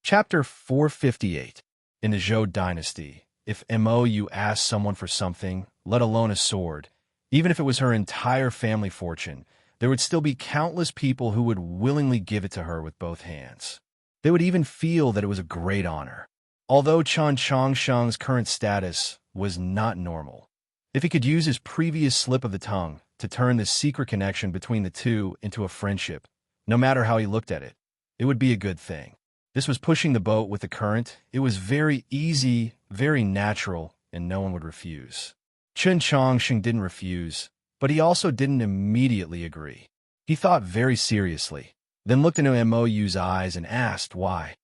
Chapter 458. In the Zhou dynasty, if Mo asked someone for something, let alone a sword, even if it was her entire family fortune, there would still be countless people who would willingly give it to her with both hands. They would even feel that it was a great honor. Although Chen Chongsheng's current status was not normal, if he could use his previous slip of the tongue to turn this secret connection between the two into a friendship, no matter how he looked at it, it would be a good thing. This was pushing the boat with the current. It was very easy, very natural, and no one would refuse. Chen Chongsheng didn't refuse, but he also didn't immediately agree. He thought very seriously, then looked into Mo's eyes and asked why.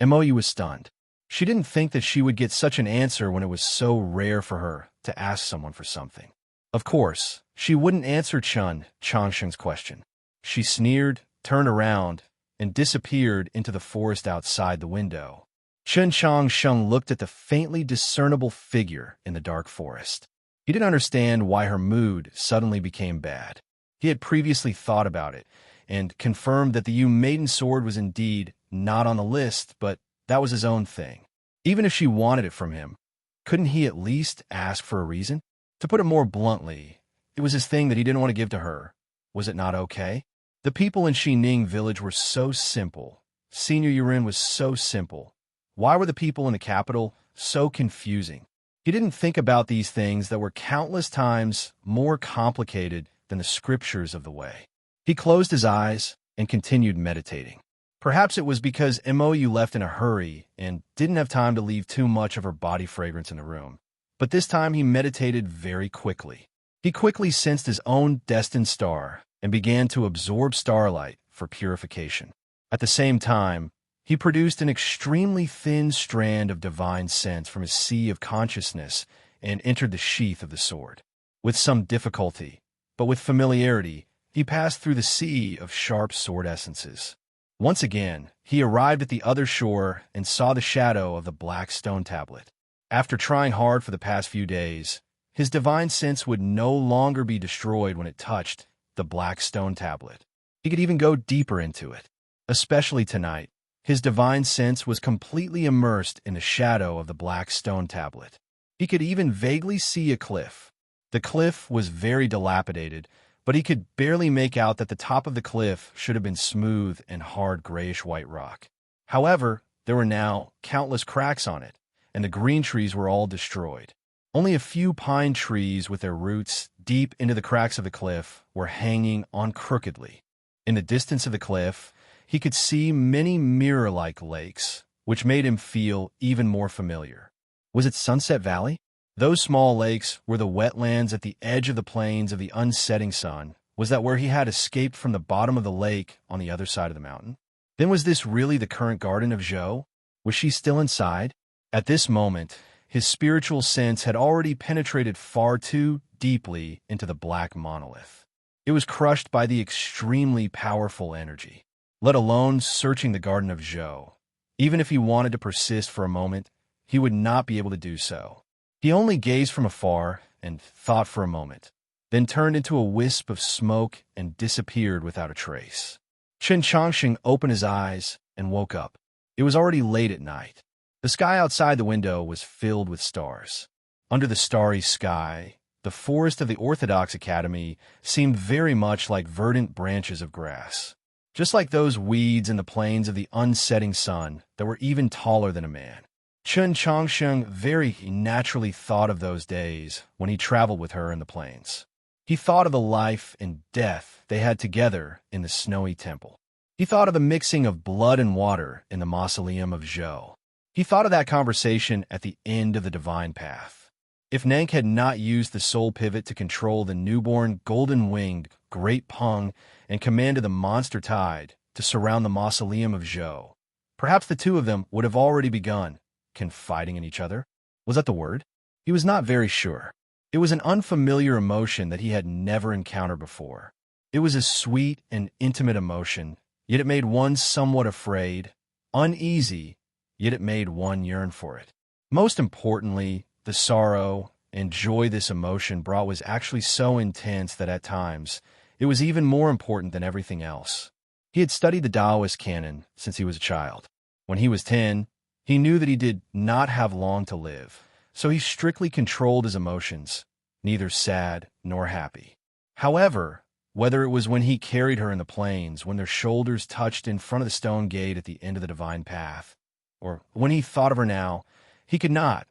Mo was stunned. She didn't think that she would get such an answer when it was so rare for her to ask someone for something. Of course, she wouldn't answer Chen Chongsheng's question. She sneered, turned around, and disappeared into the forest outside the window. Chen Chongsheng looked at the faintly discernible figure in the dark forest. He didn't understand why her mood suddenly became bad. He had previously thought about it and confirmed that the maiden sword was indeed not on the list, but that was his own thing. Even if she wanted it from him, couldn't he at least ask for a reason? To put it more bluntly, it was his thing that he didn't want to give to her. Was it not okay? The people in Xining village were so simple. Senior Yurin was so simple. Why were the people in the capital so confusing? He didn't think about these things that were countless times more complicated than the scriptures of the way. He closed his eyes and continued meditating. Perhaps it was because Mo left in a hurry and didn't have time to leave too much of her body fragrance in the room. But this time he meditated very quickly. He quickly sensed his own destined star and began to absorb starlight for purification. At the same time, he produced an extremely thin strand of divine sense from his sea of consciousness and entered the sheath of the sword. With some difficulty, but with familiarity, he passed through the sea of sharp sword essences. Once again, he arrived at the other shore and saw the shadow of the black stone tablet. After trying hard for the past few days, his divine sense would no longer be destroyed when it touched the black stone tablet. He could even go deeper into it. Especially tonight, his divine sense was completely immersed in the shadow of the black stone tablet. He could even vaguely see a cliff. The cliff was very dilapidated, but he could barely make out that the top of the cliff should have been smooth and hard grayish-white rock. However, there were now countless cracks on it, and the green trees were all destroyed. Only a few pine trees with their roots deep into the cracks of the cliff were hanging on crookedly. In the distance of the cliff, he could see many mirror-like lakes, which made him feel even more familiar. Was it Sunset Valley? Those small lakes were the wetlands at the edge of the plains of the unsetting sun. Was that where he had escaped from the bottom of the lake on the other side of the mountain? Then was this really the current garden of Zhou? Was she still inside? At this moment, his spiritual sense had already penetrated far too deeply into the black monolith. It was crushed by the extremely powerful energy, let alone searching the garden of Zhou. Even if he wanted to persist for a moment, he would not be able to do so. He only gazed from afar and thought for a moment, then turned into a wisp of smoke and disappeared without a trace. Chen Chongsheng opened his eyes and woke up. It was already late at night. The sky outside the window was filled with stars. Under the starry sky, the forest of the Orthodox Academy seemed very much like verdant branches of grass, just like those weeds in the plains of the unsetting sun that were even taller than a man. Chen Chongsheng very naturally thought of those days when he traveled with her in the plains. He thought of the life and death they had together in the snowy temple. He thought of the mixing of blood and water in the mausoleum of Zhou. He thought of that conversation at the end of the divine path. If Nank had not used the soul pivot to control the newborn golden-winged great Peng and commanded the monster tide to surround the mausoleum of Zhou, perhaps the two of them would have already begun confiding in each other. Was that the word? He was not very sure. It was an unfamiliar emotion that he had never encountered before. It was a sweet and intimate emotion, yet it made one somewhat afraid, uneasy, yet it made one yearn for it. Most importantly, the sorrow and joy this emotion brought was actually so intense that at times it was even more important than everything else. He had studied the Taoist canon since he was a child. When he was 10, he knew that he did not have long to live, so he strictly controlled his emotions, neither sad nor happy. However, whether it was when he carried her in the plains, when their shoulders touched in front of the stone gate at the end of the divine path, or when he thought of her now, he could not,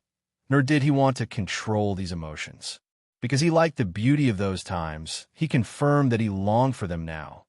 nor did he want to control these emotions. Because he liked the beauty of those times, he confirmed that he longed for them now.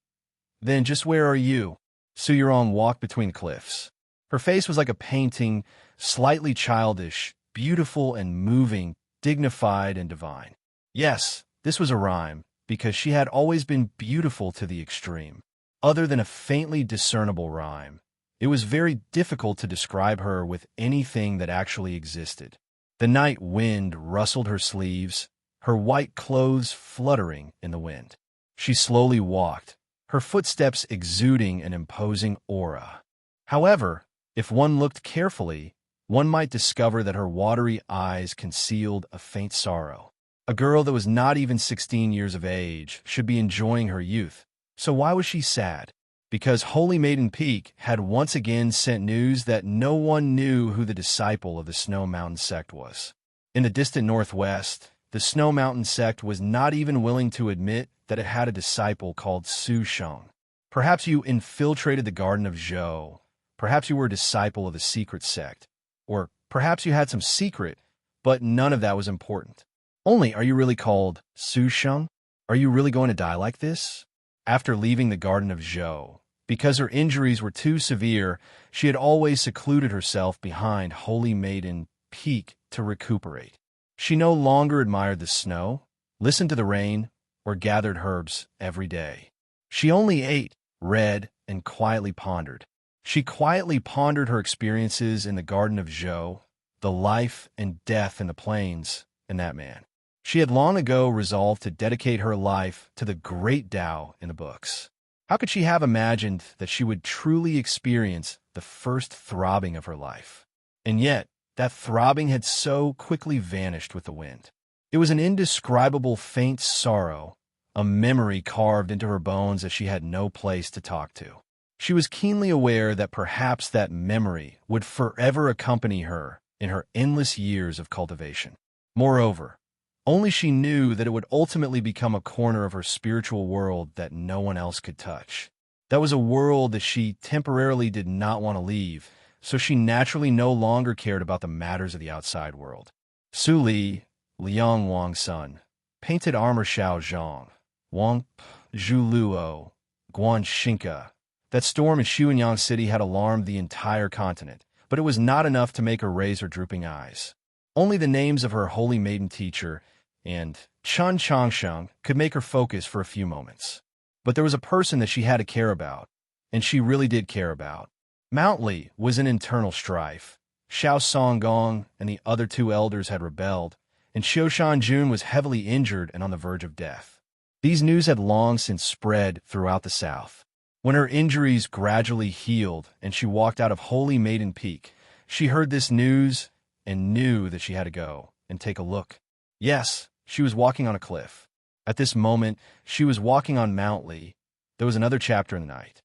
Then, just where are you? Su-Yurong walked between cliffs. Her face was like a painting, slightly childish, beautiful and moving, dignified and divine. Yes, this was a rhyme, because she had always been beautiful to the extreme. Other than a faintly discernible rhyme, it was very difficult to describe her with anything that actually existed. The night wind rustled her sleeves, her white clothes fluttering in the wind. She slowly walked, her footsteps exuding an imposing aura. However, if one looked carefully, one might discover that her watery eyes concealed a faint sorrow. A girl that was not even 16 years of age should be enjoying her youth. So why was she sad? Because Holy Maiden Peak had once again sent news that no one knew who the disciple of the Snow Mountain sect was. In the distant northwest, the Snow Mountain sect was not even willing to admit that it had a disciple called Su-Sheng. Perhaps you infiltrated the Garden of Zhou. Perhaps you were a disciple of the secret sect. Or perhaps you had some secret, but none of that was important. Only, are you really called Su-Sheng? Are you really going to die like this? After leaving the Garden of Zhou, because her injuries were too severe, she had always secluded herself behind Holy Maiden Peak to recuperate. She no longer admired the snow, listened to the rain, or gathered herbs every day. She only ate, read, and quietly pondered. She quietly pondered her experiences in the Garden of Zhou, the life and death in the plains, and that man. She had long ago resolved to dedicate her life to the great Tao in the books. How could she have imagined that she would truly experience the first throbbing of her life? And yet, that throbbing had so quickly vanished with the wind. It was an indescribable faint sorrow, a memory carved into her bones that she had no place to talk to. She was keenly aware that perhaps that memory would forever accompany her in her endless years of cultivation. Moreover, only she knew that it would ultimately become a corner of her spiritual world that no one else could touch. That was a world that she temporarily did not want to leave, so she naturally no longer cared about the matters of the outside world. Su Li, Liang Wang's son, painted armor Xiao Zhang, Wang Zhu Luo, Guan Xinka. That storm in Xuanyang City had alarmed the entire continent, but it was not enough to make her raise her drooping eyes. Only the names of her Holy Maiden teacher and Chen Changsheng could make her focus for a few moments. But there was a person that she had to care about, and she really did care about. Mount Li was in internal strife. Xiao Songgong and the other two elders had rebelled, and Xiu Shanjun was heavily injured and on the verge of death. These news had long since spread throughout the south. When her injuries gradually healed and she walked out of Holy Maiden Peak, she heard this news and knew that she had to go and take a look. Yes, she was walking on a cliff. At this moment, she was walking on Mount Li. There was another chapter in the night.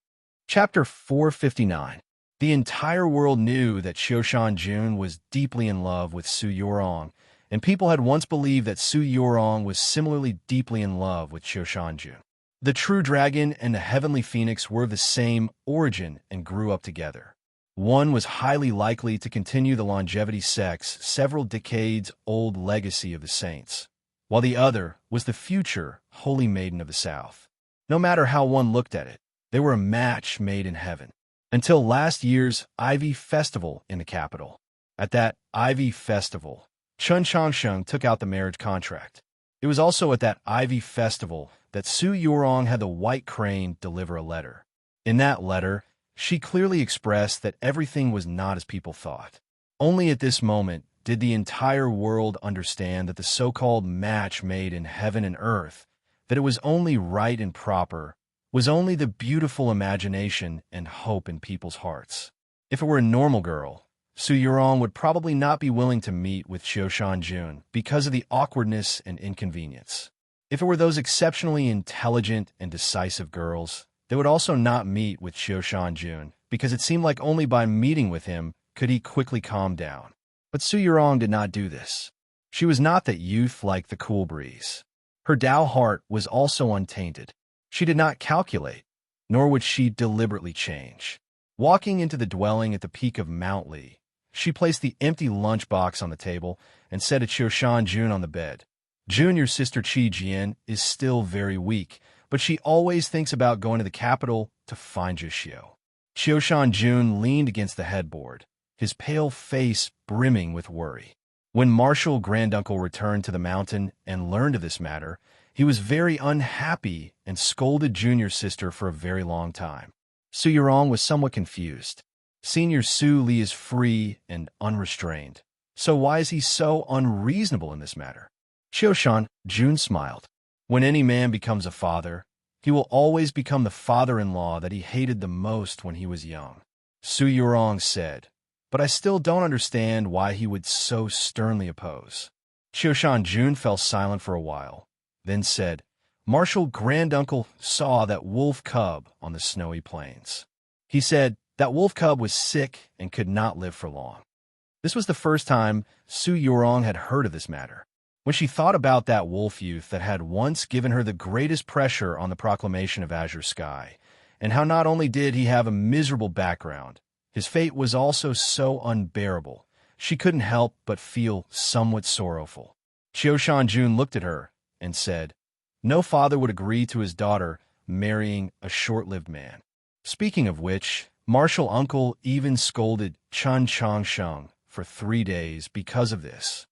Chapter 459. The entire world knew that Xiu Shanjun was deeply in love with Su-Yurong, and people had once believed that Su-Yurong was similarly deeply in love with Xiu Shanjun. The true dragon and the heavenly phoenix were of the same origin and grew up together. One was highly likely to continue the longevity sect's several decades-old legacy of the saints, while the other was the future Holy Maiden of the South. No matter how one looked at it, they were a match made in heaven. Until last year's Ivy Festival in the capital. At that Ivy Festival, Chen Changsheng took out the marriage contract. It was also at that Ivy Festival that Su-Yurong had the White Crane deliver a letter. In that letter, she clearly expressed that everything was not as people thought. Only at this moment did the entire world understand that the so-called match made in heaven and earth, that it was only right and proper, was only the beautiful imagination and hope in people's hearts. If it were a normal girl, Su-Yurong would probably not be willing to meet with Xiu Shanjun because of the awkwardness and inconvenience. If it were those exceptionally intelligent and decisive girls, they would also not meet with Xiu Shanjun because it seemed like only by meeting with him could he quickly calm down. But Su Yurong did not do this. She was not that youth like the cool breeze. Her Tao heart was also untainted. She did not calculate, nor would she deliberately change. Walking into the dwelling at the peak of Mount Li, she placed the empty lunchbox on the table and said to Qiushan Jun on the bed, "Jun, your sister Qi Jian is still very weak, but she always thinks about going to the capital to find Zhixiu." Qiushan Jun leaned against the headboard, his pale face brimming with worry. When Marshal Granduncle returned to the mountain and learned of this matter, he was very unhappy and scolded Junior sister for a very long time. Su Yurong was somewhat confused. Senior Su Li is free and unrestrained, so why is he so unreasonable in this matter? Qiushan Jun smiled. When any man becomes a father, he will always become the father-in-law that he hated the most when he was young. Su Yurong said, "But I still don't understand why he would so sternly oppose." Qiushan Jun fell silent for a while, then said, "Marshal Granduncle saw that wolf cub on the snowy plains. He said that wolf cub was sick and could not live for long." This was the first time Su Yurong had heard of this matter. When she thought about that wolf youth that had once given her the greatest pressure on the proclamation of Azure Sky, and how not only did he have a miserable background, his fate was also so unbearable, she couldn't help but feel somewhat sorrowful. Qiushan Jun looked at her and said, "No father would agree to his daughter marrying a short-lived man." Speaking of which, Marshal Uncle even scolded Chun Changsheng for 3 days because of this.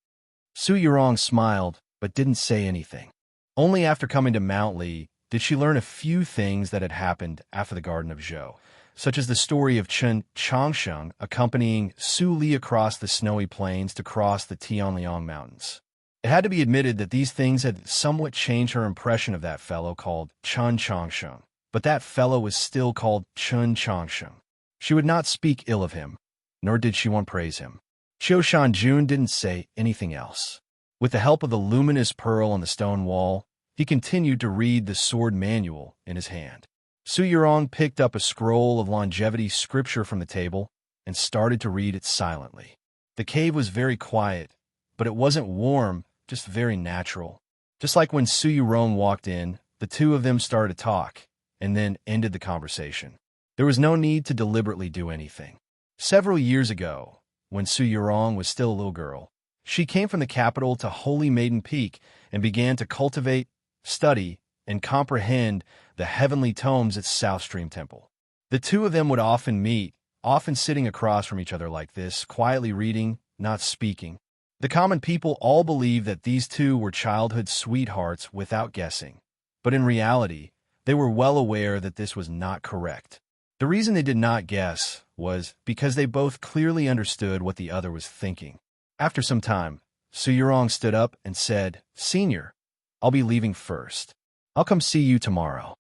Su Yurong smiled, but didn't say anything. Only after coming to Mount Li did she learn a few things that had happened after the Garden of Zhou, such as the story of Chun Changsheng accompanying Su Li across the snowy plains to cross the Tianliang Mountains. It had to be admitted that these things had somewhat changed her impression of that fellow called Chun Changsheng, but that fellow was still called Chun Changsheng. She would not speak ill of him, nor did she want praise him. Qiushan Jun didn't say anything else. With the help of the luminous pearl on the stone wall, he continued to read the sword manual in his hand. Su Yurong picked up a scroll of longevity scripture from the table and started to read it silently. The cave was very quiet, but it wasn't warm, just very natural. Just like when Su Yurong walked in, the two of them started to talk, and then ended the conversation. There was no need to deliberately do anything. Several years ago, when Su Yurong was still a little girl, she came from the capital to Holy Maiden Peak and began to cultivate, study, and comprehend the heavenly tomes at South Stream Temple. The two of them would often meet, often sitting across from each other like this, quietly reading, not speaking. The common people all believed that these two were childhood sweethearts without guessing, but in reality, they were well aware that this was not correct. The reason they did not guess was because they both clearly understood what the other was thinking. After some time, Su Yurong stood up and said, "Senior, I'll be leaving first. I'll come see you tomorrow."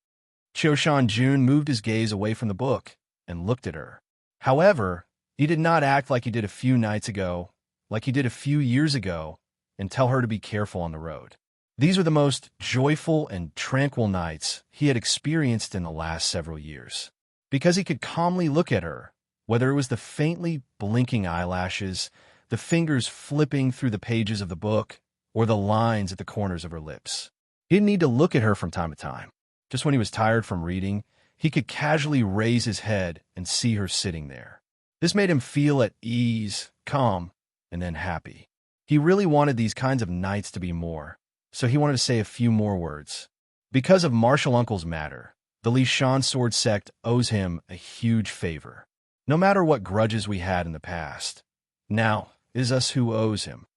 Qiushan Jun moved his gaze away from the book and looked at her. However, he did not act like he did a few nights ago, like he did a few years ago, and tell her to be careful on the road. These were the most joyful and tranquil nights he had experienced in the last several years, because he could calmly look at her, whether it was the faintly blinking eyelashes, the fingers flipping through the pages of the book, or the lines at the corners of her lips. He didn't need to look at her from time to time. Just when he was tired from reading, he could casually raise his head and see her sitting there. This made him feel at ease, calm, and then happy. He really wanted these kinds of nights to be more, so he wanted to say a few more words. Because of Marshal Uncle's matter, the Li Shan sword sect owes him a huge favor. No matter what grudges we had in the past, now it is us who owes him.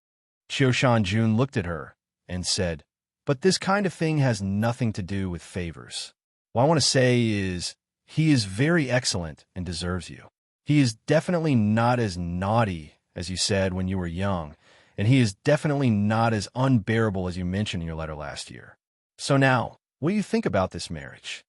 Qiushan Jun looked at her and said, "But this kind of thing has nothing to do with favors. What I want to say is, he is very excellent and deserves you. He is definitely not as naughty as you said when you were young, and he is definitely not as unbearable as you mentioned in your letter last year. So now, what do you think about this marriage?"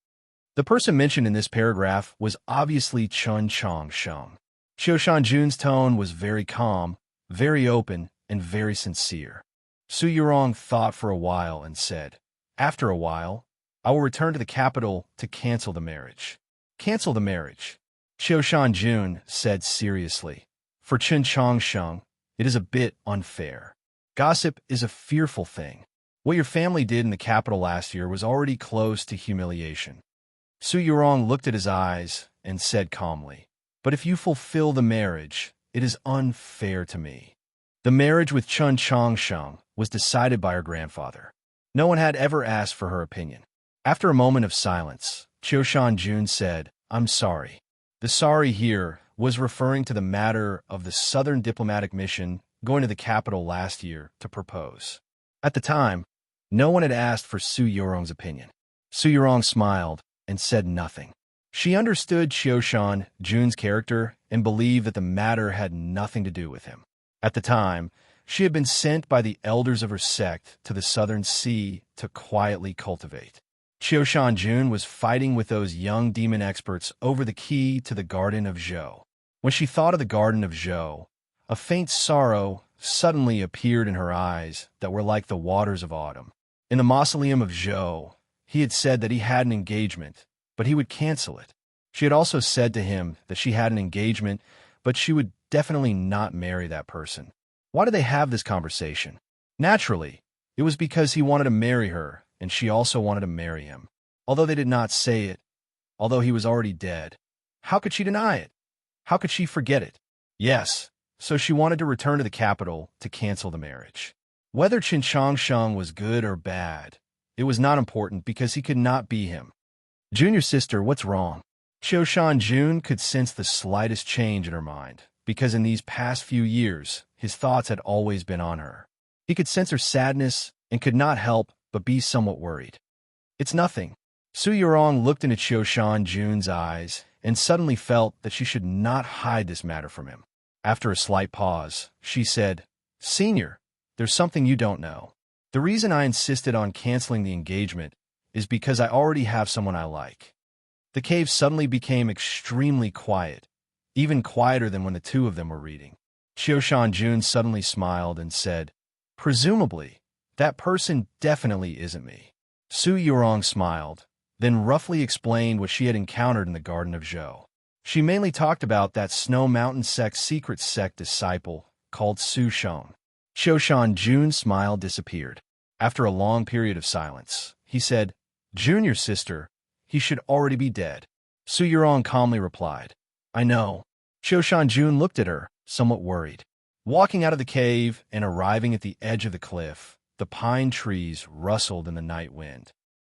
The person mentioned in this paragraph was obviously Chun Changsheng. Qiushan Jun's tone was very calm, very open, and very sincere. Su Yurong thought for a while and said, "After a while, I will return to the capital to cancel the marriage." "Cancel the marriage?" Qiu Shanjun said seriously. For Chen Changsheng, it is a bit unfair. Gossip is a fearful thing. What your family did in the capital last year was already close to humiliation. Su Yurong looked at his eyes and said calmly, but if you fulfill the marriage, it is unfair to me. The marriage with Chen Changsheng was decided by her grandfather. No one had ever asked for her opinion. After a moment of silence, Qiu Shanjun said, I'm sorry. The sorry here was referring to the matter of the Southern diplomatic mission going to the capital last year to propose. At the time, no one had asked for Su Yurong's opinion. Su Yurong smiled and said nothing. She understood Qiu Shanjun's character and believed that the matter had nothing to do with him. At the time, she had been sent by the elders of her sect to the Southern Sea to quietly cultivate. Qiu Shanjun was fighting with those young demon experts over the key to the Garden of Zhou. When she thought of the Garden of Zhou, a faint sorrow suddenly appeared in her eyes that were like the waters of autumn. In the mausoleum of Zhou, he had said that he had an engagement, but he would cancel it. She had also said to him that she had an engagement, but she would definitely not marry that person. Why did they have this conversation? Naturally, it was because he wanted to marry her, and she also wanted to marry him. Although they did not say it, although he was already dead, how could she deny it? How could she forget it? Yes, so she wanted to return to the capital to cancel the marriage. Whether Qin Changsheng was good or bad, it was not important because he could not be him. Junior sister, what's wrong? Qiu Shanjun could sense the slightest change in her mind, because in these past few years, his thoughts had always been on her. He could sense her sadness and could not help but be somewhat worried. It's nothing. Su Yurong looked into Qiu Shanjun's eyes and suddenly felt that she should not hide this matter from him. After a slight pause, she said, Senior, there's something you don't know. The reason I insisted on canceling the engagement is because I already have someone I like. The cave suddenly became extremely quiet, even quieter than when the two of them were reading. Qiu Shanjun suddenly smiled and said, Presumably, that person definitely isn't me. Su Yurong smiled, then roughly explained what she had encountered in the Garden of Zhou. She mainly talked about that Snow Mountain sect's secret sect disciple called Su Shon. Qiu Shanjun's smile disappeared. After a long period of silence, he said, Junior sister, he should already be dead. Su Yurong calmly replied, I know. Qiu Shanjun looked at her, somewhat worried. Walking out of the cave and arriving at the edge of the cliff, the pine trees rustled in the night wind.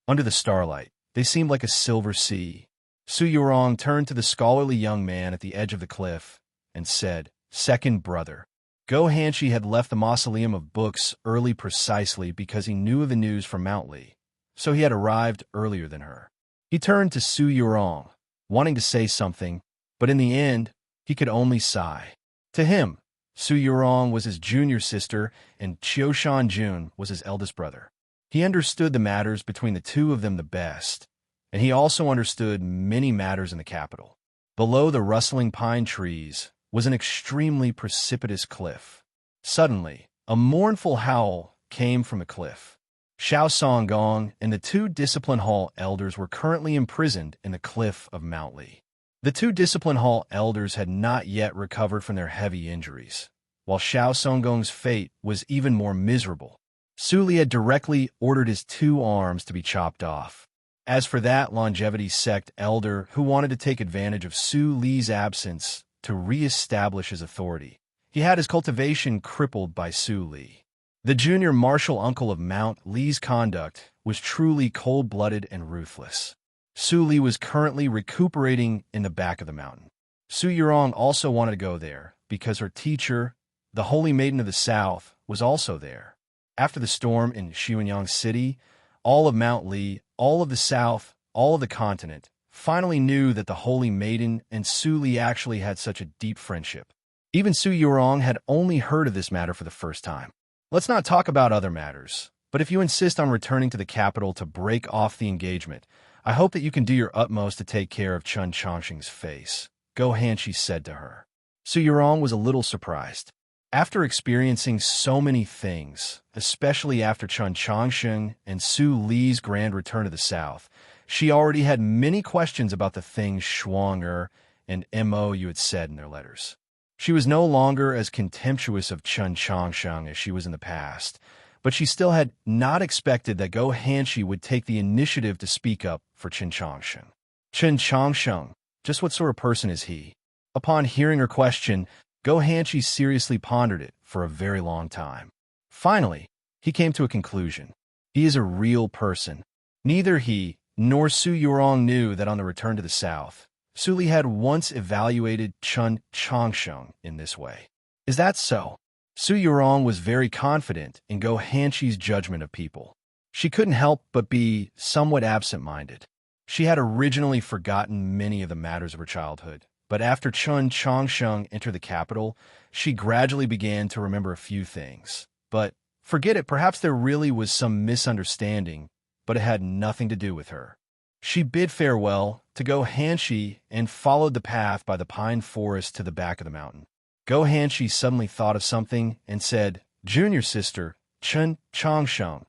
Under the starlight, they seemed like a silver sea. Su Yurong turned to the scholarly young man at the edge of the cliff and said, Second brother. Go Hanshi had left the mausoleum of books early precisely because he knew of the news from Mount Li, so he had arrived earlier than her. He turned to Su Yurong, wanting to say something, but in the end, he could only sigh. To him, Su Yurong was his junior sister and Qiu Shanjun was his eldest brother. He understood the matters between the two of them the best, and he also understood many matters in the capital. Below the rustling pine trees was an extremely precipitous cliff. Suddenly, a mournful howl came from the cliff. Xiao Songgong and the two Discipline Hall elders were currently imprisoned in the cliff of Mount Li. The two Discipline Hall elders had not yet recovered from their heavy injuries, while Xiao Songgong's fate was even more miserable. Su Li had directly ordered his 2 arms to be chopped off. As for that longevity sect elder who wanted to take advantage of Su Li's absence to re-establish his authority, he had his cultivation crippled by Su Li. The junior martial uncle of Mount Li's conduct was truly cold-blooded and ruthless. Su Li was currently recuperating in the back of the mountain. Su Yurong also wanted to go there because her teacher, the Holy Maiden of the South, was also there. After the storm in Xianyang City, all of Mount Li, all of the South, all of the continent, finally knew that the Holy Maiden and Su Li actually had such a deep friendship. Even Su Yurong had only heard of this matter for the first time. Let's not talk about other matters, but if you insist on returning to the capital to break off the engagement, I hope that you can do your utmost to take care of Chen Changsheng's face, Go Hanshi said to her. Su Yurong was a little surprised. After experiencing so many things, especially after Chen Changsheng and Su Li's grand return to the south, she already had many questions about the things Shuang Er and mo you had said in their letters. She was no longer as contemptuous of Chen Changsheng as she was in the past, but she still had not expected that Go Hanshi would take the initiative to speak up for Chen Changsheng. Chen Changsheng, just what sort of person is he? Upon hearing her question, Go Hanshi seriously pondered it for a very long time. Finally, he came to a conclusion. He is a real person. Neither he nor Su Yurong knew that on the return to the south, Su Li had once evaluated Chen Changsheng in this way. Is that so? Su Yurong was very confident in Go Hanshi's judgment of people. She couldn't help but be somewhat absent-minded. She had originally forgotten many of the matters of her childhood, but after Chen Changsheng entered the capital, she gradually began to remember a few things. But forget it, perhaps there really was some misunderstanding, but it had nothing to do with her. She bid farewell to Go Hanshi and followed the path by the pine forest to the back of the mountain. Go Hanshi suddenly thought of something and said, "Junior sister, Chen Changsheng."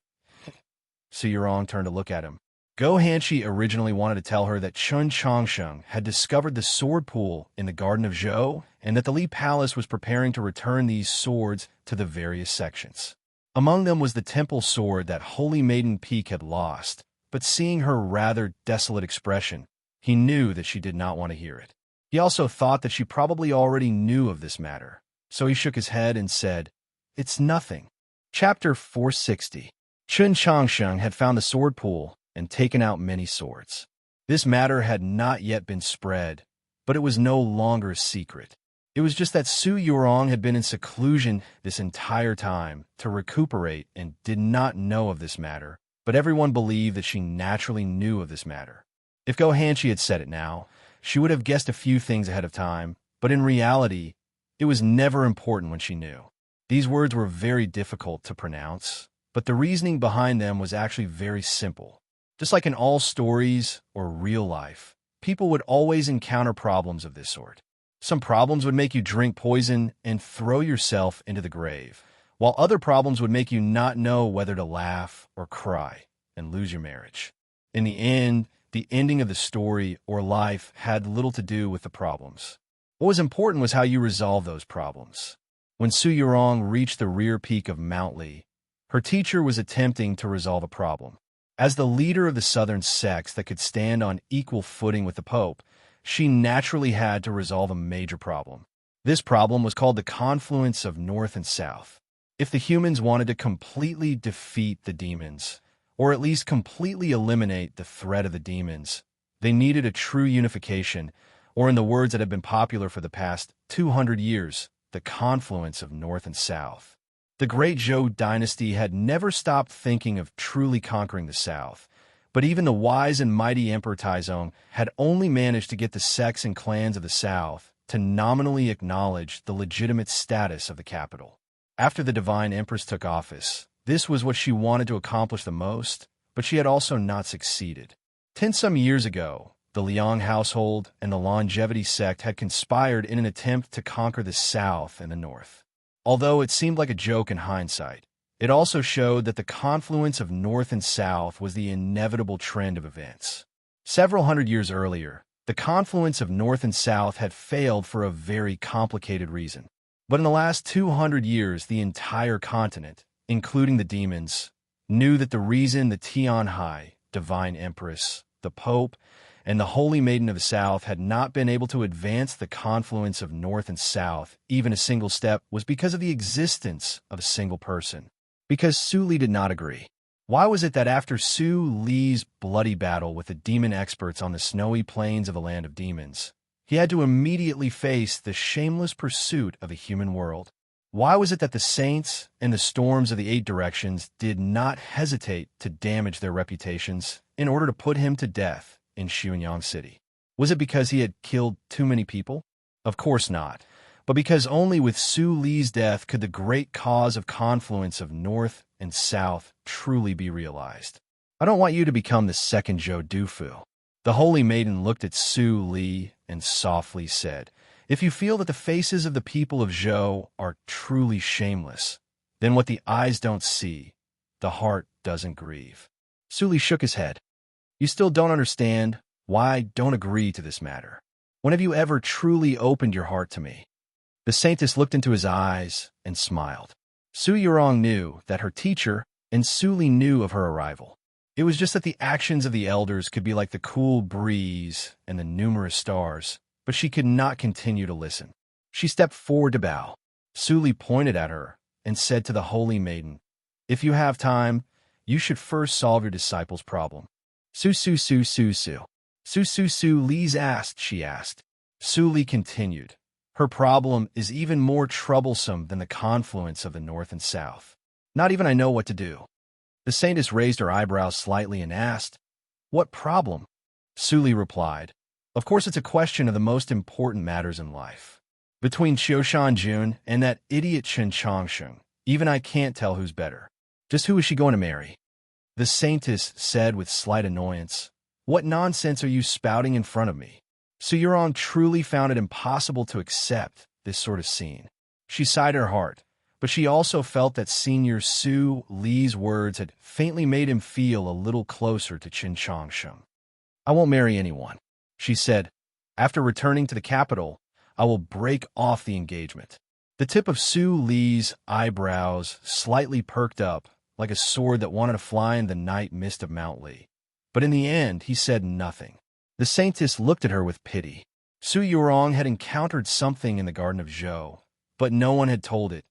Su Yurong turned to look at him. Go Hanshi originally wanted to tell her that Chen Changsheng had discovered the sword pool in the Garden of Zhou and that the Li Palace was preparing to return these swords to the various sections. Among them was the temple sword that Holy Maiden Peak had lost, but seeing her rather desolate expression, he knew that she did not want to hear it. He also thought that she probably already knew of this matter, so he shook his head and said, "It's nothing." Chapter 460. Chen Changsheng had found the sword pool and taken out many swords. This matter had not yet been spread, but it was no longer a secret. It was just that Su Yurong had been in seclusion this entire time to recuperate and did not know of this matter, but everyone believed that she naturally knew of this matter. If Go Hanshi had said it now, she would have guessed a few things ahead of time, but in reality, it was never important when she knew. These words were very difficult to pronounce, but the reasoning behind them was actually very simple. Just like in all stories or real life, people would always encounter problems of this sort. Some problems would make you drink poison and throw yourself into the grave, while other problems would make you not know whether to laugh or cry and lose your marriage. In the end, the ending of the story or life had little to do with the problems. What was important was how you resolved those problems. When Su Yurong reached the rear peak of Mount Li, her teacher was attempting to resolve a problem. As the leader of the southern sects that could stand on equal footing with the Pope, she naturally had to resolve a major problem. This problem was called the confluence of North and South. If the humans wanted to completely defeat the demons, or at least completely eliminate the threat of the demons, they needed a true unification, or in the words that have been popular for the past 200 years, the confluence of North and South. The great Zhou dynasty had never stopped thinking of truly conquering the South, but even the wise and mighty Emperor Taizong had only managed to get the sects and clans of the South to nominally acknowledge the legitimate status of the capital. After the divine empress took office, this was what she wanted to accomplish the most, but she had also not succeeded. 10 some years ago, the Liang household and the longevity sect had conspired in an attempt to conquer the South and the North. Although it seemed like a joke in hindsight, it also showed that the confluence of North and South was the inevitable trend of events. Several hundred years earlier, the confluence of North and South had failed for a very complicated reason. But in the last 200 years, the entire continent, including the demons, knew that the reason the Tianhai, Divine Empress, the Pope, and the Holy Maiden of the South had not been able to advance the confluence of North and South even a single step was because of the existence of a single person. Because Su Li did not agree. Why was it that after Su Li's bloody battle with the demon experts on the snowy plains of the land of demons, he had to immediately face the shameless pursuit of the human world? Why was it that the saints and the storms of the 8 directions did not hesitate to damage their reputations in order to put him to death in Xuanyang City? Was it because he had killed too many people? Of course not, but because only with Su Li's death could the great cause of confluence of North and South truly be realized. I don't want you to become the second Zhou Dufu. The Holy Maiden looked at Su Li and softly said, "If you feel that the faces of the people of Zhou are truly shameless, then what the eyes don't see, the heart doesn't grieve." Su Li shook his head. "You still don't understand why I don't agree to this matter. When have you ever truly opened your heart to me?" The saintess looked into his eyes and smiled. Su Yurong knew that her teacher and Su Li knew of her arrival. It was just that the actions of the elders could be like the cool breeze and the numerous stars, but she could not continue to listen. She stepped forward to bow. Su Li pointed at her and said to the holy maiden, "If you have time, you should first solve your disciple's problem." Su Su Su Su Su. Su Su Su Li's asked, she asked. Su Li continued. Her problem is even more troublesome than the confluence of the north and south. Not even I know what to do. The saintess raised her eyebrows slightly and asked, "What problem?" Su Li replied, "Of course it's a question of the most important matters in life. Between Qiu Jun and that idiot Chen Changsheng, even I can't tell who's better. Just who is she going to marry?" The saintess said with slight annoyance, "What nonsense are you spouting in front of me?" Su Yurong truly found it impossible to accept this sort of scene. She sighed her heart, but she also felt that Senior Su Li's words had faintly made him feel a little closer to Qin Changsheng. "I won't marry anyone," she said. "After returning to the capital, I will break off the engagement." The tip of Su Li's eyebrows slightly perked up, like a sword that wanted to fly in the night mist of Mount Li. But in the end, he said nothing. The saintess looked at her with pity. Su Yurong had encountered something in the Garden of Zhou, but no one had told it,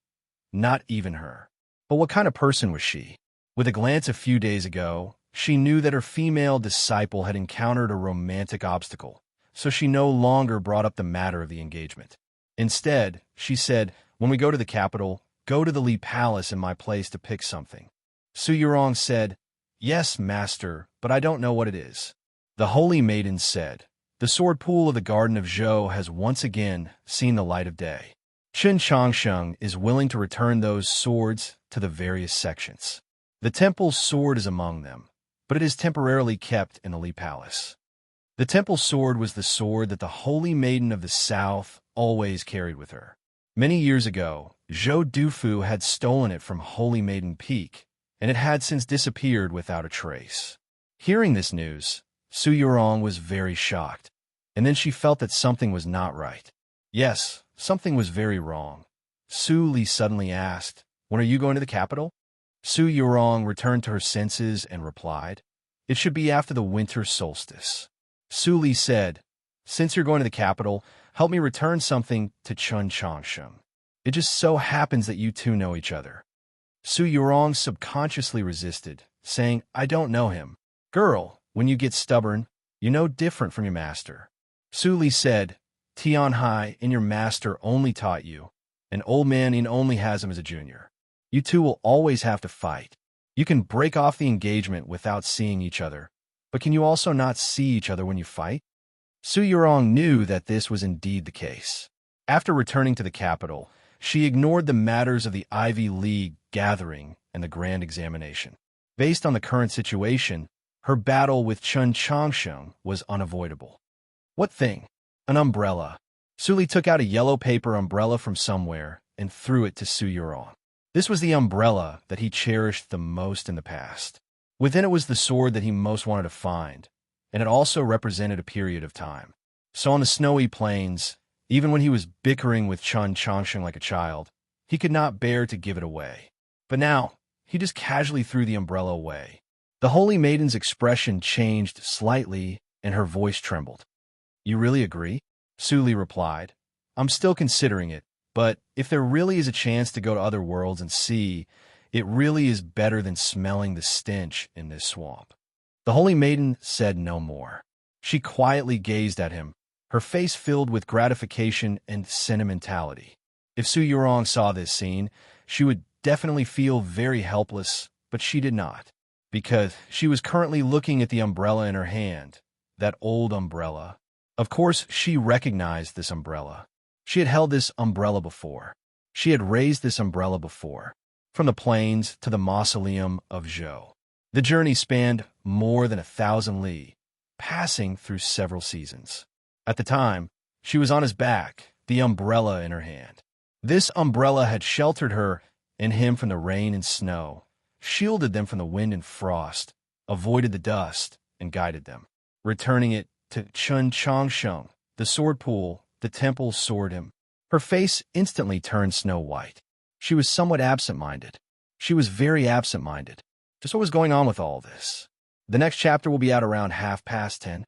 not even her. But what kind of person was she? With a glance a few days ago, she knew that her female disciple had encountered a romantic obstacle, so she no longer brought up the matter of the engagement. Instead, she said, "When we go to the capital, go to the Li Palace in my place to pick something." Su Yurong said, "Yes, master, but I don't know what it is." The holy maiden said, "The sword pool of the Garden of Zhou has once again seen the light of day. Qin Changsheng is willing to return those swords to the various sections. The temple's sword is among them, but it is temporarily kept in the Li Palace." The temple sword was the sword that the holy maiden of the south always carried with her. Many years ago, Zhou Dufu had stolen it from Holy Maiden Peak, and it had since disappeared without a trace. Hearing this news, Su Yurong was very shocked, and then she felt that something was not right. Yes, something was very wrong. Su Li suddenly asked, "When are you going to the capital?" Su Yurong returned to her senses and replied, "It should be after the winter solstice." Su Li said, "Since you're going to the capital, help me return something to Chun Changsheng. It just so happens that you two know each other." Su Yurong subconsciously resisted, saying, "I don't know him." "Girl, when you get stubborn, you know different from your master." Su Li said, "Tian Hai and your master only taught you. An old man in only has him as a junior. You two will always have to fight. You can break off the engagement without seeing each other, but can you also not see each other when you fight?" Su Yurong knew that this was indeed the case. After returning to the capital, she ignored the matters of the Ivy League gathering and the grand examination. Based on the current situation, her battle with Chun Changsheng was unavoidable. What thing? An umbrella. Su Li took out a yellow paper umbrella from somewhere and threw it to Su Yurong. This was the umbrella that he cherished the most in the past. Within it was the sword that he most wanted to find, and it also represented a period of time. So on the snowy plains, even when he was bickering with Chun Changsheng like a child, he could not bear to give it away. But now, he just casually threw the umbrella away. The holy maiden's expression changed slightly, and her voice trembled. "You really agree?" Su Li replied. "I'm still considering it, but if there really is a chance to go to other worlds and see, it really is better than smelling the stench in this swamp." The holy maiden said no more. She quietly gazed at him, her face filled with gratification and sentimentality. If Su Yurong saw this scene, she would definitely feel very helpless, but she did not, because she was currently looking at the umbrella in her hand, that old umbrella. Of course, she recognized this umbrella. She had held this umbrella before. She had raised this umbrella before, from the plains to the mausoleum of Zhou. The journey spanned more than 1,000 li, passing through several seasons. At the time, she was on his back, the umbrella in her hand. This umbrella had sheltered her and him from the rain and snow, shielded them from the wind and frost, avoided the dust, and guided them. Returning it to Chun Changsheng, the sword pool, the temple soared him. Her face instantly turned snow white. She was somewhat absent-minded. She was very absent-minded. Just what was going on with all this? The next chapter will be out around 10:30.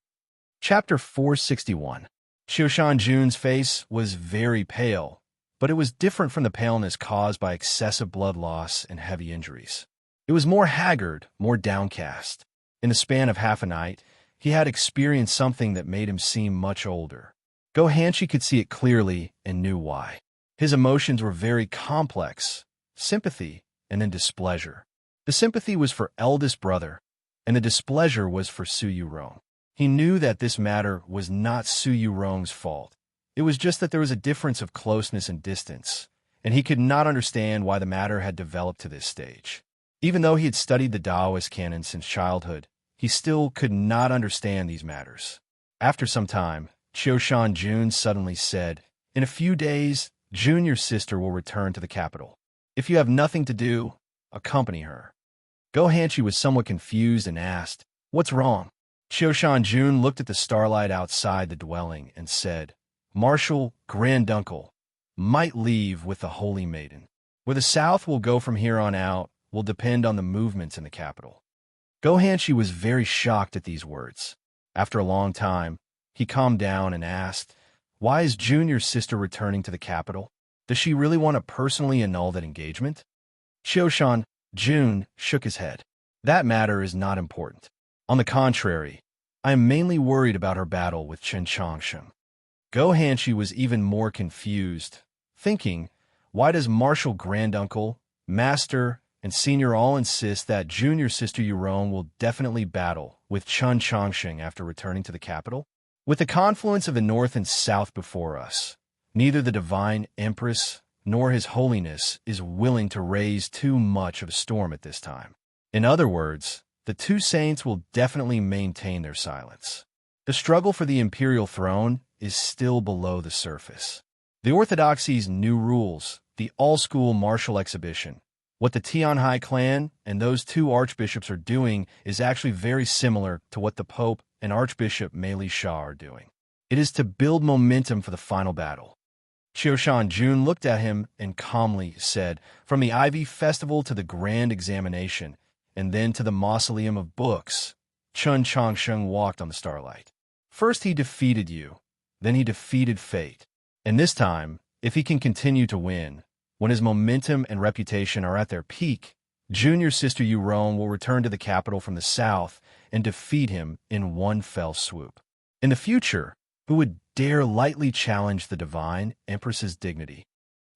Chapter 461. Xiushan Jun's face was very pale, but it was different from the paleness caused by excessive blood loss and heavy injuries. It was more haggard, more downcast. In the span of half a night, he had experienced something that made him seem much older. Go Hanshi could see it clearly and knew why. His emotions were very complex: sympathy and then displeasure. The sympathy was for eldest brother, and the displeasure was for Su Yurong. He knew that this matter was not Su Yurong's fault. It was just that there was a difference of closeness and distance, and he could not understand why the matter had developed to this stage. Even though he had studied the Taoist canon since childhood, he still could not understand these matters. After some time, Xiushan Jun suddenly said, "In a few days, Jun, your sister, will return to the capital. If you have nothing to do, accompany her." Go Hanshi was somewhat confused and asked, "What's wrong?" Xiushan Jun looked at the starlight outside the dwelling and said, "Marshal, granduncle, might leave with the holy maiden. Where the south will go from here on out will depend on the movements in the capital." Go Hanshi was very shocked at these words. After a long time, he calmed down and asked, "Why is Junior's sister returning to the capital? Does she really want to personally annul that engagement?" Xiushan Jun shook his head. "That matter is not important. On the contrary, I am mainly worried about her battle with Chen Changsheng." Go Hanshi was even more confused, thinking, why does Marshal Granduncle, Master, and Senior all insist that Junior Sister Yurong will definitely battle with Chen Changsheng after returning to the capital? With the confluence of the North and South before us, neither the Divine Empress nor His Holiness is willing to raise too much of a storm at this time. In other words, the two saints will definitely maintain their silence. The struggle for the imperial throne is still below the surface. The Orthodoxy's new rules, the all-school martial exhibition, what the Tianhai clan and those two archbishops are doing is actually very similar to what the Pope and Archbishop Mei Li Sha are doing. It is to build momentum for the final battle. Xiushan Jun looked at him and calmly said, "From the Ivy Festival to the Grand Examination, and then to the Mausoleum of Books, Chen Changsheng walked on the starlight. First he defeated you, then he defeated fate. And this time, if he can continue to win, when his momentum and reputation are at their peak, Junior Sister Yurong will return to the capital from the south and defeat him in one fell swoop. In the future, who would dare lightly challenge the Divine Empress's dignity?"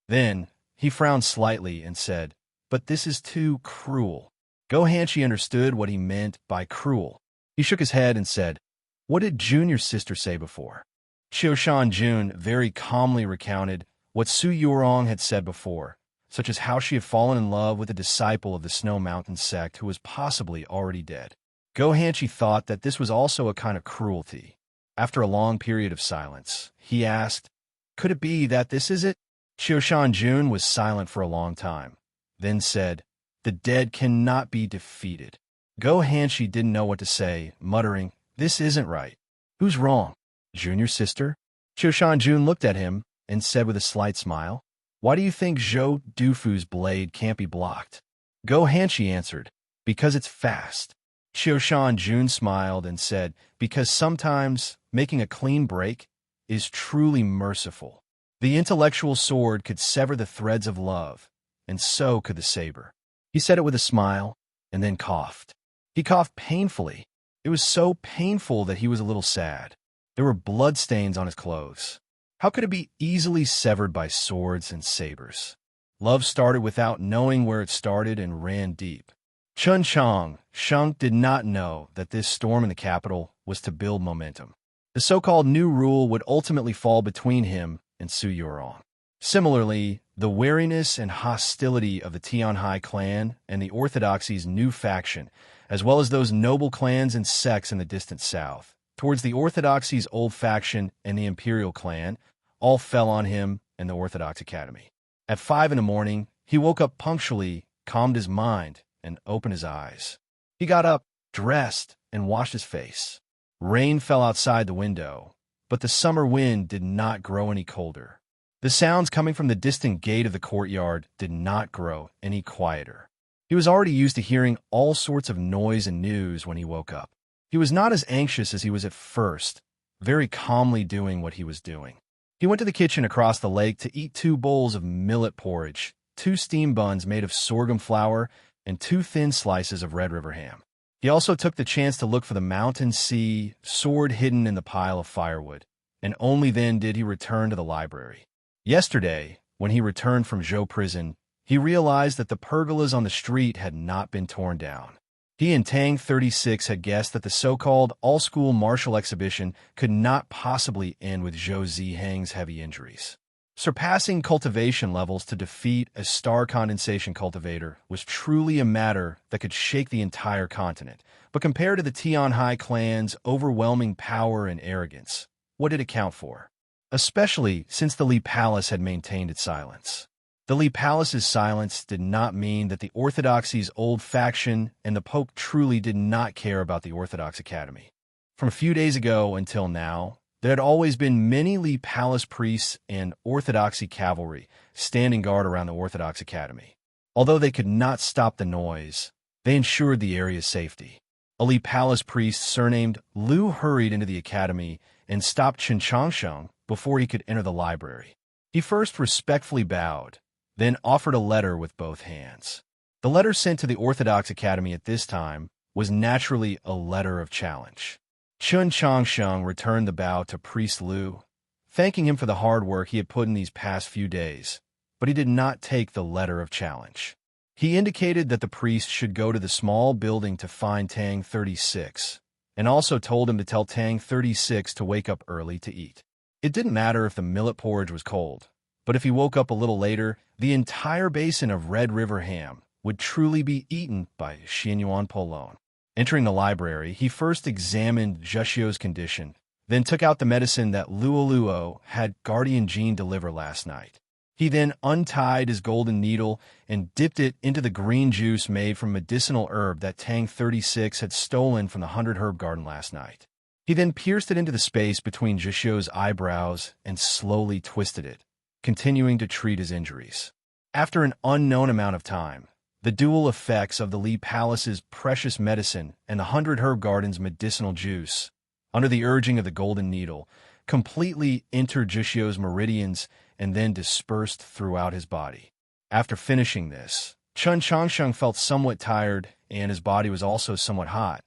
Then he frowned slightly and said, "But this is too cruel." Go Hanshi understood what he meant by cruel. He shook his head and said, "What did Junior's sister say before?" Xiushan Jun very calmly recounted what Su Yurong had said before, such as how she had fallen in love with a disciple of the Snow Mountain sect who was possibly already dead. Go Hanshi thought that this was also a kind of cruelty. After a long period of silence, he asked, "Could it be that this is it?" Xiushan Jun was silent for a long time, then said, "The dead cannot be defeated." Go Hanshi didn't know what to say, muttering, "This isn't right. Who's wrong? Junior's sister?" Xiushan Jun looked at him and said with a slight smile, "Why do you think Zhou Dufu's blade can't be blocked?" Go Hanshi answered, "Because it's fast." Xiushan Jun smiled and said, "Because sometimes making a clean break is truly merciful. The intellectual sword could sever the threads of love, and so could the saber." He said it with a smile, and then coughed. He coughed painfully. It was so painful that he was a little sad. There were bloodstains on his clothes. How could it be easily severed by swords and sabers? Love started without knowing where it started and ran deep. Chen Changsheng did not know that this storm in the capital was to build momentum. The so-called new rule would ultimately fall between him and Su Yurong. Similarly, the wariness and hostility of the Tianhai clan and the Orthodoxy's new faction, as well as those noble clans and sects in the distant south, towards the Orthodoxy's old faction and the Imperial clan, all fell on him and the Orthodox Academy. At 5 in the morning, he woke up punctually, calmed his mind, and opened his eyes. He got up, dressed, and washed his face. Rain fell outside the window, but the summer wind did not grow any colder. The sounds coming from the distant gate of the courtyard did not grow any quieter. He was already used to hearing all sorts of noise and news when he woke up. He was not as anxious as he was at first, very calmly doing what he was doing. He went to the kitchen across the lake to eat 2 bowls of millet porridge, 2 steam buns made of sorghum flour, and 2 thin slices of Red River ham. He also took the chance to look for the mountain sea sword hidden in the pile of firewood, and only then did he return to the library. Yesterday, when he returned from Zhou prison, he realized that the pergolas on the street had not been torn down. He and Tang 36 had guessed that the so-called all-school martial exhibition could not possibly end with Zhou Zihang's heavy injuries. Surpassing cultivation levels to defeat a star condensation cultivator was truly a matter that could shake the entire continent. But compared to the Tianhai clan's overwhelming power and arrogance, what did it count for? Especially since the Li Palace had maintained its silence. The Li Palace's silence did not mean that the Orthodoxy's old faction and the Pope truly did not care about the Orthodox Academy. From a few days ago until now, there had always been many Li Palace priests and Orthodoxy cavalry standing guard around the Orthodox Academy. Although they could not stop the noise, they ensured the area's safety. A Li Palace priest surnamed Lu hurried into the academy and stopped Chen Changsheng before he could enter the library. He first respectfully bowed, then offered a letter with both hands. The letter sent to the Orthodox Academy at this time was naturally a letter of challenge. Chen Changsheng returned the bow to Priest Lu, thanking him for the hard work he had put in these past few days, but he did not take the letter of challenge. He indicated that the priest should go to the small building to find Tang 36, and also told him to tell Tang 36 to wake up early to eat. It didn't matter if the millet porridge was cold, but if he woke up a little later, the entire basin of Red River ham would truly be eaten by Xianyuan alone. Entering the library, he first examined Zheshio's condition, then took out the medicine that Luoluo had Guardian Jean deliver last night. He then untied his golden needle and dipped it into the green juice made from medicinal herb that Tang 36 had stolen from the 100 Herb Garden last night. He then pierced it into the space between Zheshio's eyebrows and slowly twisted it, continuing to treat his injuries. After an unknown amount of time, the dual effects of the Li Palace's precious medicine and the 100 Herb Garden's medicinal juice, under the urging of the golden needle, completely entered Zheshio's meridians and then dispersed throughout his body. After finishing this, Chen Changsheng felt somewhat tired and his body was also somewhat hot,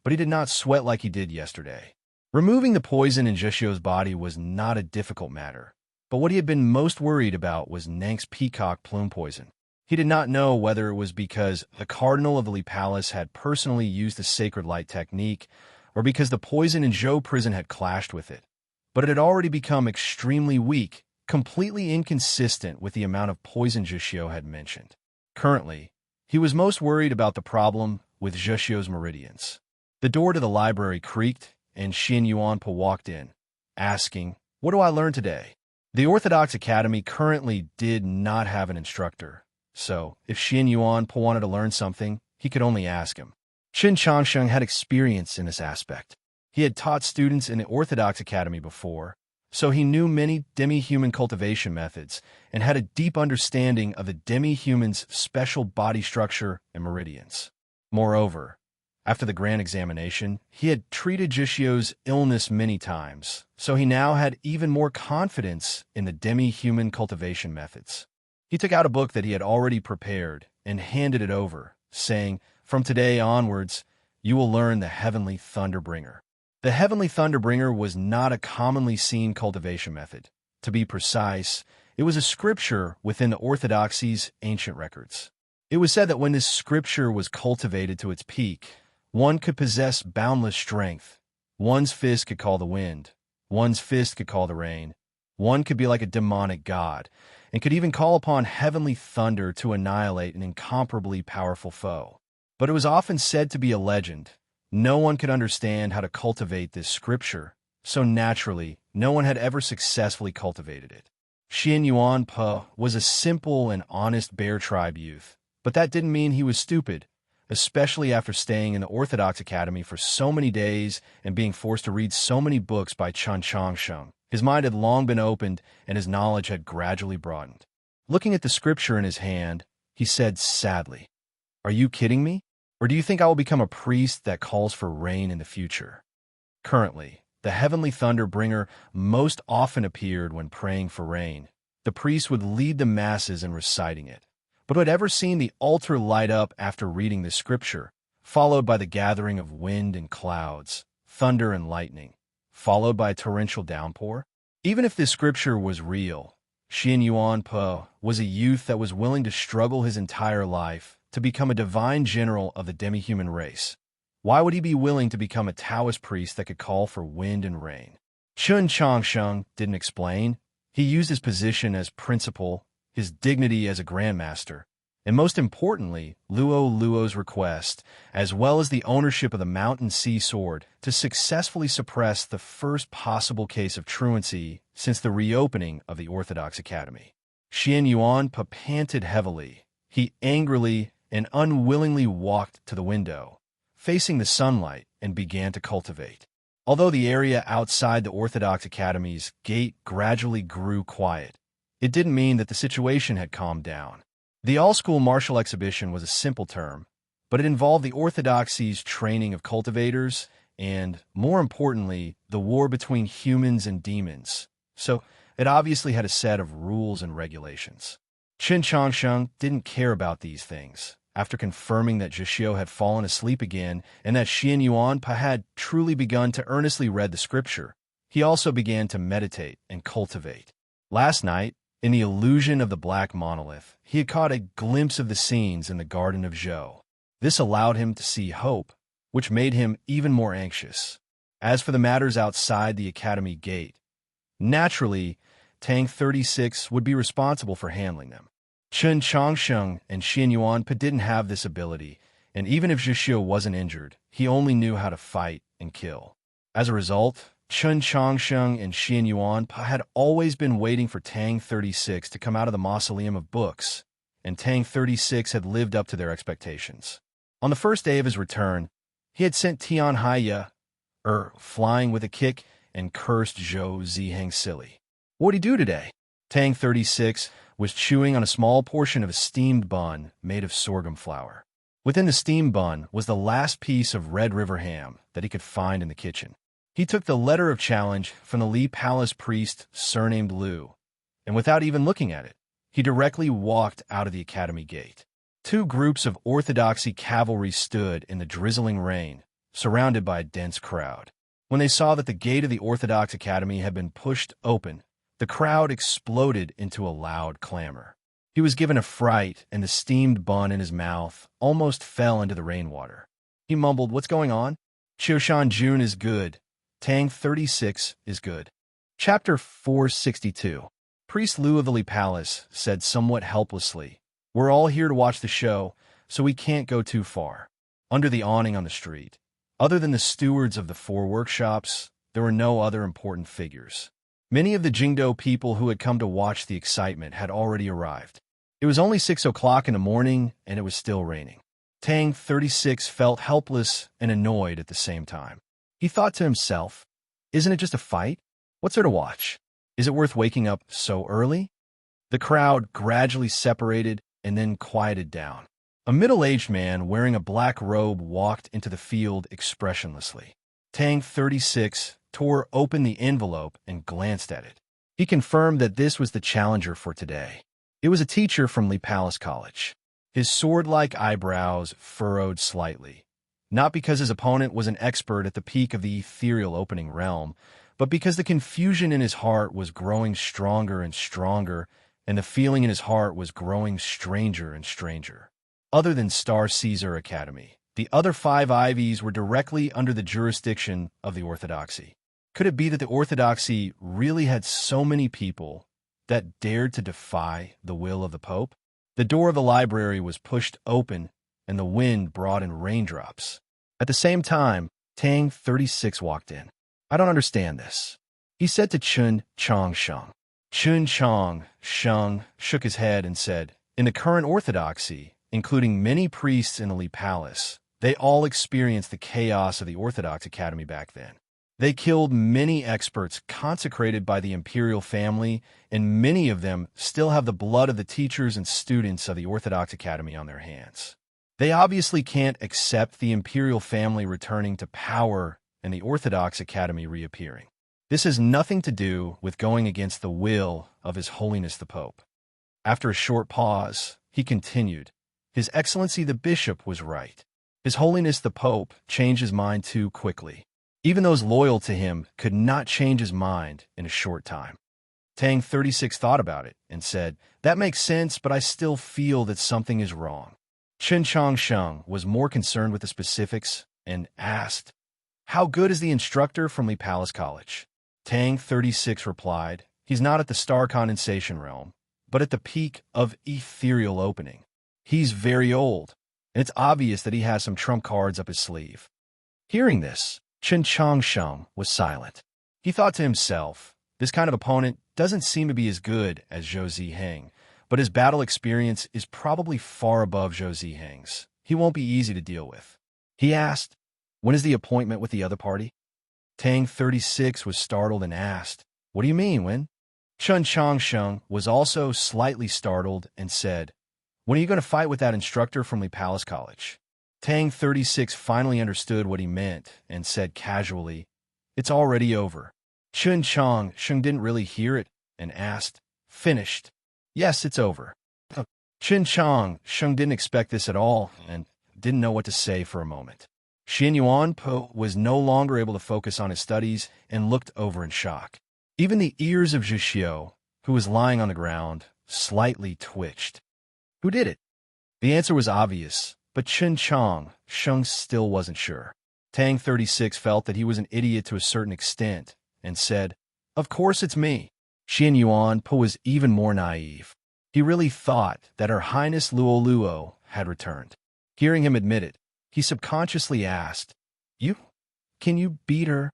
but he did not sweat like he did yesterday. Removing the poison in Zheshio's body was not a difficult matter, but what he had been most worried about was Nank's peacock plume poison. He did not know whether it was because the cardinal of the Li Palace had personally used the sacred light technique or because the poison in Zhou prison had clashed with it, but it had already become extremely weak, completely inconsistent with the amount of poison Zheshio had mentioned. Currently, he was most worried about the problem with Zheshio's meridians. The door to the library creaked, and Xianyuan walked in, asking, "What do I learn today?" The Orthodox Academy currently did not have an instructor, so if Xianyuan wanted to learn something, he could only ask him. Chen Changsheng had experience in this aspect. He had taught students in the Orthodox Academy before, so he knew many demi-human cultivation methods and had a deep understanding of the demi-human's special body structure and meridians. Moreover, after the grand examination, he had treated Zheshio's illness many times, so he now had even more confidence in the demi-human cultivation methods. He took out a book that he had already prepared and handed it over, saying, "From today onwards, you will learn the Heavenly Thunderbringer." The Heavenly Thunderbringer was not a commonly seen cultivation method. To be precise, it was a scripture within the Orthodoxy's ancient records. It was said that when this scripture was cultivated to its peak, one could possess boundless strength. One's fist could call the wind. One's fist could call the rain. One could be like a demonic god, and could even call upon heavenly thunder to annihilate an incomparably powerful foe. But it was often said to be a legend. No one could understand how to cultivate this scripture, so naturally, no one had ever successfully cultivated it. Xianyuan was a simple and honest bear tribe youth, but that didn't mean he was stupid. especially after staying in the Orthodox Academy for so many days and being forced to read so many books by Chun Changsheng. His mind had long been opened, and his knowledge had gradually broadened. Looking at the scripture in his hand, he said sadly, "Are you kidding me? Or do you think I will become a priest that calls for rain in the future?" Currently, the heavenly thunder bringer most often appeared when praying for rain. The priest would lead the masses in reciting it. But who had ever seen the altar light up after reading the scripture, followed by the gathering of wind and clouds, thunder and lightning, followed by a torrential downpour? Even if this scripture was real, Xian Yuan Po was a youth that was willing to struggle his entire life to become a divine general of the demi-human race. Why would he be willing to become a Taoist priest that could call for wind and rain? Chun Changsheng didn't explain. He used his position as principal, his dignity as a grandmaster, and most importantly, Luo's request, as well as the ownership of the Mountain Sea Sword, to successfully suppress the first possible case of truancy since the reopening of the Orthodox Academy. Xian Yuan panted heavily. He angrily and unwillingly walked to the window, facing the sunlight, and began to cultivate. Although the area outside the Orthodox Academy's gate gradually grew quiet, it didn't mean that the situation had calmed down. The all-school martial exhibition was a simple term, but it involved the Orthodoxy's training of cultivators and, more importantly, the war between humans and demons. So it obviously had a set of rules and regulations. Qin Changsheng didn't care about these things. After confirming that Zhixio had fallen asleep again and that Xian Yuan had truly begun to earnestly read the scripture, he also began to meditate and cultivate. Last night, in the illusion of the black monolith, he had caught a glimpse of the scenes in the Garden of Zhou. This allowed him to see hope, which made him even more anxious. As for the matters outside the academy gate, naturally, Tang 36 would be responsible for handling them. Chun Changsheng and Xian Yuan didn't have this ability, and even if Zhixio wasn't injured, he only knew how to fight and kill. As a result, Chun Changsheng and Xian Yuan had always been waiting for Tang 36 to come out of the mausoleum of books, and Tang 36 had lived up to their expectations. On the first day of his return, he had sent Tian Haiya, flying with a kick, and cursed Zhou Ziheng silly. What'd he do today? Tang 36 was chewing on a small portion of a steamed bun made of sorghum flour. Within the steamed bun was the last piece of Red River ham that he could find in the kitchen. He took the letter of challenge from the Li Palace priest surnamed Lu, and without even looking at it, he directly walked out of the academy gate. Two groups of orthodoxy cavalry stood in the drizzling rain, surrounded by a dense crowd. When they saw that the gate of the Orthodox Academy had been pushed open, the crowd exploded into a loud clamor. He was given a fright, and the steamed bun in his mouth almost fell into the rainwater. He mumbled, "What's going on?" "Qiushan Jun is good. Tang 36 is good." Chapter 462. Priest Lu of the Li Palace said somewhat helplessly, "We're all here to watch the show, so we can't go too far." Under the awning on the street, other than the stewards of the 4 workshops, there were no other important figures. Many of the Jingdo people who had come to watch the excitement had already arrived. It was only 6 o'clock in the morning, and it was still raining. Tang 36 felt helpless and annoyed at the same time. He thought to himself, "Isn't it just a fight? What's there to watch? Is it worth waking up so early?" The crowd gradually separated and then quieted down. A middle-aged man wearing a black robe walked into the field expressionlessly. Tang 36 tore open the envelope and glanced at it. He confirmed that this was the challenger for today. It was a teacher from Li Palace College. His sword-like eyebrows furrowed slightly, not because his opponent was an expert at the peak of the ethereal opening realm, but because the confusion in his heart was growing stronger and stronger, and the feeling in his heart was growing stranger and stranger. Other than Star Caesar Academy, the other 5 Ivies were directly under the jurisdiction of the Orthodoxy. Could it be that the Orthodoxy really had so many people that dared to defy the will of the Pope? The door of the library was pushed open, and the wind brought in raindrops. At the same time, Tang 36 walked in. "I don't understand this," he said to Chun Changsheng. Chun Changsheng shook his head and said, "In the current Orthodoxy, including many priests in the Li Palace, they all experienced the chaos of the Orthodox Academy back then. They killed many experts consecrated by the imperial family, and many of them still have the blood of the teachers and students of the Orthodox Academy on their hands. They obviously can't accept the imperial family returning to power and the Orthodox Academy reappearing. This has nothing to do with going against the will of His Holiness the Pope. After a short pause, he continued, His Excellency the Bishop was right. His Holiness the Pope changed his mind too quickly. Even those loyal to him could not change his mind in a short time. Tang 36 thought about it and said, That makes sense, but I still feel that something is wrong. Chen Chongsheng was more concerned with the specifics and asked, How good is the instructor from Li Palace College? Tang 36 replied, He's not at the star condensation realm, but at the peak of ethereal opening. He's very old, and it's obvious that he has some trump cards up his sleeve. Hearing this, Chen Chongsheng was silent. He thought to himself, this kind of opponent doesn't seem to be as good as Zhou Ziheng, but his battle experience is probably far above Zhou Ziheng's. He won't be easy to deal with. He asked, When is the appointment with the other party? Tang 36 was startled and asked, What do you mean, when? Chen Chongsheng was also slightly startled and said, When are you going to fight with that instructor from Li Palace College? Tang 36 finally understood what he meant and said casually, It's already over. Chen Chongsheng didn't really hear it and asked, Finished? Yes, it's over. Chen Chongsheng didn't expect this at all and didn't know what to say for a moment. Xian Yuanpo was no longer able to focus on his studies and looked over in shock. Even the ears of Zhu Xiu, who was lying on the ground, slightly twitched. Who did it? The answer was obvious, but Chen Chongsheng still wasn't sure. Tang 36 felt that he was an idiot to a certain extent and said, Of course it's me. Xian Yuanpo was even more naive. He really thought that Her Highness Luo Luo had returned. Hearing him admit it, he subconsciously asked, You? Can you beat her?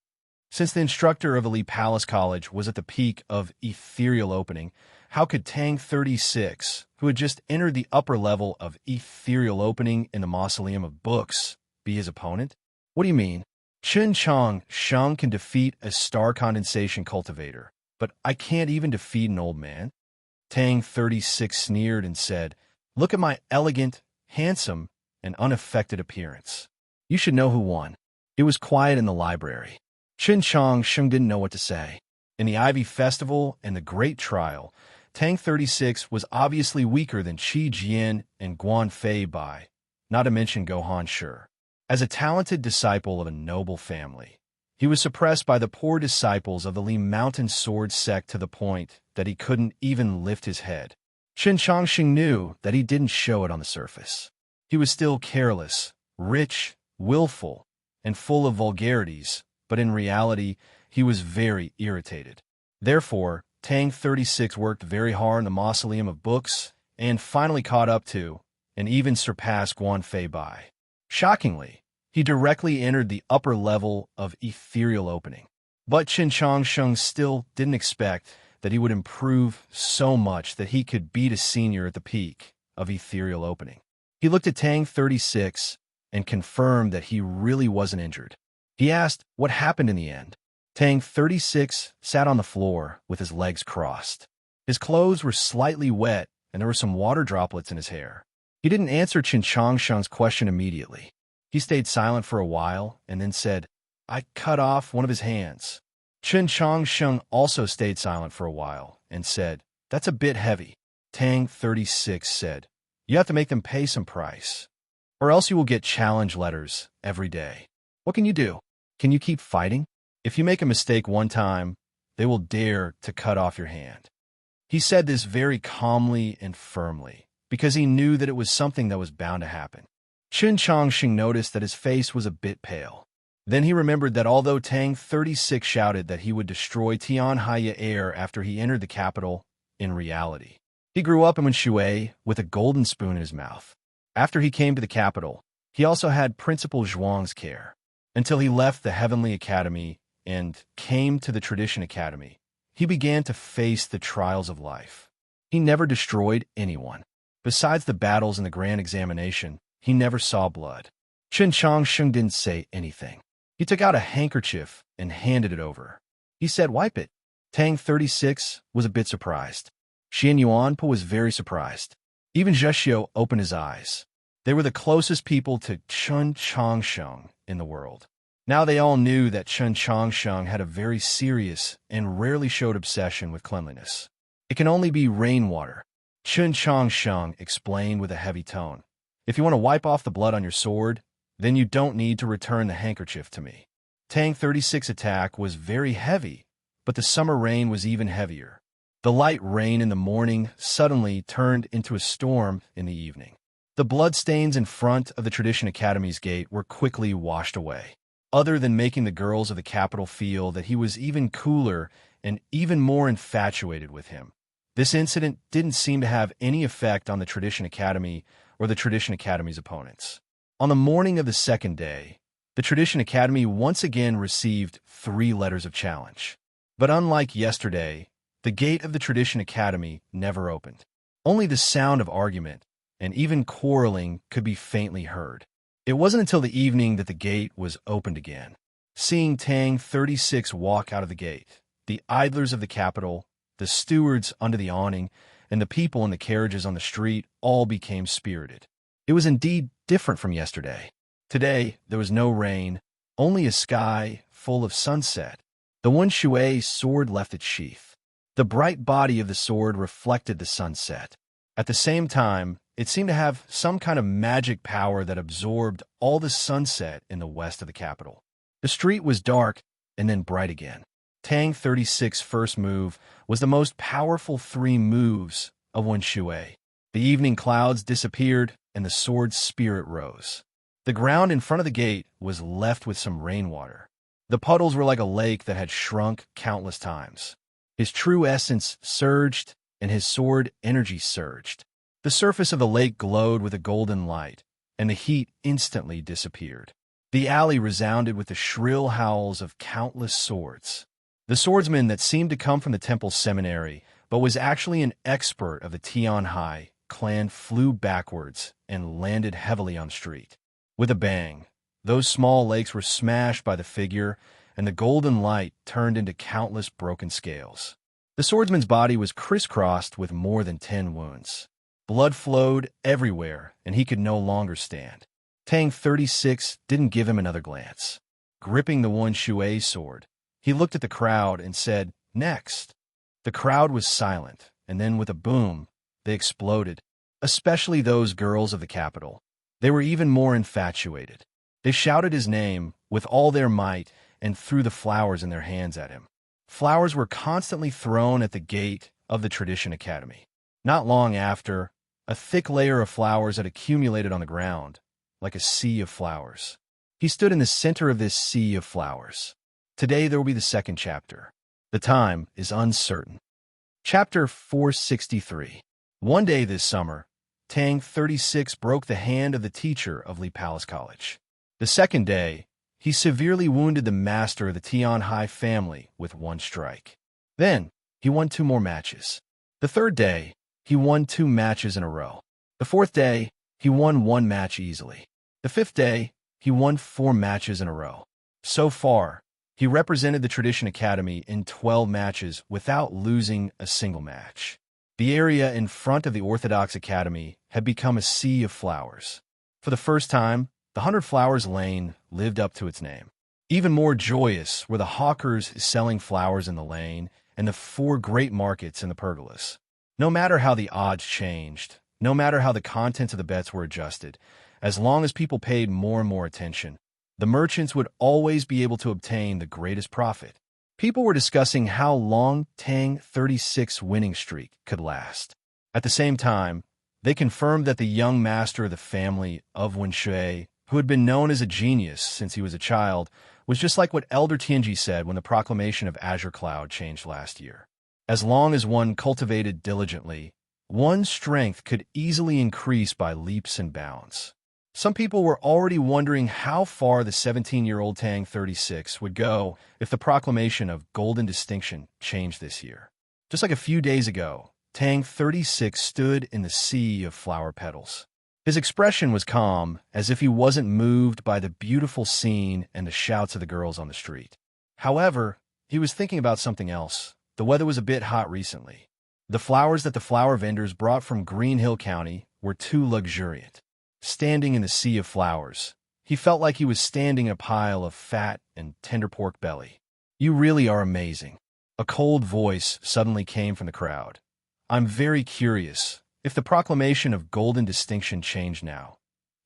Since the instructor of Li Palace College was at the peak of ethereal opening, how could Tang 36, who had just entered the upper level of ethereal opening in the Mausoleum of Books, be his opponent? What do you mean? Chen Chongsheng can defeat a star condensation cultivator, but I can't even defeat an old man? Tang 36 sneered and said, Look at my elegant, handsome, and unaffected appearance. You should know who won. It was quiet in the library. Chen Chongsheng didn't know what to say. In the Ivy Festival and the Great Trial, Tang 36 was obviously weaker than Qi Jian and Guan Fei Bai, not to mention Gohan Shi. As a talented disciple of a noble family, he was suppressed by the poor disciples of the Li Mountain Sword sect to the point that he couldn't even lift his head. Chen Chongsheng knew that he didn't show it on the surface. He was still careless, rich, willful, and full of vulgarities, but in reality, he was very irritated. Therefore, Tang 36 worked very hard in the Mausoleum of Books and finally caught up to, and even surpassed Guan Fei Bai. Shockingly, he directly entered the upper level of ethereal opening. But Chen Chongsheng still didn't expect that he would improve so much that he could beat a senior at the peak of ethereal opening. He looked at Tang 36 and confirmed that he really wasn't injured. He asked what happened in the end. Tang 36 sat on the floor with his legs crossed. His clothes were slightly wet and there were some water droplets in his hair. He didn't answer Chen Chongsheng's question immediately. He stayed silent for a while and then said, I cut off one of his hands. Chen Chongsheng also stayed silent for a while and said, That's a bit heavy. Tang 36 said, You have to make them pay some price, or else you will get challenge letters every day. What can you do? Can you keep fighting? If you make a mistake one time, they will dare to cut off your hand. He said this very calmly and firmly, because he knew that it was something that was bound to happen. Chen Chongsheng noticed that his face was a bit pale. Then he remembered that although Tang 36 shouted that he would destroy Tianhaya Air after he entered the capital, in reality, he grew up in Shui with a golden spoon in his mouth. After he came to the capital, he also had Principal Zhuang's care. Until he left the Heavenly Academy and came to the Tradition Academy, he began to face the trials of life. He never destroyed anyone. Besides the battles and the grand examination, he never saw blood. Chen Changsheng didn't say anything. He took out a handkerchief and handed it over. He said, "Wipe it." Tang 36 was a bit surprised. Xian Yuanpo was very surprised. Even Zheshio opened his eyes. They were the closest people to Chen Changsheng in the world. Now they all knew that Chen Changsheng had a very serious and rarely showed obsession with cleanliness. "It can only be rainwater," Chen Changsheng explained with a heavy tone. "If you want to wipe off the blood on your sword, then you don't need to return the handkerchief to me." Tang 36's attack was very heavy, but the summer rain was even heavier. The light rain in the morning suddenly turned into a storm in the evening. The bloodstains in front of the Tradition Academy's gate were quickly washed away, other than making the girls of the capital feel that he was even cooler and even more infatuated with him. This incident didn't seem to have any effect on the Tradition Academy or the Tradition Academy's opponents. On the morning of the second day, the Tradition Academy once again received 3 letters of challenge. But unlike yesterday, the gate of the Tradition Academy never opened. Only the sound of argument and even quarreling could be faintly heard. It wasn't until the evening that the gate was opened again. Seeing Tang 36 walk out of the gate, the idlers of the capital, the stewards under the awning, and the people in the carriages on the street all became spirited. It was indeed different from yesterday. Today, there was no rain, only a sky full of sunset. The Wen Shui sword left its sheath. The bright body of the sword reflected the sunset. At the same time, it seemed to have some kind of magic power that absorbed all the sunset in the west of the capital. The street was dark and then bright again. Tang 36's first move was the most powerful 3 moves of Wen Shui. The evening clouds disappeared and the sword's spirit rose. The ground in front of the gate was left with some rainwater. The puddles were like a lake that had shrunk countless times. His true essence surged, and his sword energy surged. The surface of the lake glowed with a golden light, and the heat instantly disappeared. The alley resounded with the shrill howls of countless swords. The swordsman that seemed to come from the temple seminary, but was actually an expert of the Tianhai clan, flew backwards and landed heavily on the street. With a bang, those small lakes were smashed by the figure, and the golden light turned into countless broken scales. The swordsman's body was crisscrossed with more than 10 wounds. Blood flowed everywhere, and he could no longer stand. Tang 36 didn't give him another glance. Gripping the Wen Shui sword, he looked at the crowd and said, "Next." The crowd was silent, and then with a boom, they exploded, especially those girls of the capital. They were even more infatuated. They shouted his name with all their might and threw the flowers in their hands at him. Flowers were constantly thrown at the gate of the Tradition Academy. Not long after, a thick layer of flowers had accumulated on the ground, like a sea of flowers. He stood in the center of this sea of flowers. Today there will be the second chapter. The time is uncertain. Chapter 463. One day this summer, Tang 36 broke the hand of the teacher of Li Palace College. The second day, he severely wounded the master of the Tianhai family with 1 strike. Then, he won 2 more matches. The third day, he won 2 matches in a row. The fourth day, he won 1 match easily. The fifth day, he won 4 matches in a row. So far, he represented the Tradition Academy in 12 matches without losing a single match. The area in front of the Orthodox Academy had become a sea of flowers. For the first time, the 100 Flowers Lane lived up to its name. Even more joyous were the hawkers selling flowers in the lane and the 4 great markets in the pergolas. No matter how the odds changed, no matter how the contents of the bets were adjusted, as long as people paid more and more attention, the merchants would always be able to obtain the greatest profit. People were discussing how long Tang 36's winning streak could last. At the same time, they confirmed that the young master of the family of Wen Shui, who had been known as a genius since he was a child, was just like what Elder Tianji said when the proclamation of Azure Cloud changed last year. As long as one cultivated diligently, one's strength could easily increase by leaps and bounds. Some people were already wondering how far the 17-year-old Tang 36 would go if the proclamation of Golden Distinction changed this year. Just like a few days ago, Tang 36 stood in the sea of flower petals. His expression was calm, as if he wasn't moved by the beautiful scene and the shouts of the girls on the street. However, he was thinking about something else. The weather was a bit hot recently. The flowers that the flower vendors brought from Green Hill County were too luxuriant. Standing in the sea of flowers, he felt like he was standing in a pile of fat and tender pork belly. "You really are amazing." A cold voice suddenly came from the crowd. "I'm very curious. If the proclamation of golden distinction changed now,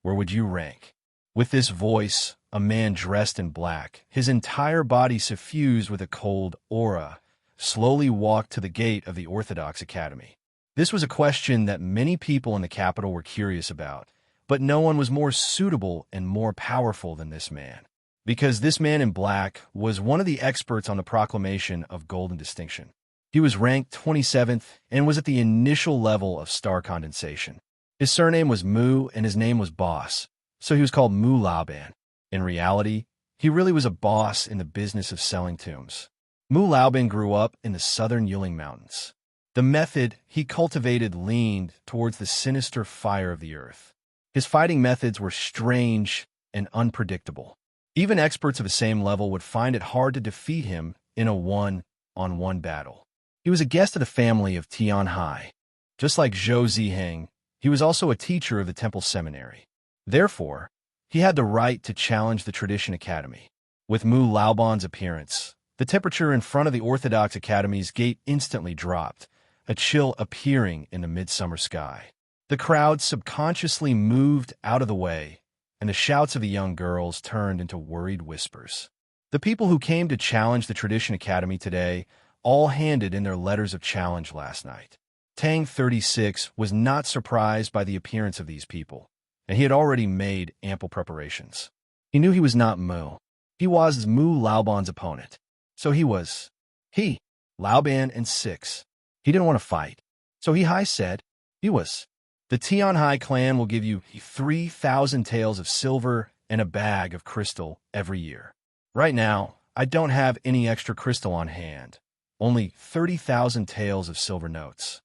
where would you rank?" With this voice, a man dressed in black, his entire body suffused with a cold aura, slowly walked to the gate of the Orthodox Academy. This was a question that many people in the capital were curious about, but no one was more suitable and more powerful than this man. Because this man in black was one of the experts on the proclamation of golden distinction. He was ranked 27th and was at the initial level of star condensation. His surname was Mu and his name was Boss, so he was called Mu Laoban. In reality, he really was a boss in the business of selling tombs. Mu Laoban grew up in the southern Yiling Mountains. The method he cultivated leaned towards the sinister fire of the earth. His fighting methods were strange and unpredictable. Even experts of the same level would find it hard to defeat him in a one-on-one battle. He was a guest of the family of Tian Hai. Just like Zhou Ziheng, he was also a teacher of the Temple Seminary. Therefore, he had the right to challenge the Tradition Academy. With Mu Laoban's appearance, the temperature in front of the Orthodox Academy's gate instantly dropped, a chill appearing in the midsummer sky. The crowd subconsciously moved out of the way, and the shouts of the young girls turned into worried whispers. The people who came to challenge the Tradition Academy today all handed in their letters of challenge last night. Tang 36 was not surprised by the appearance of these people, and he had already made ample preparations. He knew he was not Mu. He was Mu Laoban's opponent. So Laoban and 6. He didn't want to fight. So Hai said, "The Tian Hai clan will give you 3,000 taels of silver and a bag of crystal every year. Right now, I don't have any extra crystal on hand. Only 30,000 taels of silver notes.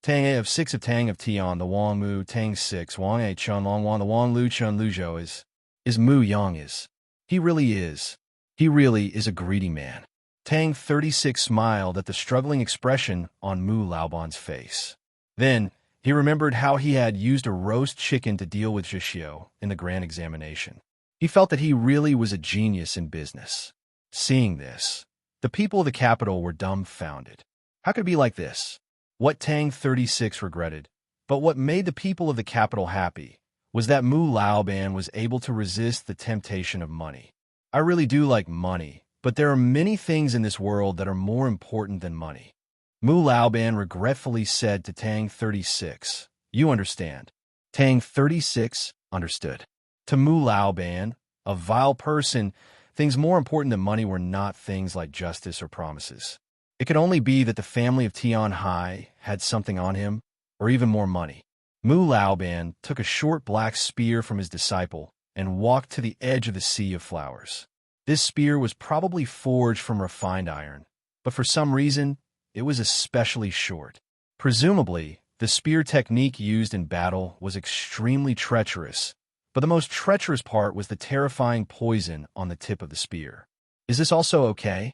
Tang A of 6 of Tang of Tian, the Wang Mu, Tang 6, Wang A Chun Long Wan, the Wang Lu Chun Lu Zhou is Mu Yang is. He really is. He really is a greedy man." Tang 36 smiled at the struggling expression on Mu Laoban's face. Then, he remembered how he had used a roast chicken to deal with Zhixio in the grand examination. He felt that he really was a genius in business. Seeing this, the people of the capital were dumbfounded. How could it be like this? What Tang 36 regretted, but what made the people of the capital happy, was that Mu Laoban was able to resist the temptation of money. "I really do like money, but there are many things in this world that are more important than money," Mu Laoban regretfully said to Tang 36. "You understand." Tang 36 understood. To Mu Laoban, a vile person, things more important than money were not things like justice or promises. It could only be that the family of Tian Hai had something on him, or even more money. Mu Laoban took a short black spear from his disciple and walked to the edge of the sea of flowers. This spear was probably forged from refined iron, but for some reason, it was especially short. Presumably, the spear technique used in battle was extremely treacherous, but the most treacherous part was the terrifying poison on the tip of the spear. "Is this also okay?"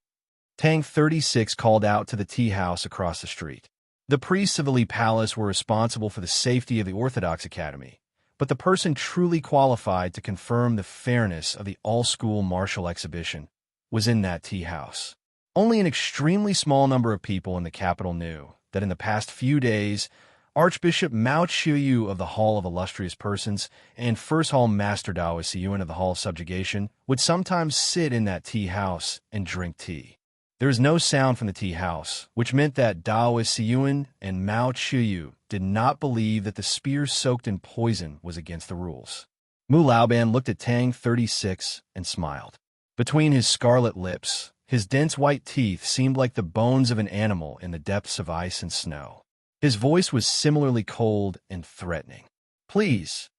Tang 36 called out to the tea house across the street. The priests of the Li Palace were responsible for the safety of the Orthodox Academy, but the person truly qualified to confirm the fairness of the all-school martial exhibition was in that tea house. Only an extremely small number of people in the capital knew that in the past few days, Archbishop Mao Qiuyu of the Hall of Illustrious Persons and First Hall Master Daoist Siyuan of the Hall of Subjugation would sometimes sit in that tea house and drink tea. There was no sound from the tea house, which meant that Daoist Siyuan and Mao Qiuyu did not believe that the spear soaked in poison was against the rules. Mu Laoban looked at Tang 36 and smiled. Between his scarlet lips, his dense white teeth seemed like the bones of an animal in the depths of ice and snow. His voice was similarly cold and threatening. Please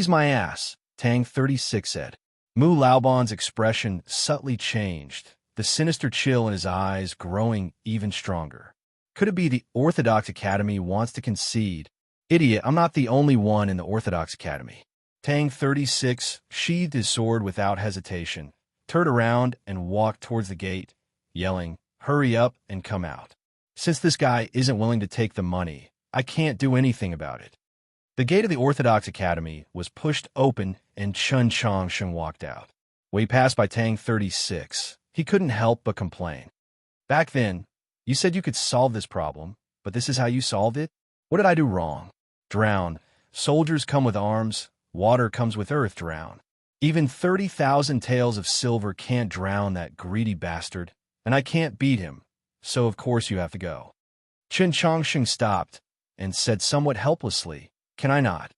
my ass," Tang 36 said. Mu Laoban's expression subtly changed, the sinister chill in his eyes growing even stronger. Could it be the Orthodox Academy wants to concede? Idiot, I'm not the only one in the Orthodox Academy. Tang 36 sheathed his sword without hesitation, turned around and walked towards the gate, yelling, "Hurry up and come out. Since this guy isn't willing to take the money, I can't do anything about it." The gate of the Orthodox Academy was pushed open and Chen Chongsheng walked out. When he passed by Tang 36, he couldn't help but complain. "Back then, you said you could solve this problem, but this is how you solved it? What did I do wrong?" "Drown. Soldiers come with arms. Water comes with earth, drown. Even 30,000 taels of silver can't drown that greedy bastard, and I can't beat him, so of course you have to go." Chen Chongsheng stopped and said somewhat helplessly, "Can I not?"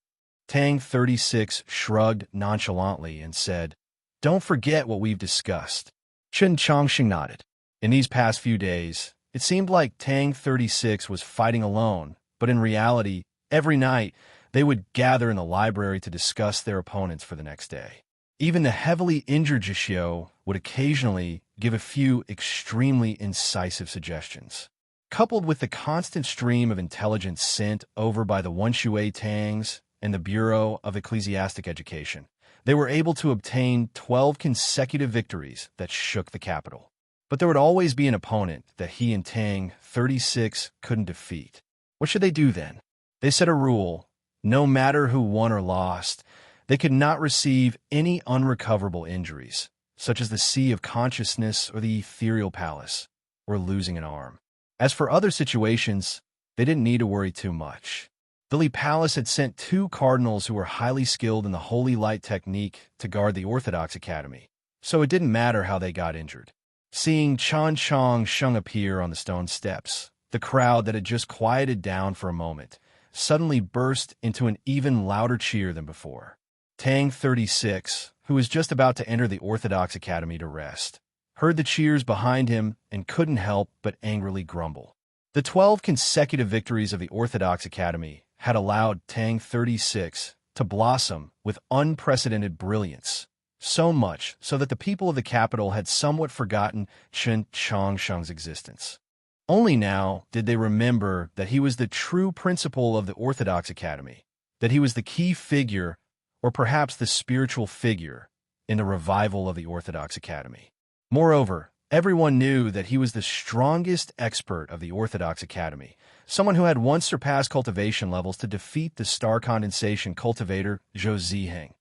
Tang 36 shrugged nonchalantly and said, "Don't forget what we've discussed." Chen Chongsheng nodded. In these past few days, it seemed like Tang 36 was fighting alone, but in reality, every night, they would gather in the library to discuss their opponents for the next day. Even the heavily injured Jishio would occasionally give a few extremely incisive suggestions. Coupled with the constant stream of intelligence sent over by the Wenshui Tangs and the Bureau of Ecclesiastic Education, they were able to obtain 12 consecutive victories that shook the capital. But there would always be an opponent that he and Tang 36 couldn't defeat. What should they do then? They set a rule: no matter who won or lost, they could not receive any unrecoverable injuries, such as the Sea of Consciousness or the Ethereal Palace, or losing an arm. As for other situations, they didn't need to worry too much. The Li Palace had sent 2 cardinals who were highly skilled in the Holy Light technique to guard the Orthodox Academy, so it didn't matter how they got injured. Seeing Chen Chongsheng appear on the stone steps, the crowd that had just quieted down for a moment suddenly burst into an even louder cheer than before. Tang 36, who was just about to enter the Orthodox Academy to rest, heard the cheers behind him and couldn't help but angrily grumble. The 12 consecutive victories of the Orthodox Academy had allowed Tang 36 to blossom with unprecedented brilliance, so much so that the people of the capital had somewhat forgotten Chen Chongsheng's existence. Only now did they remember that he was the true principal of the Orthodox Academy, that he was the key figure, or perhaps the spiritual figure, in the revival of the Orthodox Academy. Moreover, everyone knew that he was the strongest expert of the Orthodox Academy, someone who had once surpassed cultivation levels to defeat the star condensation cultivator Zhou Ziheng.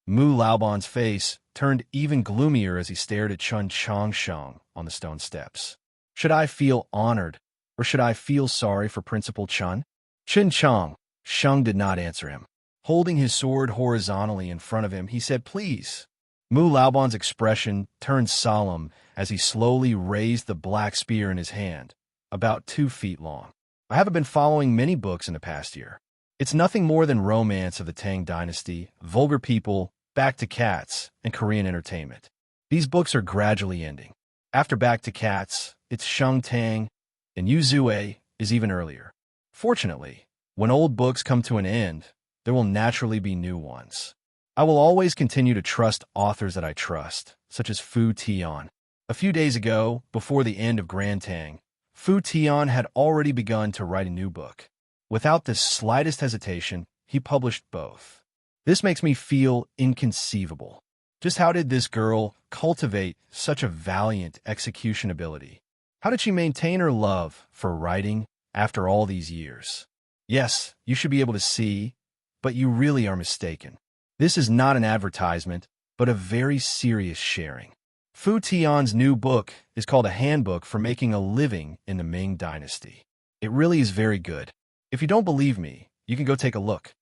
Mu Laoban's face turned even gloomier as he stared at Chen Chongsheng on the stone steps. Should I feel honored, or should I feel sorry for Principal Chen? Chen Chongsheng did not answer him. Holding his sword horizontally in front of him, he said, "Please." Mu Laoban's expression turned solemn as he slowly raised the black spear in his hand, about 2 feet long. "I haven't been following many books in the past year. It's nothing more than romance of the Tang Dynasty, vulgar people, Back to Cats, and Korean entertainment. These books are gradually ending. After Back to Cats, it's Sheng Tang, and Yu Zue is even earlier. Fortunately, when old books come to an end, there will naturally be new ones. I will always continue to trust authors that I trust, such as Fu Tian. A few days ago, before the end of Grand Tang, Fu Tian had already begun to write a new book. Without the slightest hesitation, he published both. This makes me feel inconceivable. Just how did this girl cultivate such a valiant execution ability? How did she maintain her love for writing after all these years? Yes, you should be able to see, but you really are mistaken. This is not an advertisement, but a very serious sharing. Fu Tian's new book is called A Handbook for Making a Living in the Ming Dynasty. It really is very good. If you don't believe me, you can go take a look.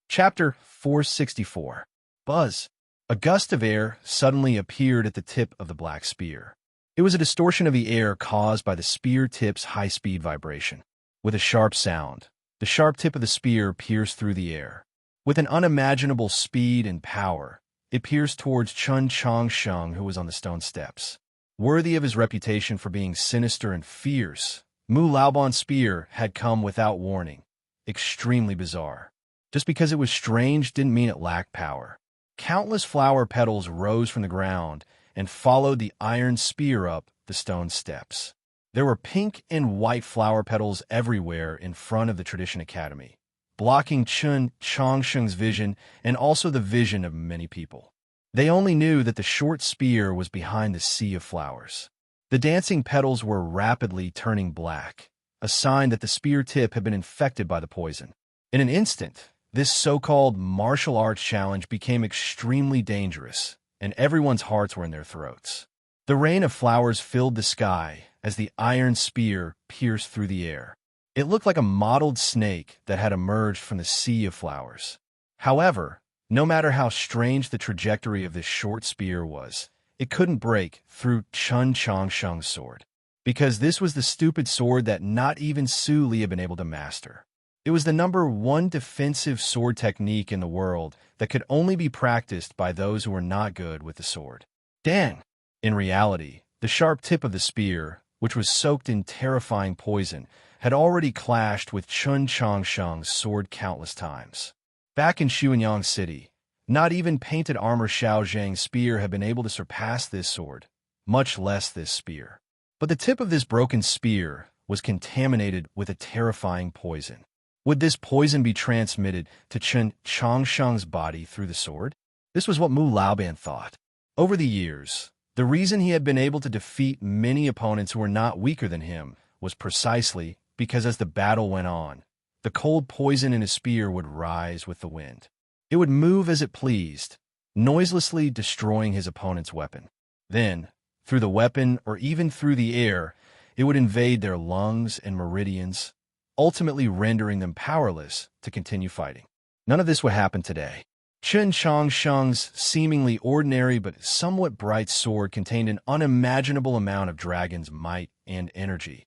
Chapter 464. Buzz. A gust of air suddenly appeared at the tip of the black spear. It was a distortion of the air caused by the spear tip's high-speed vibration. With a sharp sound, the sharp tip of the spear pierced through the air. With an unimaginable speed and power, it pierced towards Chen Chongsheng, who was on the stone steps. Worthy of his reputation for being sinister and fierce, Mu Laoban's spear had come without warning. Extremely bizarre. Just because it was strange didn't mean it lacked power. Countless flower petals rose from the ground and followed the iron spear up the stone steps. There were pink and white flower petals everywhere in front of the Tradition Academy, blocking Chun Changsheng's vision and also the vision of many people. They only knew that the short spear was behind the sea of flowers. The dancing petals were rapidly turning black, a sign that the spear tip had been infected by the poison. In an instant, this so-called martial arts challenge became extremely dangerous, and everyone's hearts were in their throats. The rain of flowers filled the sky as the iron spear pierced through the air. It looked like a mottled snake that had emerged from the sea of flowers. However, no matter how strange the trajectory of this short spear was, it couldn't break through Chun Changsheng's sword, because this was the stupid sword that not even Su Li had been able to master. It was the #1 defensive sword technique in the world that could only be practiced by those who were not good with the sword. Dang! In reality, the sharp tip of the spear, which was soaked in terrifying poison, had already clashed with Chun Changsheng's sword countless times. Back in Xuanyang City, not even painted armor Xiao Zhang's spear had been able to surpass this sword, much less this spear. But the tip of this broken spear was contaminated with a terrifying poison. Would this poison be transmitted to Chun Changsheng's body through the sword? This was what Mu Laoban thought. Over the years, the reason he had been able to defeat many opponents who were not weaker than him was precisely because as the battle went on, the cold poison in his spear would rise with the wind. It would move as it pleased, noiselessly destroying his opponent's weapon. Then, through the weapon or even through the air, it would invade their lungs and meridians, ultimately rendering them powerless to continue fighting. None of this would happen today. Chun Changsheng's seemingly ordinary but somewhat bright sword contained an unimaginable amount of dragon's might and energy.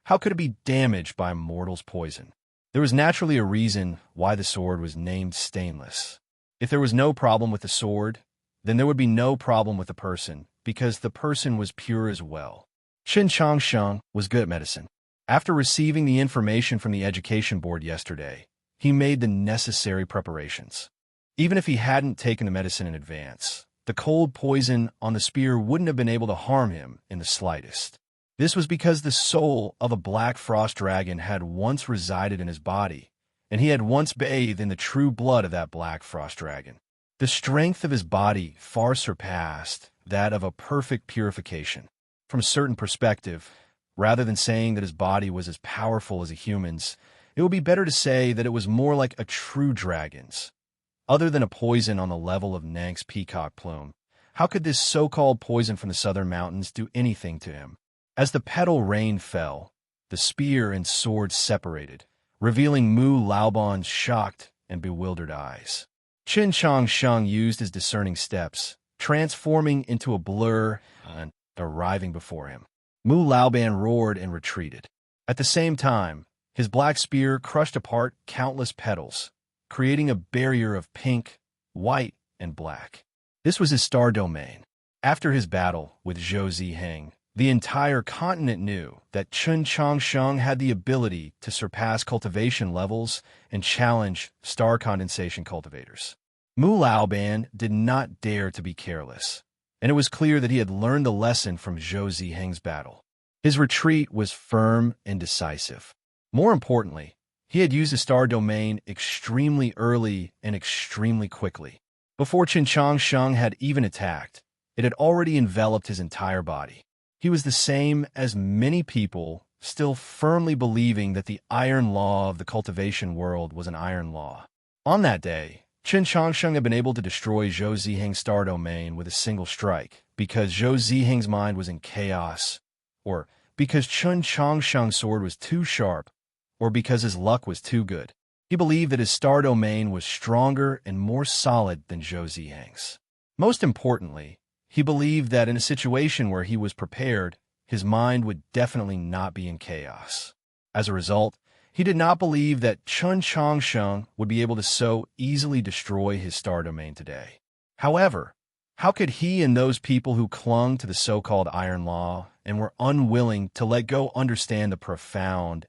How could it be damaged by a mortal's poison? There was naturally a reason why the sword was named stainless. If there was no problem with the sword, then there would be no problem with the person, because the person was pure as well. Chun Changsheng was good at medicine. After receiving the information from the education board yesterday, he made the necessary preparations. Even if he hadn't taken the medicine in advance, the cold poison on the spear wouldn't have been able to harm him in the slightest. This was because the soul of a black frost dragon had once resided in his body, and he had once bathed in the true blood of that black frost dragon. The strength of his body far surpassed that of a perfect purification. From a certain perspective, rather than saying that his body was as powerful as a human's, it would be better to say that it was more like a true dragon's. Other than a poison on the level of Nank's peacock plume, how could this so-called poison from the southern mountains do anything to him? As the petal rain fell, the spear and sword separated, revealing Mu Laoban's shocked and bewildered eyes. Chun Changsheng used his discerning steps, transforming into a blur and arriving before him. Mu Laoban roared and retreated. At the same time, his black spear crushed apart countless petals, creating a barrier of pink, white, and black. This was his star domain. After his battle with Zhou Ziheng, the entire continent knew that Chun Changsheng had the ability to surpass cultivation levels and challenge star condensation cultivators. Mu Laoban did not dare to be careless, and it was clear that he had learned the lesson from Zhou Ziheng's battle. His retreat was firm and decisive. More importantly, he had used the star domain extremely early and extremely quickly. Before Chun Changsheng had even attacked, it had already enveloped his entire body. He was the same as many people, still firmly believing that the iron law of the cultivation world was an iron law. On that day, Chun Changsheng had been able to destroy Zhou Ziheng's star domain with a single strike, because Zhou Ziheng's mind was in chaos, or because Chun Changsheng's sword was too sharp, or because his luck was too good. He believed that his star domain was stronger and more solid than Zhou Ziheng's. Most importantly, he believed that in a situation where he was prepared, his mind would definitely not be in chaos. As a result, he did not believe that Chun Changsheng would be able to so easily destroy his star domain today. However, how could he and those people who clung to the so-called Iron Law and were unwilling to let go understand the profound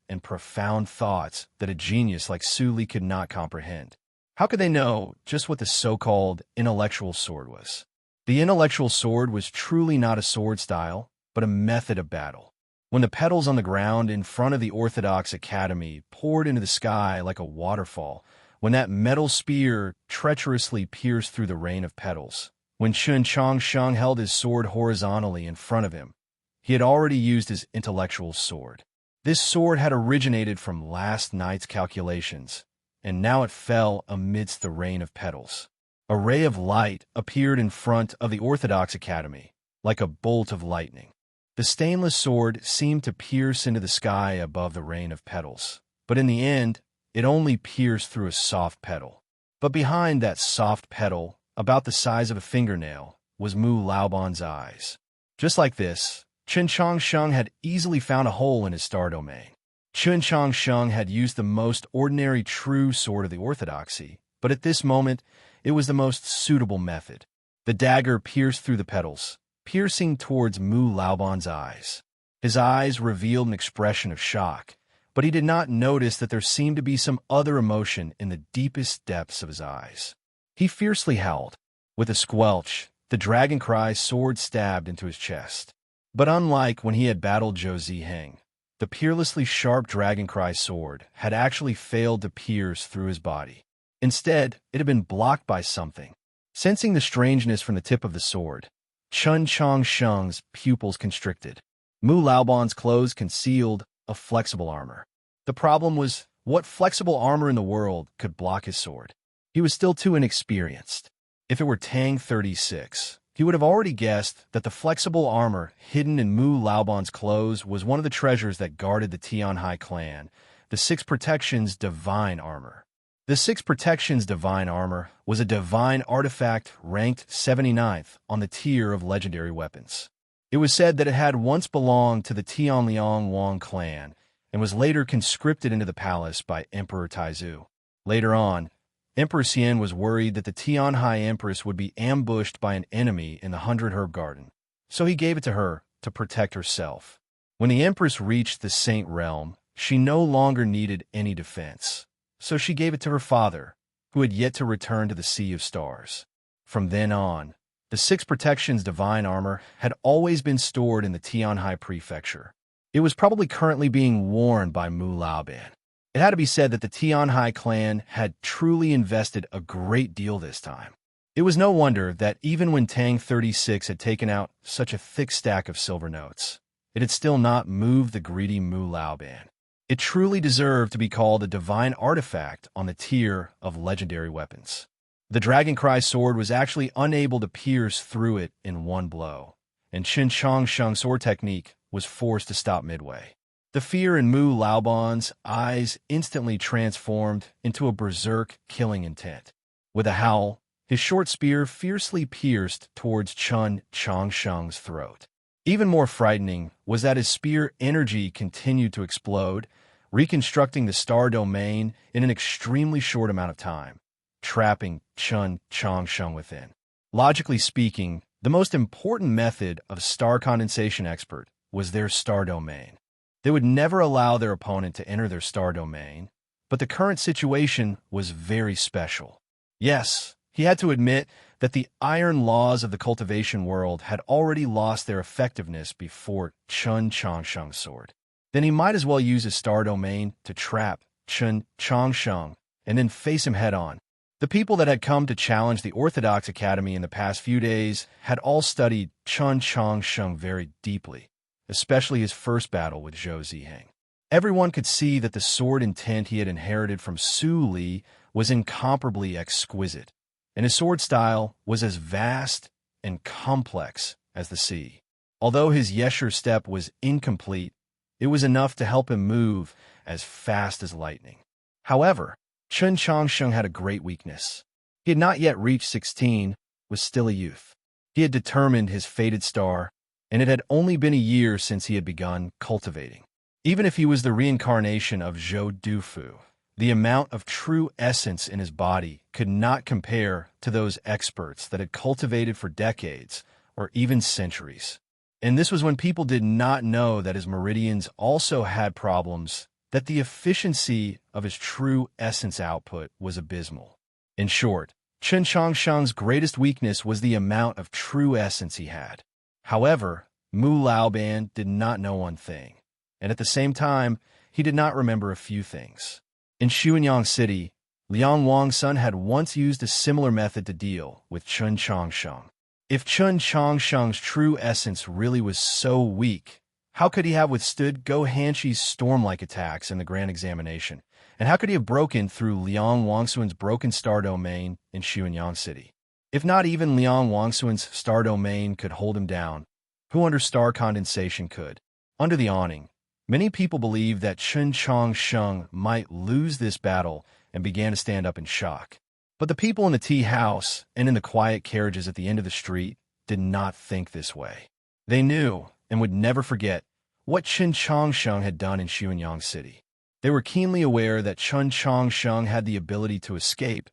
thoughts that a genius like Su Li could not comprehend? How could they know just what the so-called intellectual sword was? The intellectual sword was truly not a sword style, but a method of battle. When the petals on the ground in front of the Orthodox Academy poured into the sky like a waterfall, when that metal spear treacherously pierced through the rain of petals, when Chun Chong Sheng held his sword horizontally in front of him, he had already used his intellectual sword. This sword had originated from last night's calculations, and now it fell amidst the rain of petals. A ray of light appeared in front of the Orthodox Academy, like a bolt of lightning. The stainless sword seemed to pierce into the sky above the rain of petals, but in the end, it only pierced through a soft petal. But behind that soft petal, about the size of a fingernail, was Mu Laoban's eyes. Just like this, Chun Chong Sheng had easily found a hole in his star domain. Chun Chong Sheng had used the most ordinary true sword of the orthodoxy, but at this moment, it was the most suitable method. The dagger pierced through the petals, piercing towards Mu Laoban's eyes. His eyes revealed an expression of shock, but he did not notice that there seemed to be some other emotion in the deepest depths of his eyes. He fiercely howled. With a squelch, the dragon cry sword stabbed into his chest. But unlike when he had battled Zhou Ziheng, the peerlessly sharp dragon cry sword had actually failed to pierce through his body. Instead, it had been blocked by something. Sensing the strangeness from the tip of the sword, Chun Chong Sheng's pupils constricted. Mu Laoban's clothes concealed a flexible armor. The problem was, what flexible armor in the world could block his sword? He was still too inexperienced. If it were Tang 36, he would have already guessed that the flexible armor hidden in Mu Laoban's clothes was one of the treasures that guarded the Tianhai clan, the Six Protections Divine Armor. The Six Protections Divine Armor was a divine artifact ranked 79th on the tier of legendary weapons. It was said that it had once belonged to the Tianliang Wang clan and was later conscripted into the palace by Emperor Taizu. Later on, Emperor Xian was worried that the Tianhai Empress would be ambushed by an enemy in the 100 Herb Garden, so he gave it to her to protect herself. When the Empress reached the Saint Realm, she no longer needed any defense, so she gave it to her father, who had yet to return to the Sea of Stars. From then on, the Six Protections Divine Armor had always been stored in the Tianhai Prefecture. It was probably currently being worn by Mu Laoban. It had to be said that the Tianhai clan had truly invested a great deal this time. It was no wonder that even when Tang 36 had taken out such a thick stack of silver notes, it had still not moved the greedy Mu Laoban. It truly deserved to be called a divine artifact on the tier of legendary weapons. The Dragon Cry sword was actually unable to pierce through it in one blow, and Chun Chong Sheng's sword technique was forced to stop midway. The fear in Mu Laoban's eyes instantly transformed into a berserk killing intent. With a howl, his short spear fiercely pierced towards Chun Chong Sheng's throat. Even more frightening was that his spear energy continued to explode, reconstructing the star domain in an extremely short amount of time, trapping Chun Chong Sheng within. Logically speaking, the most important method of star condensation expert was their star domain. They would never allow their opponent to enter their star domain, but the current situation was very special. Yes, he had to admit that the iron laws of the cultivation world had already lost their effectiveness before Chun Chong Sheng's sword. Then he might as well use his star domain to trap Chun Chong Sheng and then face him head-on. The people that had come to challenge the Orthodox Academy in the past few days had all studied Chun Chong Sheng very deeply, especially his first battle with Zhou Ziheng. Everyone could see that the sword intent he had inherited from Su Li was incomparably exquisite, and his sword style was as vast and complex as the sea. Although his Yesher step was incomplete, it was enough to help him move as fast as lightning. However, Chun Chong Sheng had a great weakness. He had not yet reached 16, was still a youth. He had determined his fated star, and it had only been a year since he had begun cultivating. Even if he was the reincarnation of Zhou Dufu, the amount of true essence in his body could not compare to those experts that had cultivated for decades or even centuries. And this was when people did not know that his meridians also had problems, that the efficiency of his true essence output was abysmal. In short, Chun Chong Sheng's greatest weakness was the amount of true essence he had. However, Mu Laoban did not know one thing. and at the same time, he did not remember a few things. In Xuanyang City, Liang Wang's son had once used a similar method to deal with Chun Changsheng. If Chun Changsheng's true essence really was so weak, how could he have withstood Go Hanshi's storm-like attacks in the Grand Examination? And how could he have broken through Liang Wangsuan's broken star domain in Xuanyang City? If not even Liang Wangsuan's star domain could hold him down, who under star condensation could? Under the awning, many people believed that Chun Changsheng might lose this battle and began to stand up in shock. But the people in the tea house and in the quiet carriages at the end of the street did not think this way. They knew and would never forget what Chun Changsheng had done in Xuanyang City. They were keenly aware that Chun Changsheng had the ability to escape,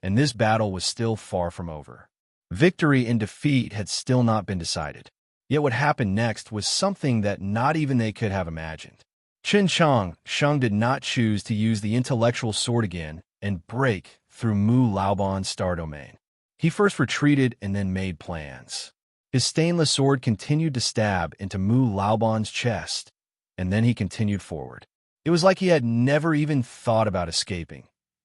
and this battle was still far from over. Victory and defeat had still not been decided. Yet what happened next was something that not even they could have imagined. Chun Changsheng did not choose to use the intellectual sword again and break through Mu Laoban's star domain. He first retreated and then made plans. His stainless sword continued to stab into Mu Laoban's chest, and then he continued forward. It was like he had never even thought about escaping,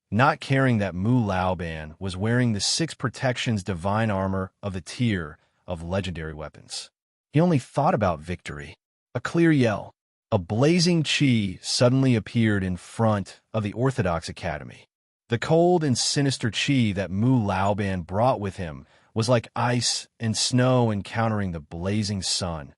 not caring that Mu Laoban was wearing the 6 protections divine armor of the tier of legendary weapons. He only thought about victory. A clear yell, a blazing chi suddenly appeared in front of the Orthodox Academy. The cold and sinister chi that Mu Laoban brought with him was like ice and snow encountering the blazing sun,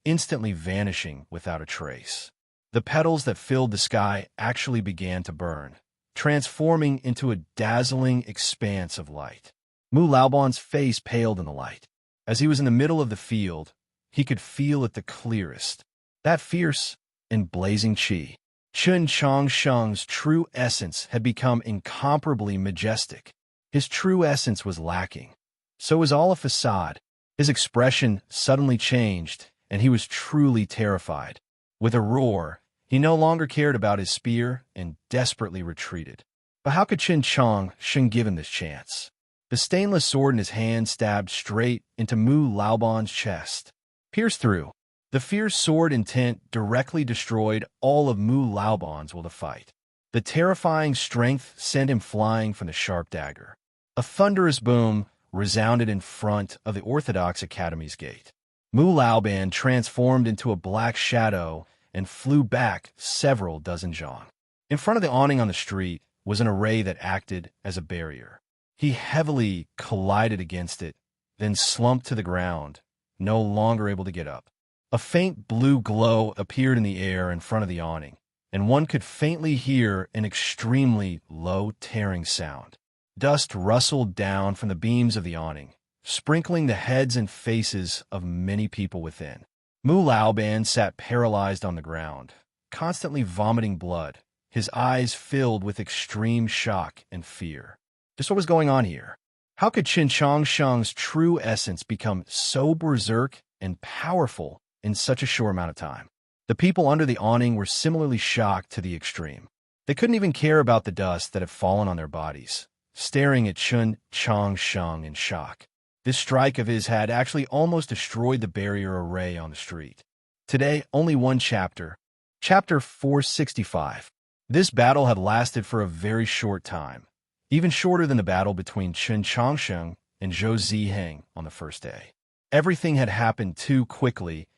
instantly vanishing without a trace. The petals that filled the sky actually began to burn, transforming into a dazzling expanse of light. Mu Laoban's face paled in the light. As he was in the middle of the field, he could feel it the clearest. That fierce and blazing chi. Chun Changsheng's true essence had become incomparably majestic. His true essence was lacking. So was all a facade. His expression suddenly changed, and he was truly terrified. With a roar, he no longer cared about his spear and desperately retreated. But how could Chun Changsheng give him this chance? The stainless sword in his hand stabbed straight into Mu Laoban's chest. Pierced through, the fierce sword intent directly destroyed all of Mu Laoban's will to fight. The terrifying strength sent him flying from the sharp dagger. A thunderous boom resounded in front of the Orthodox Academy's gate. Mu Laoban transformed into a black shadow and flew back several dozen zhang. In front of the awning on the street was an array that acted as a barrier. He heavily collided against it, then slumped to the ground, no longer able to get up. A faint blue glow appeared in the air in front of the awning, and one could faintly hear an extremely low tearing sound. Dust rustled down from the beams of the awning, sprinkling the heads and faces of many people within. Mu Laoban sat paralyzed on the ground, constantly vomiting blood, his eyes filled with extreme shock and fear. Just what was going on here? How could Chun Changsheng's true essence become so berserk and powerful in such a short amount of time? The people under the awning were similarly shocked to the extreme. They couldn't even care about the dust that had fallen on their bodies, staring at Chun Changsheng in shock. This strike of his had actually almost destroyed the barrier array on the street. Today, only one chapter. Chapter 465. This battle had lasted for a very short time, even shorter than the battle between Chun Changsheng and Zhou Ziheng on the first day. Everything had happened too quickly,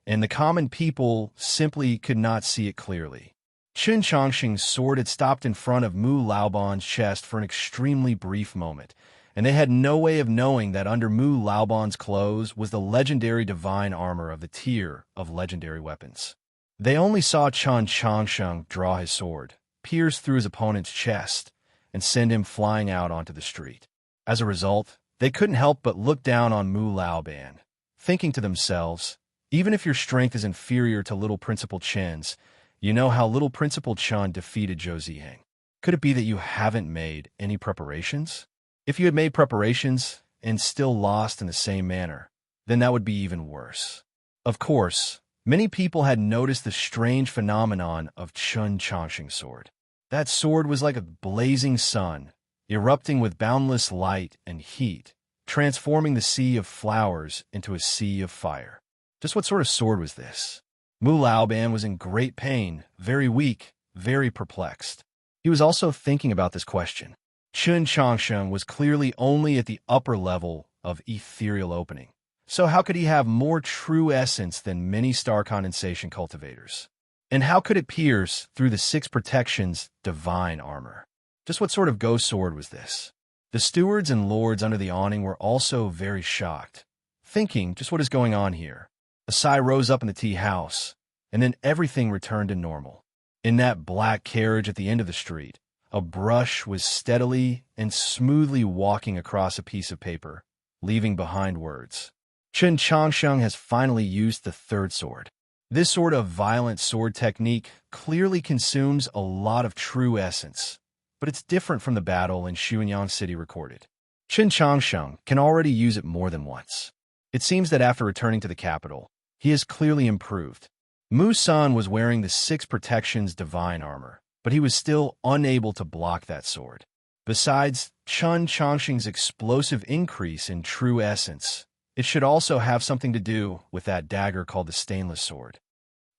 and the common people simply could not see it clearly. Chun Changsheng's sword had stopped in front of Mu Laoban's chest for an extremely brief moment, and they had no way of knowing that under Mu Laoban's clothes was the legendary divine armor of the tier of legendary weapons. They only saw Chun Changsheng draw his sword, pierce through his opponent's chest, and send him flying out onto the street. As a result, they couldn't help but look down on Mu Laoban, thinking to themselves, even if your strength is inferior to Little Principal Chen's, you know how Little Principal Chen defeated Zhou Ziheng. Could it be that you haven't made any preparations? If you had made preparations and still lost in the same manner, then that would be even worse. Of course, many people had noticed the strange phenomenon of Chun Changsheng's sword. That sword was like a blazing sun, erupting with boundless light and heat, transforming the sea of flowers into a sea of fire. Just what sort of sword was this? Mu Laoban was in great pain, very weak, very perplexed. He was also thinking about this question. Chun Changsheng was clearly only at the upper level of ethereal opening. So how could he have more true essence than many star condensation cultivators? And how could it pierce through the six protections' divine armor? Just what sort of ghost sword was this? The stewards and lords under the awning were also very shocked, thinking, just what is going on here? A sigh rose up in the tea house, and then everything returned to normal. In that black carriage at the end of the street, a brush was steadily and smoothly walking across a piece of paper, leaving behind words. Chun Changsheng has finally used the third sword. This sort of violent sword technique clearly consumes a lot of true essence, but it's different from the battle in Xuanyang City recorded. Chun Changsheng can already use it more than once. It seems that after returning to the capital, he has clearly improved. Mu San was wearing the six protections divine armor, but he was still unable to block that sword. Besides Chun Changsheng's explosive increase in true essence, it should also have something to do with that dagger called the stainless sword.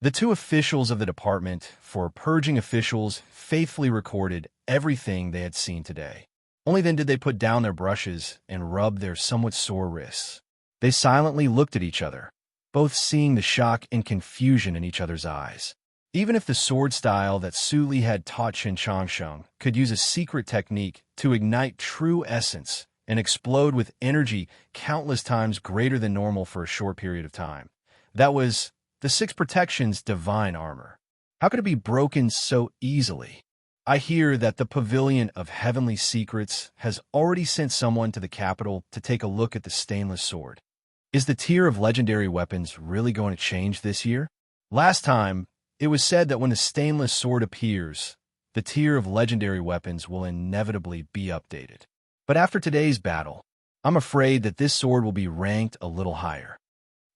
The two officials of the department for purging officials faithfully recorded everything they had seen today. Only then did they put down their brushes and rub their somewhat sore wrists. They silently looked at each other, both seeing the shock and confusion in each other's eyes. Even if the sword style that Su Li had taught Chun Changsheng could use a secret technique to ignite true essence and explode with energy countless times greater than normal for a short period of time, that was the six protections divine armor. How could it be broken so easily? I hear that the Pavilion of Heavenly Secrets has already sent someone to the capital to take a look at the stainless sword. Is the tier of legendary weapons really going to change this year? Last time, it was said that when the stainless sword appears, the tier of legendary weapons will inevitably be updated. But after today's battle, I'm afraid that this sword will be ranked a little higher.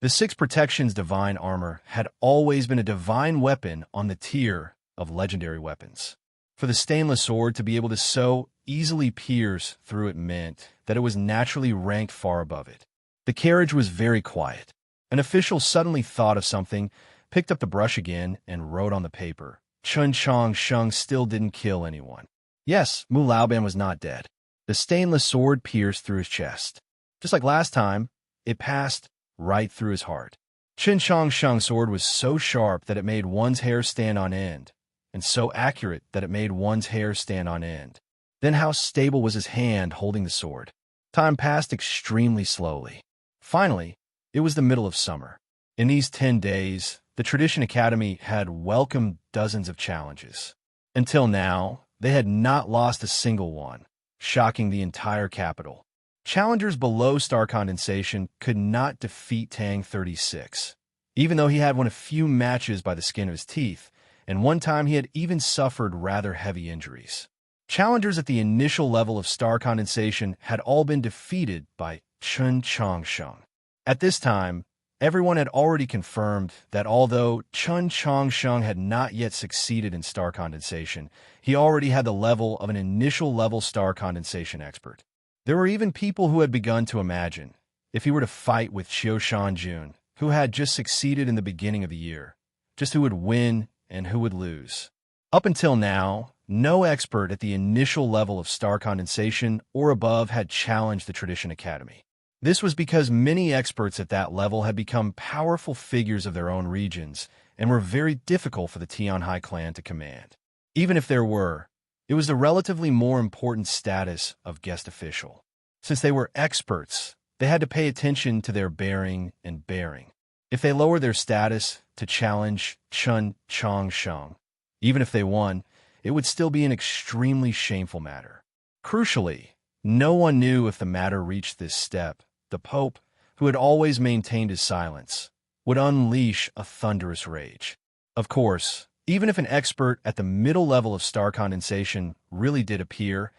The Six Protections divine armor had always been a divine weapon on the tier of legendary weapons. For the stainless sword to be able to so easily pierce through it meant that it was naturally ranked far above it. The carriage was very quiet. An official suddenly thought of something, picked up the brush again, and wrote on the paper. Chun Changsheng still didn't kill anyone. Yes, Mu Laoban was not dead. The stainless sword pierced through his chest. Just like last time, it passed right through his heart. Chun Changsheng's sword was so sharp that it made one's hair stand on end, and so accurate that it made one's hair stand on end. Then how stable was his hand holding the sword? Time passed extremely slowly. Finally, it was the middle of summer. In these 10 days, the Tradition Academy had welcomed dozens of challenges. Until now, they had not lost a single one, shocking the entire capital. Challengers below star condensation could not defeat Tang 36, even though he had won a few matches by the skin of his teeth, and one time he had even suffered rather heavy injuries. Challengers at the initial level of star condensation had all been defeated by Chun Changsheng. At this time, everyone had already confirmed that although Chun Changsheng had not yet succeeded in star condensation, he already had the level of an initial level star condensation expert. There were even people who had begun to imagine, if he were to fight with Qiu Shanjun, who had just succeeded in the beginning of the year, just who would win and who would lose. Up until now, no expert at the initial level of star condensation or above had challenged the Tradition Academy. This was because many experts at that level had become powerful figures of their own regions and were very difficult for the Tianhai clan to command. Even if there were, it was the relatively more important status of guest official. Since they were experts, they had to pay attention to their bearing and bearing. If they lowered their status to challenge Chun Changsheng, even if they won, it would still be an extremely shameful matter. Crucially, no one knew if the matter reached this step. The Pope, who had always maintained his silence, would unleash a thunderous rage. Of course, even if an expert at the middle level of star condensation really did appear,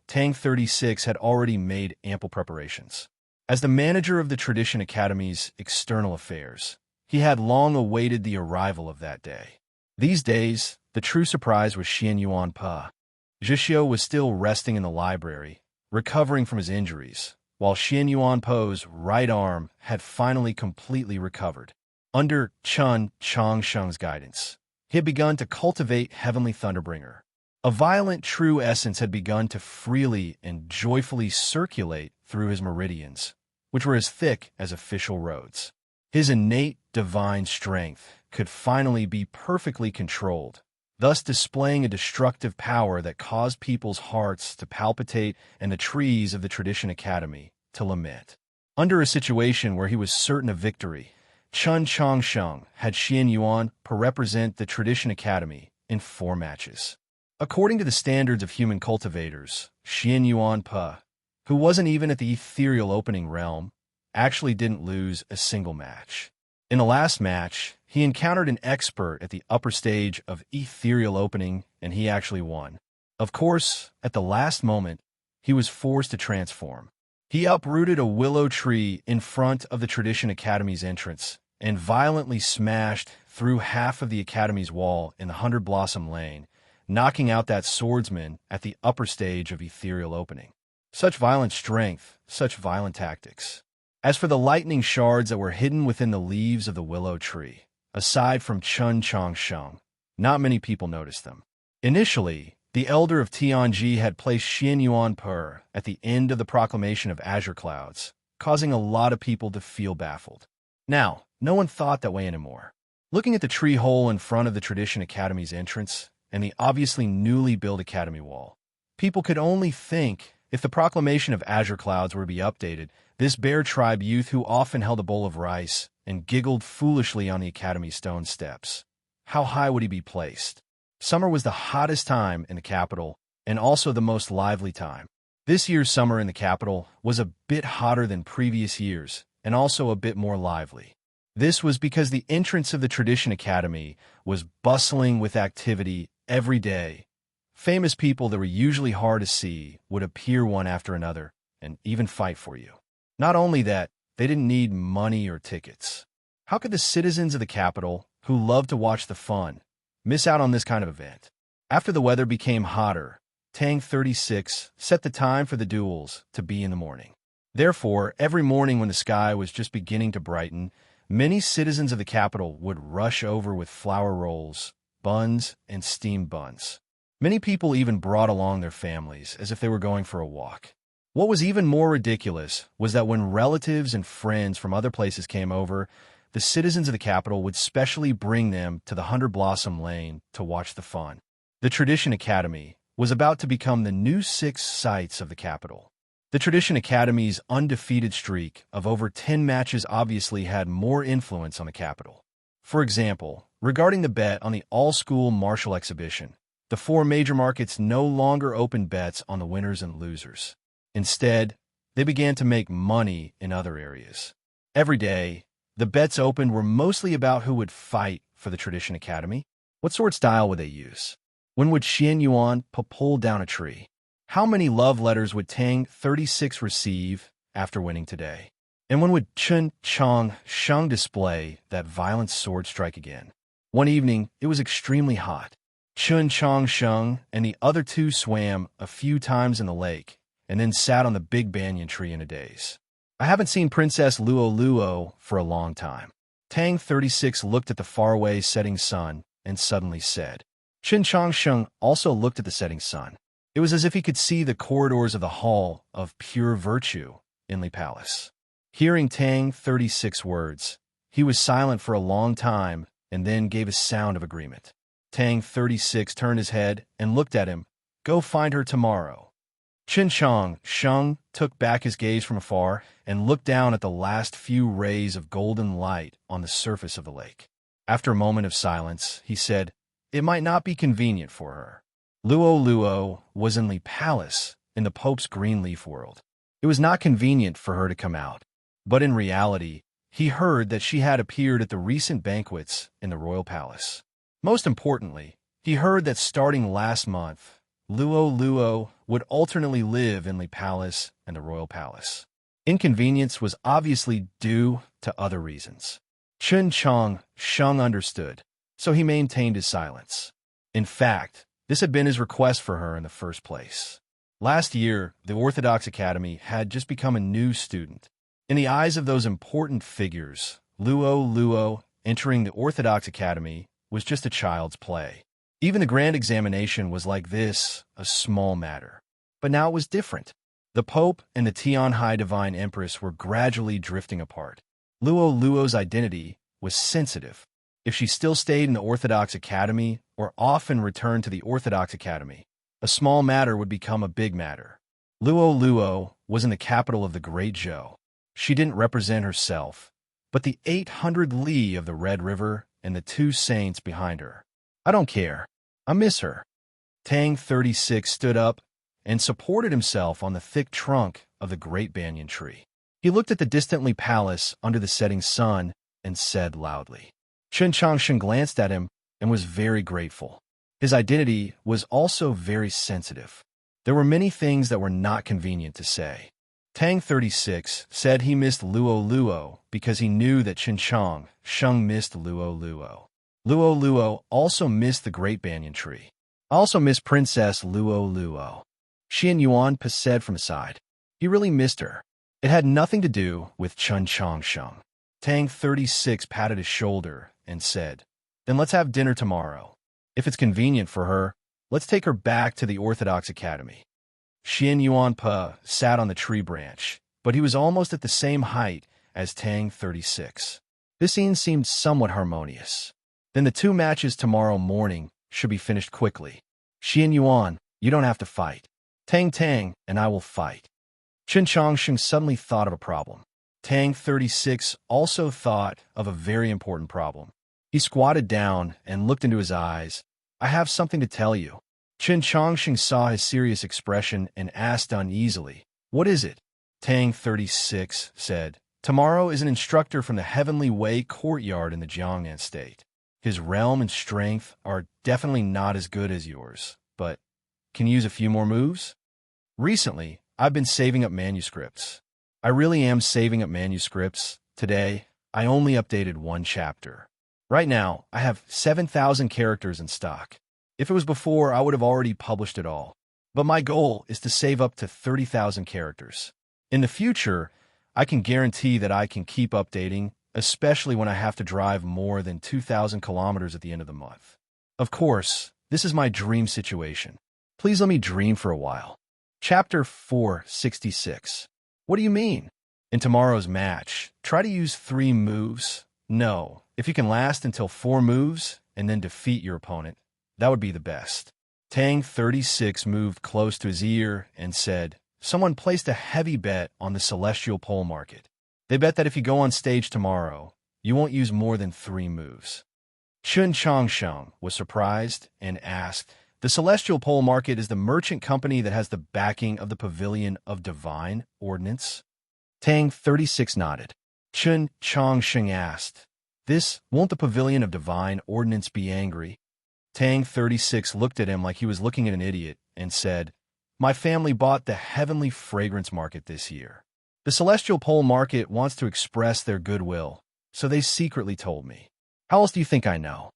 Tang 36 had already made ample preparations. As the manager of the Tradition Academy's external affairs, he had long awaited the arrival of that day. These days, the true surprise was Xian Yuan Pa. Zhixiu was still resting in the library, recovering from his injuries, while Xian Yuan Po's right arm had finally completely recovered. Under Chun Changsheng's guidance, he had begun to cultivate Heavenly Thunderbringer. A violent true essence had begun to freely and joyfully circulate through his meridians, which were as thick as official roads. His innate divine strength could finally be perfectly controlled, thus displaying a destructive power that caused people's hearts to palpitate and the trees of the Tradition Academy to lament. Under a situation where he was certain of victory, Chun Changsheng had Xian Yuan represent the Tradition Academy in 4 matches. According to the standards of human cultivators, Xian Yuan Pe, who wasn't even at the ethereal opening realm, actually didn't lose a single match. In the last match, he encountered an expert at the upper stage of ethereal opening, and he actually won. Of course, at the last moment, he was forced to transform. He uprooted a willow tree in front of the Tradition Academy's entrance and violently smashed through half of the Academy's wall in the 100 Blossom Lane, knocking out that swordsman at the upper stage of ethereal opening. Such violent strength, such violent tactics. As for the lightning shards that were hidden within the leaves of the willow tree, aside from Chun Changsheng, not many people noticed them. Initially, the elder of Tianji had placed Xian Yuan Pe at the end of the proclamation of Azure Clouds, causing a lot of people to feel baffled. Now, no one thought that way anymore. Looking at the tree hole in front of the Tradition Academy's entrance and the obviously newly built Academy wall, people could only think if the proclamation of Azure Clouds were to be updated, this Bear Tribe youth who often held a bowl of rice and giggled foolishly on the Academy stone steps. How high would he be placed? Summer was the hottest time in the capital and also the most lively time. This year's summer in the capital was a bit hotter than previous years and also a bit more lively. This was because the entrance of the Tradition Academy was bustling with activity every day. Famous people that were usually hard to see would appear one after another and even fight for you. Not only that, they didn't need money or tickets. How could the citizens of the capital, who love to watch the fun, miss out on this kind of event? After the weather became hotter, Tang 36 set the time for the duels to be in the morning. Therefore, every morning when the sky was just beginning to brighten, many citizens of the capital would rush over with flour rolls, buns, and steamed buns. Many people even brought along their families as if they were going for a walk. What was even more ridiculous was that when relatives and friends from other places came over, the citizens of the capital would specially bring them to the 100 Blossom Lane to watch the fun. The Tradition Academy was about to become the new 6 sights of the capital. The Tradition Academy's undefeated streak of over 10 matches obviously had more influence on the capital. For example, regarding the bet on the all-school martial exhibition, the 4 major markets no longer opened bets on the winners and losers. Instead, they began to make money in other areas. Every day, the bets opened were mostly about who would fight for the Tradition Academy. What sort of style would they use? When would Xian Yuan pull down a tree? How many love letters would Tang 36 receive after winning today? And when would Chun Changsheng display that violent sword strike again? One evening, it was extremely hot. Chun Changsheng and the other 2 swam a few times in the lake and then sat on the big banyan tree in a daze. I haven't seen Princess Luo for a long time. Tang 36 looked at the faraway setting sun and suddenly said. Chun Changsheng also looked at the setting sun. It was as if he could see the corridors of the Hall of Pure Virtue in the palace. Hearing Tang 36 words, he was silent for a long time and then gave a sound of agreement. Tang 36 turned his head and looked at him. Go find her tomorrow. Chun Changsheng took back his gaze from afar and looked down at the last few rays of golden light on the surface of the lake. After a moment of silence, he said, It might not be convenient for her. Luo was in the palace in the Pope's green leaf world. It was not convenient for her to come out, but in reality, he heard that she had appeared at the recent banquets in the royal palace. Most importantly, he heard that starting last month, Luo would alternately live in the palace and the royal palace. Inconvenience was obviously due to other reasons. Chun Changsheng understood, so he maintained his silence. In fact, this had been his request for her in the first place. Last year, the Orthodox Academy had just become a new student. In the eyes of those important figures, Luo entering the Orthodox Academy was just a child's play. Even the grand examination was like this, a small matter. But now it was different. The Pope and the Tian High Divine Empress were gradually drifting apart. Luo's identity was sensitive. If she still stayed in the Orthodox Academy or often returned to the Orthodox Academy, a small matter would become a big matter. Luo was in the capital of the Great Zhou. She didn't represent herself, but the 800 li of the Red River and the two saints behind her. I don't care. I miss her. Tang 36 stood up and supported himself on the thick trunk of the great banyan tree. He looked at the distantly palace under the setting sun and said loudly. Chen Changshen glanced at him and was very grateful. His identity was also very sensitive. There were many things that were not convenient to say. Tang 36 said he missed Luo because he knew that Chen Sheng missed Luo. Luo also missed the great banyan tree. I also miss Princess Luo. Xian Yuan said from aside. He really missed her. It had nothing to do with Chen Changsheng. Tang 36 patted his shoulder and said, "Then let's have dinner tomorrow. If it's convenient for her, let's take her back to the Orthodox Academy." Xian Yuan sat on the tree branch, but he was almost at the same height as Tang 36. This scene seemed somewhat harmonious. Then the two matches tomorrow morning should be finished quickly. Xian Yuan, you don't have to fight. Tang and I will fight. Chen Changsheng suddenly thought of a problem. Tang 36 also thought of a very important problem. He squatted down and looked into his eyes. I have something to tell you. Chen Changsheng saw his serious expression and asked uneasily, "What is it?" Tang 36 said, "Tomorrow is an instructor from the Heavenly Way courtyard in the Jiangnan state. His realm and strength are definitely not as good as yours, but can you use a few more moves?" Recently, I've been saving up manuscripts. I really am saving up manuscripts. Today, I only updated one chapter. Right now, I have 7,000 characters in stock. If it was before, I would have already published it all. But my goal is to save up to 30,000 characters. In the future, I can guarantee that I can keep updating, especially when I have to drive more than 2,000 kilometers at the end of the month. Of course, this is my dream situation. Please let me dream for a while. Chapter 466. What do you mean? In tomorrow's match, try to use 3 moves. No, if you can last until 4 moves and then defeat your opponent, that would be the best. Tang 36 moved close to his ear and said, "Someone placed a heavy bet on the celestial pole market. They bet that if you go on stage tomorrow, you won't use more than 3 moves." Chen Changsheng was surprised and asked, "The celestial pole market is the merchant company that has the backing of the Pavilion of Divine Ordnance?" Tang 36 nodded. Chen Changsheng asked, Won't the Pavilion of Divine Ordnance be angry?" Tang 36 looked at him like he was looking at an idiot and said, "My family bought the Heavenly Fragrance Market this year. The Celestial Pole Market wants to express their goodwill, so they secretly told me. How else do you think I know?"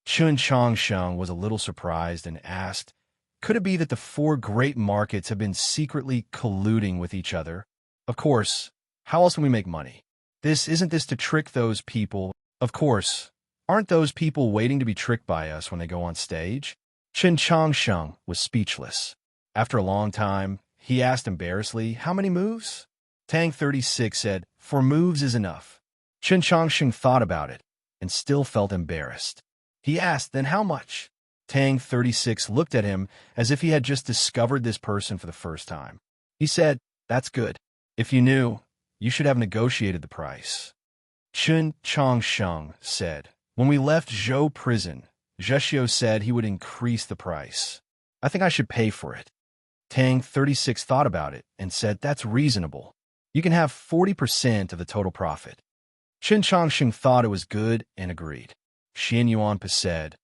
Chen Changsheng was a little surprised and asked, "Could it be that the 4 great markets have been secretly colluding with each other? Of course, how else can we make money? Isn't this to trick those people? Of course, aren't those people waiting to be tricked by us when they go on stage?" Chen Changsheng was speechless. After a long time, he asked embarrassedly, "How many moves?" Tang 36 said, "4 moves is enough." Chen Changsheng thought about it and still felt embarrassed. He asked, "Then how much?" Tang 36 looked at him as if he had just discovered this person for the first time. He said, "That's good. If you knew, you should have negotiated the price." Chen Changsheng said, "When we left Zhou prison, Zheshio said he would increase the price. I think I should pay for it." Tang 36 thought about it and said, "That's reasonable. You can have 40% of the total profit." Chen Changsheng thought it was good and agreed. Xian Yuan said,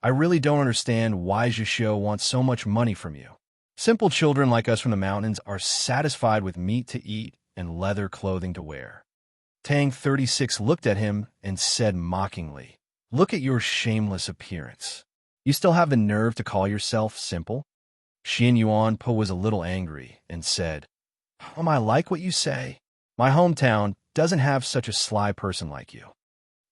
"I really don't understand why Zheshio wants so much money from you. Simple children like us from the mountains are satisfied with meat to eat and leather clothing to wear." Tang 36 looked at him and said mockingly, "Look at your shameless appearance. You still have the nerve to call yourself simple?" Xian Yuan was a little angry and said, "I like what you say. My hometown doesn't have such a sly person like you."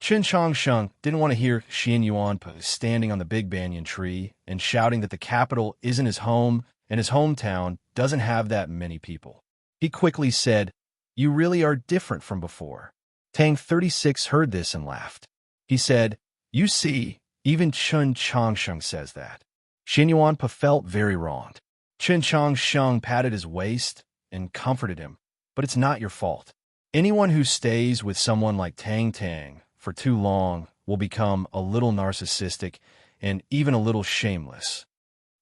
Chen Chongsheng didn't want to hear Xian Yuanpa standing on the big banyan tree and shouting that the capital isn't his home and his hometown doesn't have that many people. He quickly said, "You really are different from before." Tang 36 heard this and laughed. He said, "You see, even Chen Chongsheng says that." Xian Yuanpa felt very wronged. Chen Chongsheng patted his waist and comforted him, "But it's not your fault. Anyone who stays with someone like Tang Tang for too long will become a little narcissistic and even a little shameless."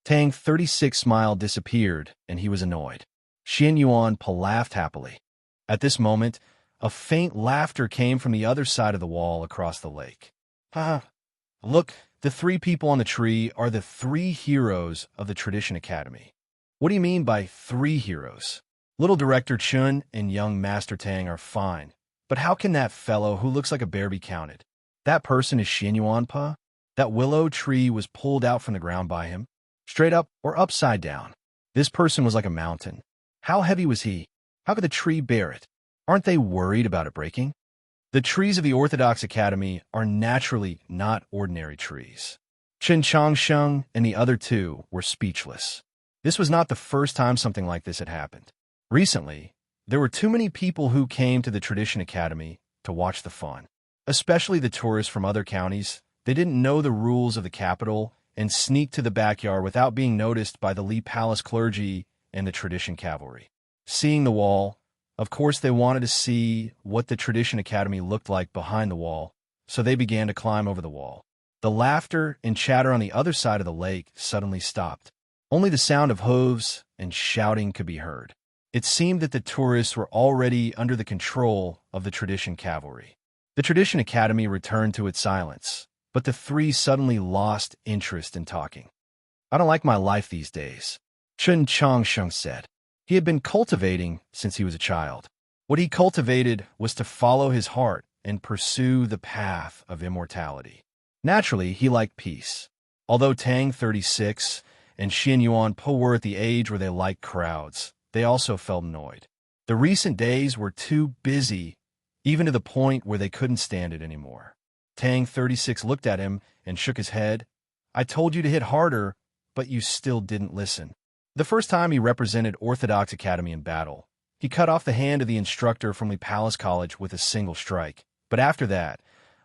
Tang 36's smile disappeared, and he was annoyed. Xian Yuanpa laughed happily. At this moment, a faint laughter came from the other side of the wall across the lake. "Ha! Look, the three people on the tree are the three heroes of the Tradition Academy." "What do you mean by three heroes?" "Little Director Chun and young Master Tang are fine, but how can that fellow who looks like a bear be counted? That person is Xian Yuanpa? That willow tree was pulled out from the ground by him, straight up or upside down. This person was like a mountain. How heavy was he? How could the tree bear it? Aren't they worried about it breaking?" The trees of the Orthodox Academy are naturally not ordinary trees. Chen Chongsheng and the other two were speechless. This was not the first time something like this had happened. Recently, there were too many people who came to the Tradition Academy to watch the fun, especially the tourists from other counties. They didn't know the rules of the capital and sneaked to the backyard without being noticed by the Li Palace clergy and the Tradition Cavalry. Seeing the wall, of course they wanted to see what the Tradition Academy looked like behind the wall, so they began to climb over the wall. The laughter and chatter on the other side of the lake suddenly stopped. Only the sound of hooves and shouting could be heard. It seemed that the tourists were already under the control of the Tradition Cavalry. The Tradition Academy returned to its silence, but the three suddenly lost interest in talking. "I don't like my life these days," Chen Chongsheng said. He had been cultivating since he was a child. What he cultivated was to follow his heart and pursue the path of immortality. Naturally, he liked peace. Although Tang 36 and Xian Yuanpa were at the age where they liked crowds, they also felt annoyed. The recent days were too busy, even to the point where they couldn't stand it anymore. Tang 36 looked at him and shook his head. "I told you to hit harder, but you still didn't listen." The first time he represented Orthodox Academy in battle, he cut off the hand of the instructor from the Palace College with a single strike. But after that,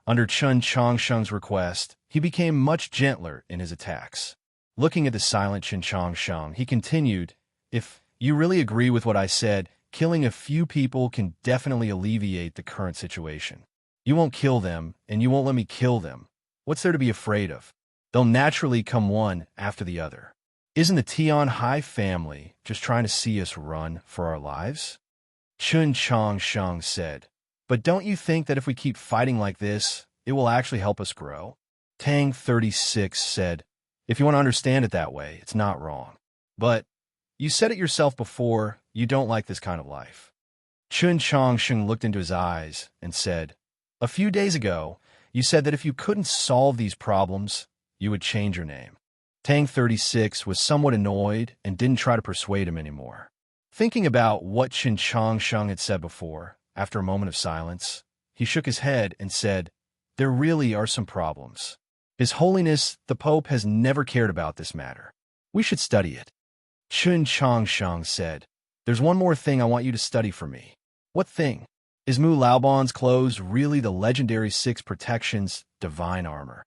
under Chen Chongsheng's request, he became much gentler in his attacks. Looking at the silent Chen Chongsheng, he continued, "If you really agree with what I said, killing a few people can definitely alleviate the current situation. You won't kill them, and you won't let me kill them. What's there to be afraid of? They'll naturally come one after the other. Isn't the Tian Hai family just trying to see us run for our lives?" Chen Chongsheng said, "But don't you think that if we keep fighting like this, it will actually help us grow?" Tang 36 said, "If you want to understand it that way, it's not wrong. But you said it yourself before, you don't like this kind of life." Chen Chongsheng looked into his eyes and said, "A few days ago, you said that if you couldn't solve these problems, you would change your name." Tang 36 was somewhat annoyed and didn't try to persuade him anymore. Thinking about what Chen Chongsheng had said before, after a moment of silence, he shook his head and said, "There really are some problems. His Holiness, the Pope, has never cared about this matter. We should study it." Chen Chongsheng said, "There's one more thing I want you to study for me." "What thing?" "Is Mu Laoban's clothes really the legendary 6 Protections divine armor?"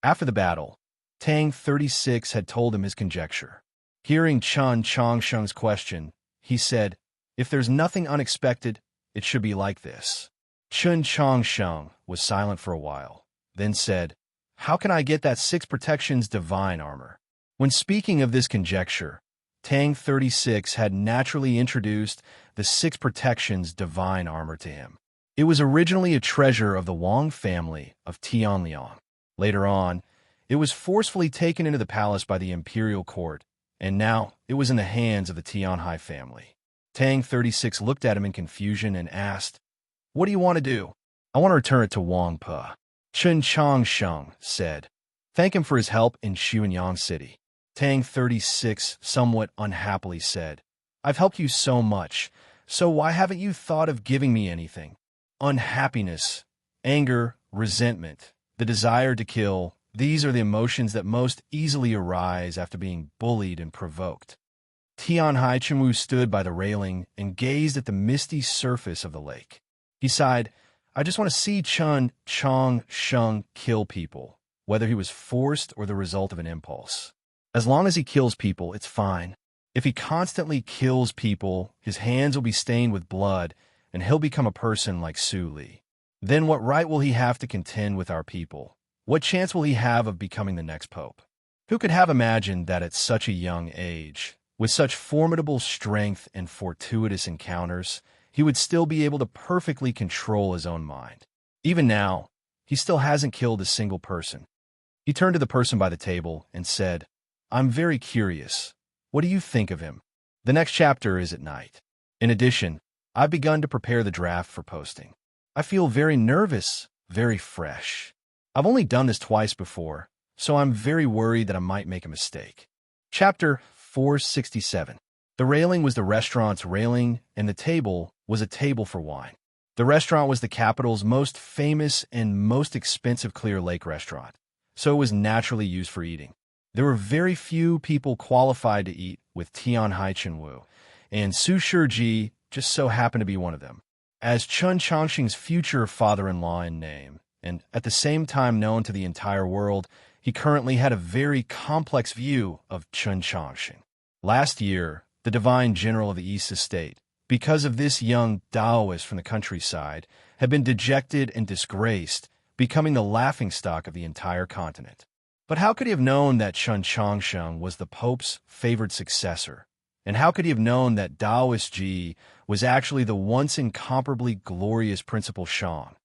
After the battle, Tang 36 had told him his conjecture. Hearing Chen Chongsheng's question, he said, "If there's nothing unexpected, it should be like this." Chen Chongsheng was silent for a while, then said, "How can I get that 6 Protections divine armor?" When speaking of this conjecture, Tang 36 had naturally introduced the 6 Protections divine armor to him. It was originally a treasure of the Wang family of Tianliang. Later on, it was forcefully taken into the palace by the imperial court, and now it was in the hands of the Tian Hai family. Tang 36 looked at him in confusion and asked, "What do you want to do?" "I want to return it to Wang Pe," Chen Chongsheng said. "Thank him for his help in Xuanyang City." Tang 36 somewhat unhappily said, "I've helped you so much, so why haven't you thought of giving me anything?" Unhappiness, anger, resentment, the desire to kill, these are the emotions that most easily arise after being bullied and provoked. Tianhai Chenwu stood by the railing and gazed at the misty surface of the lake. He sighed, I just want to see Chun Chong Sheng kill people, whether he was forced or the result of an impulse. As long as he kills people, it's fine. If he constantly kills people, his hands will be stained with blood, and he'll become a person like Su Li. Then what right will he have to contend with our people? What chance will he have of becoming the next pope? Who could have imagined that at such a young age, with such formidable strength and fortuitous encounters, he would still be able to perfectly control his own mind? Even now, he still hasn't killed a single person. He turned to the person by the table and said, I'm very curious. What do you think of him? The next chapter is at night. In addition, I've begun to prepare the draft for posting. I feel very nervous, very fresh. I've only done this twice before, so I'm very worried that I might make a mistake. Chapter 467. The railing was the restaurant's railing, and the table was a table for wine. The restaurant was the capital's most famous and most expensive Clear Lake restaurant, so it was naturally used for eating. There were very few people qualified to eat with Tianhai Chenwu, and Su Shiji just so happened to be one of them. As Chun Chongqing's future father-in-law in name, and at the same time known to the entire world, he currently had a very complex view of Chun Chongqing. Last year, the divine general of the East Estate, because of this young Taoist from the countryside, had been dejected and disgraced, becoming the laughingstock of the entire continent. But how could he have known that Chun Chongqing was the Pope's favored successor? And how could he have known that Taoist Ji was actually the once incomparably glorious Principal Shang?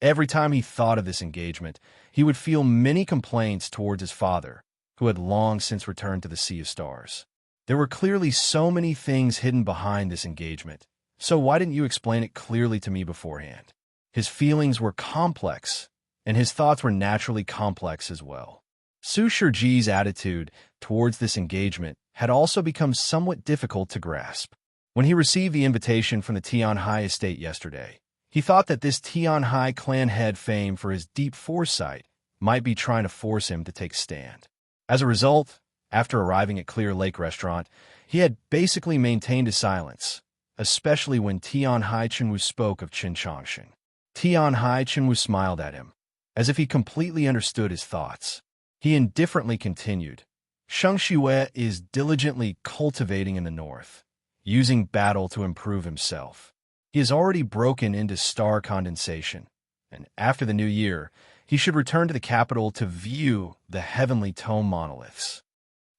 Every time he thought of this engagement, he would feel many complaints towards his father, who had long since returned to the Sea of Stars. There were clearly so many things hidden behind this engagement, so why didn't you explain it clearly to me beforehand? His feelings were complex, and his thoughts were naturally complex as well. Su Shiji's attitude towards this engagement had also become somewhat difficult to grasp. When he received the invitation from the Tianhai estate yesterday, he thought that this Tianhai clan head, famed for his deep foresight, might be trying to force him to take a stand. As a result, after arriving at Clear Lake Restaurant, he had basically maintained his silence, especially when Tianhai Chenwu spoke of Qin Chongqing. Tianhai Chenwu smiled at him, as if he completely understood his thoughts. He indifferently continued, Sheng Xue is diligently cultivating in the north, using battle to improve himself. He has already broken into star condensation, and after the new year, he should return to the capital to view the heavenly tome monoliths.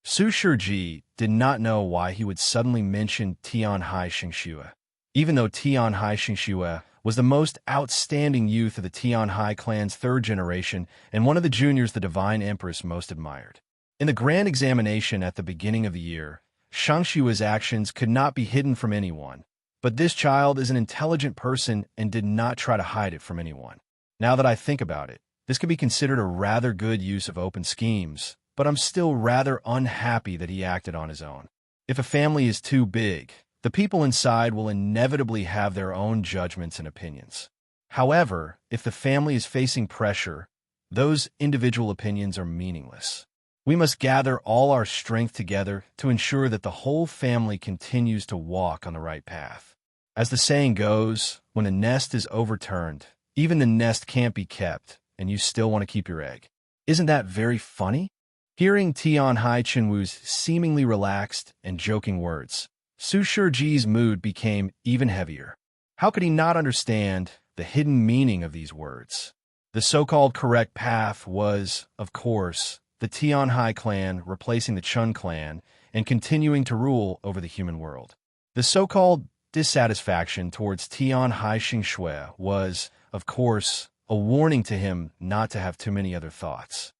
Su Shiji did not know why he would suddenly mention Tianhai Xingxue, even though Tianhai Xingxue was the most outstanding youth of the Tianhai clan's third generation and one of the juniors the Divine Empress most admired. In the grand examination at the beginning of the year, Shangshue's actions could not be hidden from anyone, but this child is an intelligent person and did not try to hide it from anyone. Now that I think about it, this could be considered a rather good use of open schemes, but I'm still rather unhappy that he acted on his own. If a family is too big, the people inside will inevitably have their own judgments and opinions. However, if the family is facing pressure, those individual opinions are meaningless. We must gather all our strength together to ensure that the whole family continues to walk on the right path. As the saying goes, when a nest is overturned, even the nest can't be kept, and you still want to keep your egg. Isn't that very funny? Hearing Tianhai Chenwu's seemingly relaxed and joking words, Su Shiji's mood became even heavier. How could he not understand the hidden meaning of these words? The so-called correct path was, of course, the Tianhai clan replacing the Chun clan and continuing to rule over the human world. The so-called dissatisfaction towards Tianhai Xingxue was, of course, a warning to him not to have too many other thoughts.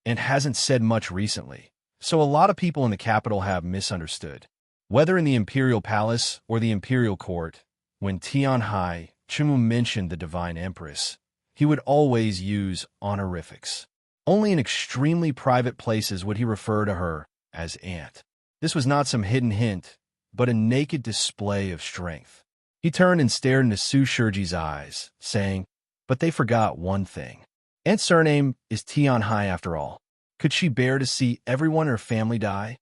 And hasn't said much recently, so a lot of people in the capital have misunderstood. Whether in the imperial palace or the imperial court, when Tianhai Chenwu mentioned the Divine Empress, he would always use honorifics. Only in extremely private places would he refer to her as Aunt. This was not some hidden hint, but a naked display of strength. He turned and stared into Su Shiji's eyes, saying, But they forgot one thing. Aunt's surname is Tian Hai after all. Could she bear to see everyone in her family die?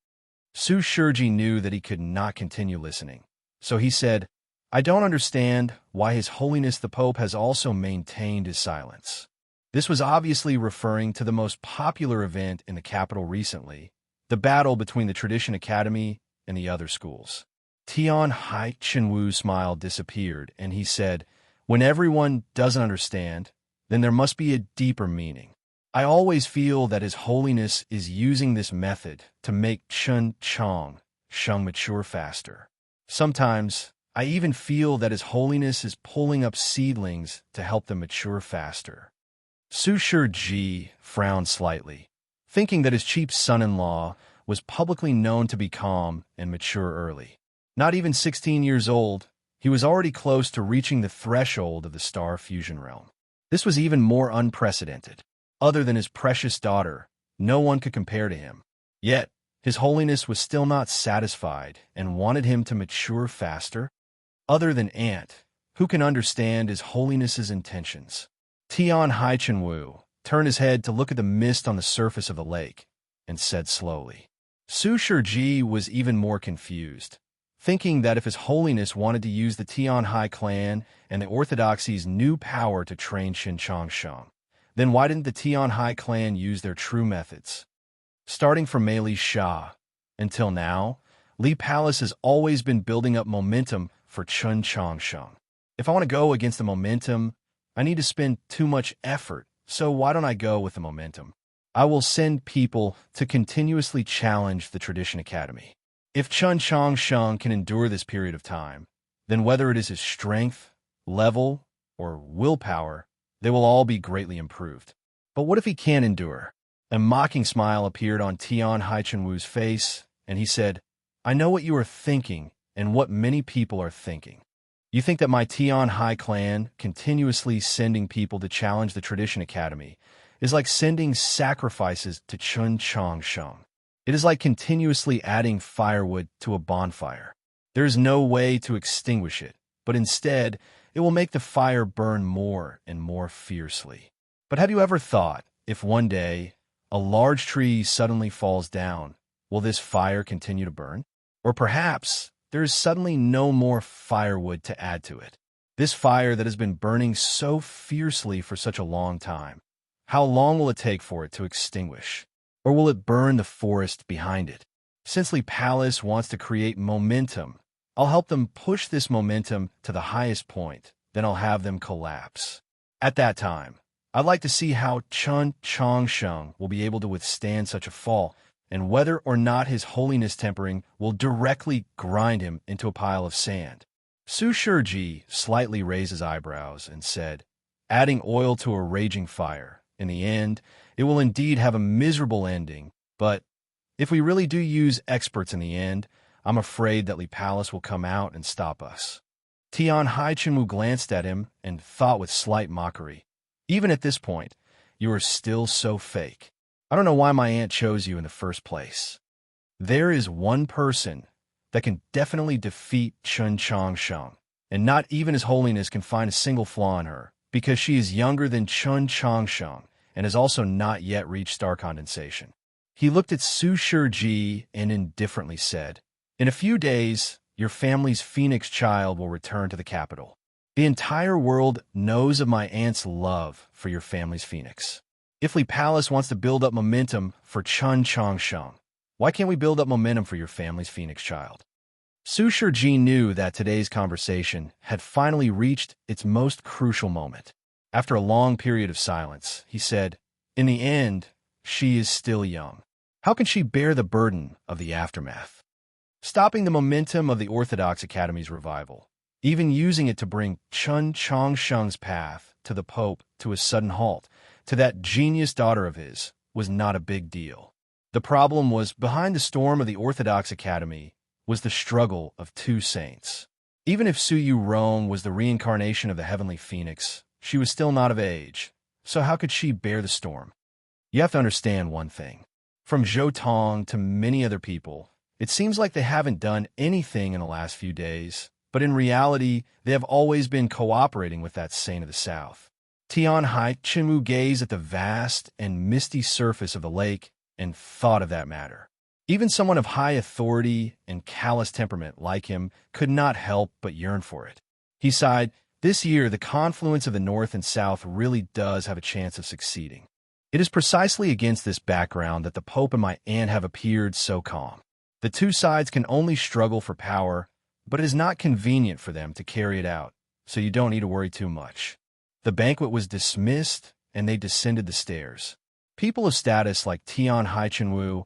Su Shiji knew that he could not continue listening. So he said, I don't understand why His Holiness the Pope has also maintained his silence. This was obviously referring to the most popular event in the capital recently, the battle between the Tradition Academy and the other schools. Tian Hai Chenwu's smile disappeared, and he said, when everyone doesn't understand, then there must be a deeper meaning. I always feel that His Holiness is using this method to make Chun Chong Sheng mature faster. Sometimes, I even feel that His Holiness is pulling up seedlings to help them mature faster. Su Shiji frowned slightly, thinking that his cheap son-in-law was publicly known to be calm and mature early. Not even 16 years old, he was already close to reaching the threshold of the star fusion realm. This was even more unprecedented. Other than his precious daughter, no one could compare to him. Yet, His Holiness was still not satisfied and wanted him to mature faster. Other than Aunt, who can understand His Holiness's intentions? Tian Hai Chenwu turned his head to look at the mist on the surface of the lake and said slowly. Su Shiji was even more confused, thinking that if His Holiness wanted to use the Tian Hai clan and the Orthodoxy's new power to train Xinchang Sheng, then why didn't the Tian Hai clan use their true methods? Starting from Mei Li Sha until now, Li Palace has always been building up momentum for Chun Chang Sheng. If I want to go against the momentum, I need to spend too much effort, so why don't I go with the momentum? I will send people to continuously challenge the Tradition Academy. If Chun Chang Sheng can endure this period of time, then whether it is his strength, level, or willpower, they will all be greatly improved. But what if he can't endure? A mocking smile appeared on Tian Hai Chenwu's face, and he said, I know what you are thinking and what many people are thinking. You think that my Tian Hai clan continuously sending people to challenge the Tradition Academy is like sending sacrifices to Chun Chang Sheng. It is like continuously adding firewood to a bonfire. There is no way to extinguish it, but instead, it will make the fire burn more and more fiercely. But have you ever thought, if one day a large tree suddenly falls down, will this fire continue to burn? Or perhaps there is suddenly no more firewood to add to it. This fire that has been burning so fiercely for such a long time, how long will it take for it to extinguish? Or will it burn the forest behind it? Since Li Palace wants to create momentum, I'll help them push this momentum to the highest point, then I'll have them collapse. At that time, I'd like to see how Chun Chang Sheng will be able to withstand such a fall, and whether or not His Holiness tempering will directly grind him into a pile of sand. Su Shiji slightly raised his eyebrows and said, adding oil to a raging fire, in the end, it will indeed have a miserable ending, but if we really do use experts in the end, I'm afraid that Li Palace will come out and stop us. Tian Hai Chenwu glanced at him and thought with slight mockery, even at this point, you are still so fake. I don't know why my aunt chose you in the first place. There is one person that can definitely defeat Chun Chang Sheng, and not even His Holiness can find a single flaw in her, because she is younger than Chun Chang Sheng and has also not yet reached star condensation. He looked at Su Shiji and indifferently said, in a few days, your family's phoenix child will return to the capital. The entire world knows of my aunt's love for your family's phoenix. If Li Palace wants to build up momentum for Chun Chang Sheng, why can't we build up momentum for your family's phoenix child? Su Shiji knew that today's conversation had finally reached its most crucial moment. After a long period of silence, he said, in the end, she is still young. How can she bear the burden of the aftermath? Stopping the momentum of the Orthodox Academy's revival, even using it to bring Chun Chang Sheng's path to the Pope to a sudden halt, to that genius daughter of his, was not a big deal. The problem was, behind the storm of the Orthodox Academy was the struggle of two saints. Even if Su Yu Rong was the reincarnation of the heavenly phoenix, she was still not of age, so how could she bear the storm? You have to understand one thing. From Zhou Tong to many other people, it seems like they haven't done anything in the last few days, but in reality, they have always been cooperating with that saint of the south. Tian Hai Chinwu gazed at the vast and misty surface of the lake and thought of that matter. Even someone of high authority and callous temperament like him could not help but yearn for it. He sighed, "This year, the confluence of the North and South really does have a chance of succeeding. It is precisely against this background that the Pope and my aunt have appeared so calm. The two sides can only struggle for power, but it is not convenient for them to carry it out, so you don't need to worry too much." The banquet was dismissed, and they descended the stairs. People of status like Tian Haichenwu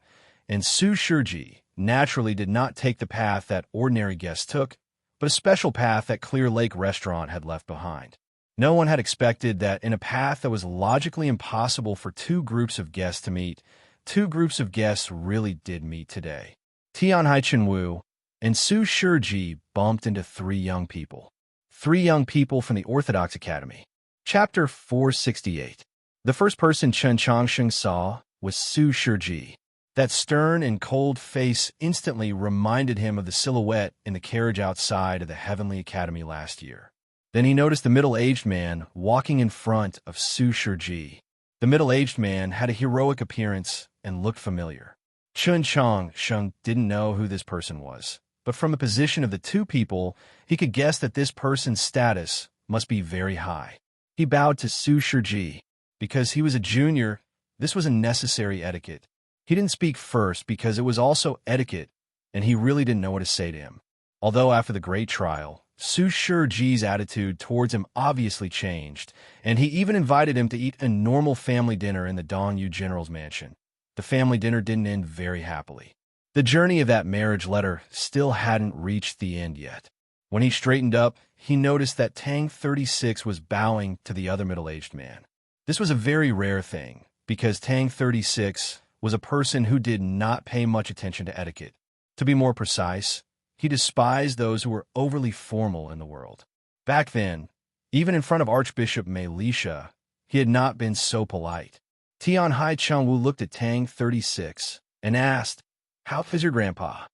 and Su Shiji naturally did not take the path that ordinary guests took, but a special path that Clear Lake Restaurant had left behind. No one had expected that in a path that was logically impossible for two groups of guests to meet, two groups of guests really did meet today. Tian Haichenwu and Su Shiji bumped into three young people. Three young people from the Orthodox Academy. Chapter 468. The first person Chen Chongsheng saw was Su Shiji. That stern and cold face instantly reminded him of the silhouette in the carriage outside of the Heavenly Academy last year. Then he noticed the middle-aged man walking in front of Su Shiji. The middle-aged man had a heroic appearance and looked familiar. Chen Chongsheng didn't know who this person was, but from the position of the two people, he could guess that this person's status must be very high. He bowed to Su Shiji. Because he was a junior, this was a necessary etiquette. He didn't speak first because it was also etiquette, and he really didn't know what to say to him. Although after the great trial, Su Shiji's attitude towards him obviously changed, and he even invited him to eat a normal family dinner in the Dongyu General's mansion. The family dinner didn't end very happily. The journey of that marriage letter still hadn't reached the end yet. When he straightened up, he noticed that Tang 36 was bowing to the other middle-aged man. This was a very rare thing, because Tang 36 was a person who did not pay much attention to etiquette. To be more precise, he despised those who were overly formal in the world. Back then, even in front of Archbishop Melisha, he had not been so polite. Tian Haichenwu looked at Tang 36 and asked, "How is your grandpa?"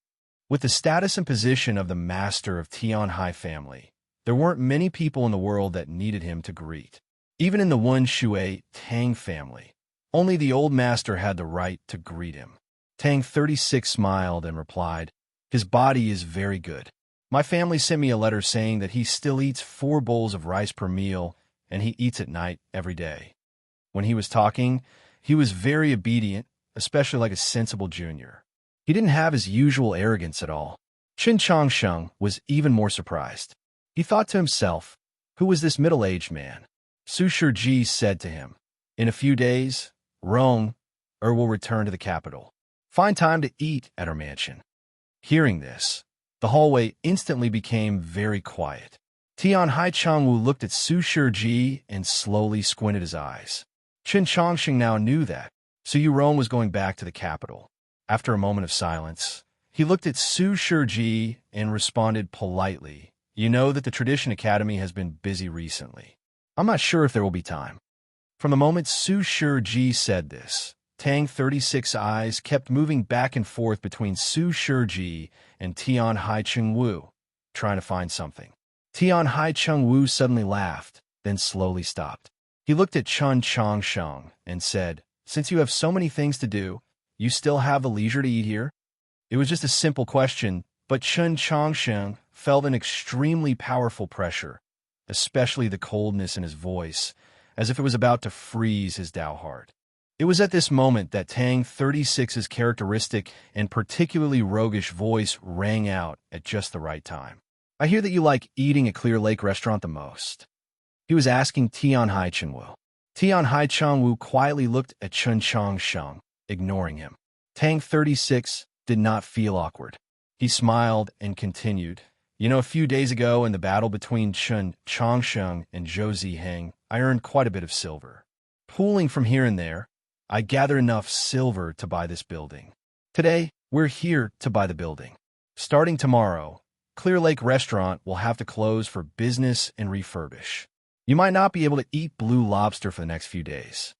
With the status and position of the master of Tian Hai family, there weren't many people in the world that needed him to greet. Even in the Wen Shui Tang family, only the old master had the right to greet him. Tang 36 smiled and replied, "His body is very good. My family sent me a letter saying that he still eats 4 bowls of rice per meal, and he eats at night every day." When he was talking, he was very obedient, especially like a sensible junior. He didn't have his usual arrogance at all. Chen Chongsheng was even more surprised. He thought to himself, who was this middle-aged man? Su Shiji said to him, "In a few days, Rong will return to the capital. Find time to eat at our mansion." Hearing this, the hallway instantly became very quiet. Tian Haichenwu looked at Su Shiji and slowly squinted his eyes. Chen Chongsheng now knew that Su Yurong was going back to the capital. After a moment of silence, he looked at Su Shiji and responded politely, "You know that the Tradition Academy has been busy recently. I'm not sure if there will be time." From the moment Su Shiji said this, Tang 36's eyes kept moving back and forth between Su Shiji and Tian Haichenwu, trying to find something. Tian Haichenwu suddenly laughed, then slowly stopped. He looked at Chen Chongsheng and said, "Since you have so many things to do, you still have the leisure to eat here?" It was just a simple question, but Chen Chongsheng felt an extremely powerful pressure, especially the coldness in his voice, as if it was about to freeze his Tao heart. It was at this moment that Tang 36's characteristic and particularly roguish voice rang out at just the right time. "I hear that you like eating at Clear Lake Restaurant the most." He was asking Tian Haichenwu. Tian Haichenwu quietly looked at Chen Chongsheng, ignoring him. Tang 36 did not feel awkward. He smiled and continued, "You know, a few days ago in the battle between Chen Chongsheng and Zhou Ziheng, I earned quite a bit of silver. Pooling from here and there, I gathered enough silver to buy this building. Today, we're here to buy the building. Starting tomorrow, Clear Lake Restaurant will have to close for business and refurbish. You might not be able to eat blue lobster for the next few days."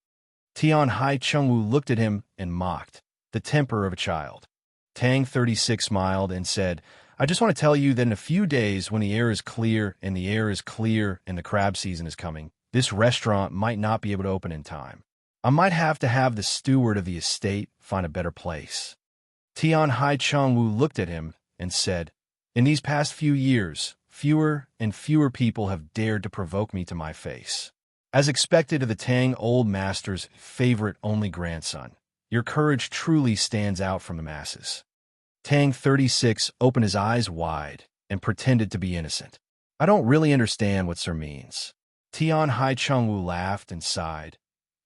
Tian Haichenwu looked at him and mocked, the temper of a child. Tang 36 smiled and said, "I just want to tell you that in a few days when the air is clear and the crab season is coming, This restaurant might not be able to open in time. I might have to have the steward of the estate find a better place. Tian Hai Cheng-Wu looked at him and said, "In these past few years, fewer and fewer people have dared to provoke me to my face. As expected of the Tang old master's favorite only grandson, your courage truly stands out from the masses." Tang 36 opened his eyes wide and pretended to be innocent. "I don't really understand what sir means." Tian Hai Cheng-Wu laughed and sighed.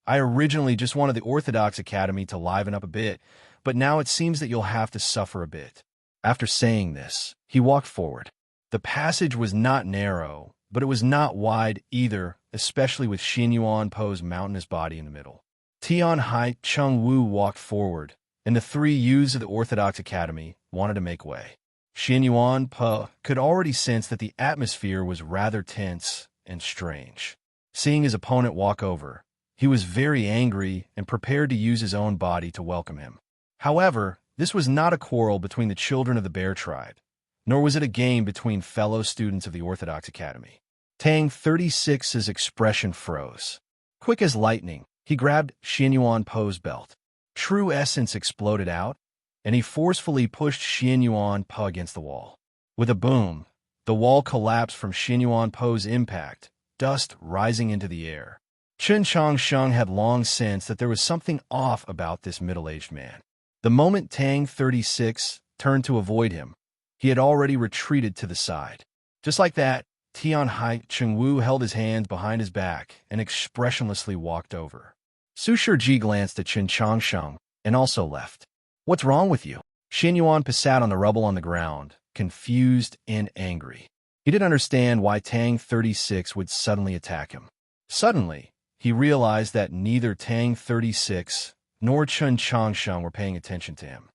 "I originally just wanted the Orthodox Academy to liven up a bit, but now it seems that you'll have to suffer a bit." After saying this, he walked forward. The passage was not narrow, but it was not wide either, especially with Xin Yuan Po's mountainous body in the middle. Tian Hai Cheng-Wu walked forward, and the three youths of the Orthodox Academy wanted to make way. Xin Yuan Po could already sense that the atmosphere was rather tense and strange. Seeing his opponent walk over, he was very angry and prepared to use his own body to welcome him. However, this was not a quarrel between the children of the Bear tribe, nor was it a game between fellow students of the Orthodox Academy. Tang 36's expression froze. Quick as lightning, he grabbed Xin Yuan Po's belt. True essence exploded out, and he forcefully pushed Xin Yuan Po against the wall. With a boom, the wall collapsed from Xin Yuan Po's impact, dust rising into the air. Chen Changsheng had long sensed that there was something off about this middle-aged man. The moment Tang 36 turned to avoid him, he had already retreated to the side. Just like that, Tian Hai Cheng-Wu held his hands behind his back and expressionlessly walked over. Su Shiji glanced at Chen Changsheng and also left. "What's wrong with you?" Xin Yuan sat on the rubble on the ground, confused and angry. He didn't understand why Tang 36 would suddenly attack him. Suddenly, he realized that neither Tang 36 nor Chen Changsheng were paying attention to him.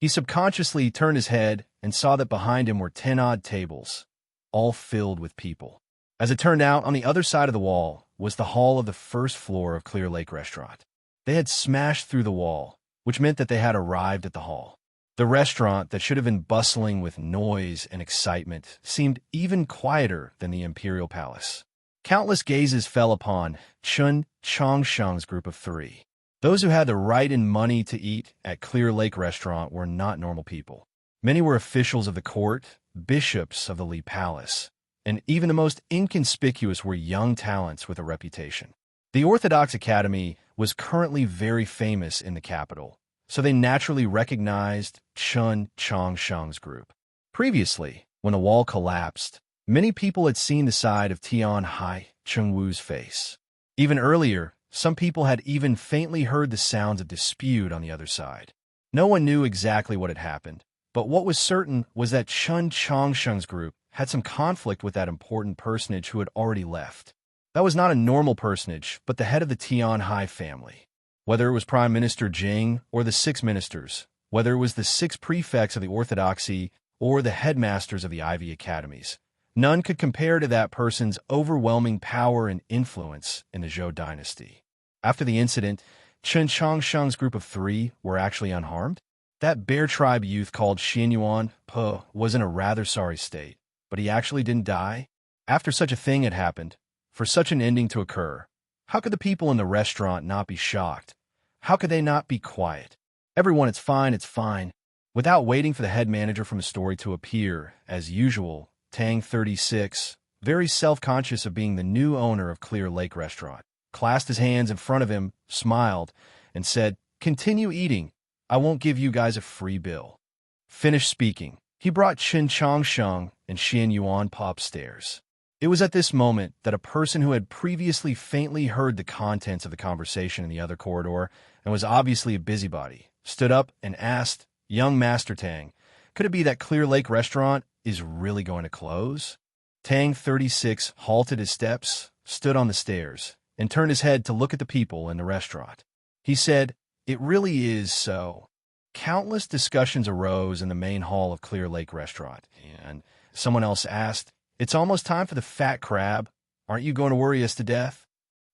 He subconsciously turned his head and saw that behind him were 10 odd tables, all filled with people. As it turned out, on the other side of the wall was the hall of the first floor of Clear Lake Restaurant. They had smashed through the wall, which meant that they had arrived at the hall. The restaurant that should have been bustling with noise and excitement seemed even quieter than the Imperial Palace. Countless gazes fell upon Chen Changsheng's group of three. Those who had the right and money to eat at Clear Lake Restaurant were not normal people. Many were officials of the court, bishops of the Li Palace, and even the most inconspicuous were young talents with a reputation. The Orthodox Academy was currently very famous in the capital, so they naturally recognized Chen Changsheng's group. Previously, when the wall collapsed, many people had seen the side of Tian Hai Cheng-Wu's face. Even earlier, some people had even faintly heard the sounds of dispute on the other side. No one knew exactly what had happened, but what was certain was that Chen Changsheng's group had some conflict with that important personage who had already left. That was not a normal personage, but the head of the Tian Hai family. Whether it was Prime Minister Jing or the 6 ministers, whether it was the 6 prefects of the Orthodoxy or the headmasters of the Ivy Academies, none could compare to that person's overwhelming power and influence in the Zhou dynasty. After the incident, Chen Changsheng's group of 3 were actually unharmed. That Bear tribe youth called Xin Yuan Po was in a rather sorry state, but he actually didn't die. After such a thing had happened, for such an ending to occur, how could the people in the restaurant not be shocked? How could they not be quiet? "Everyone, it's fine, it's fine." Without waiting for the head manager from the story to appear, as usual, Tang 36, very self-conscious of being the new owner of Clear Lake Restaurant, clasped his hands in front of him, smiled, and said, "Continue eating. I won't give you guys a free bill." Finished speaking, he brought Chen Changsheng and Xin Yuan Po upstairs. It was at this moment that a person who had previously faintly heard the contents of the conversation in the other corridor and was obviously a busybody, stood up and asked, "Young Master Tang, could it be that Clear Lake Restaurant is really going to close?" Tang 36 halted his steps, stood on the stairs, and turned his head to look at the people in the restaurant. He said, "It really is so." Countless discussions arose in the main hall of Clear Lake Restaurant, and someone else asked, "It's almost time for the fat crab. Aren't you going to worry us to death?"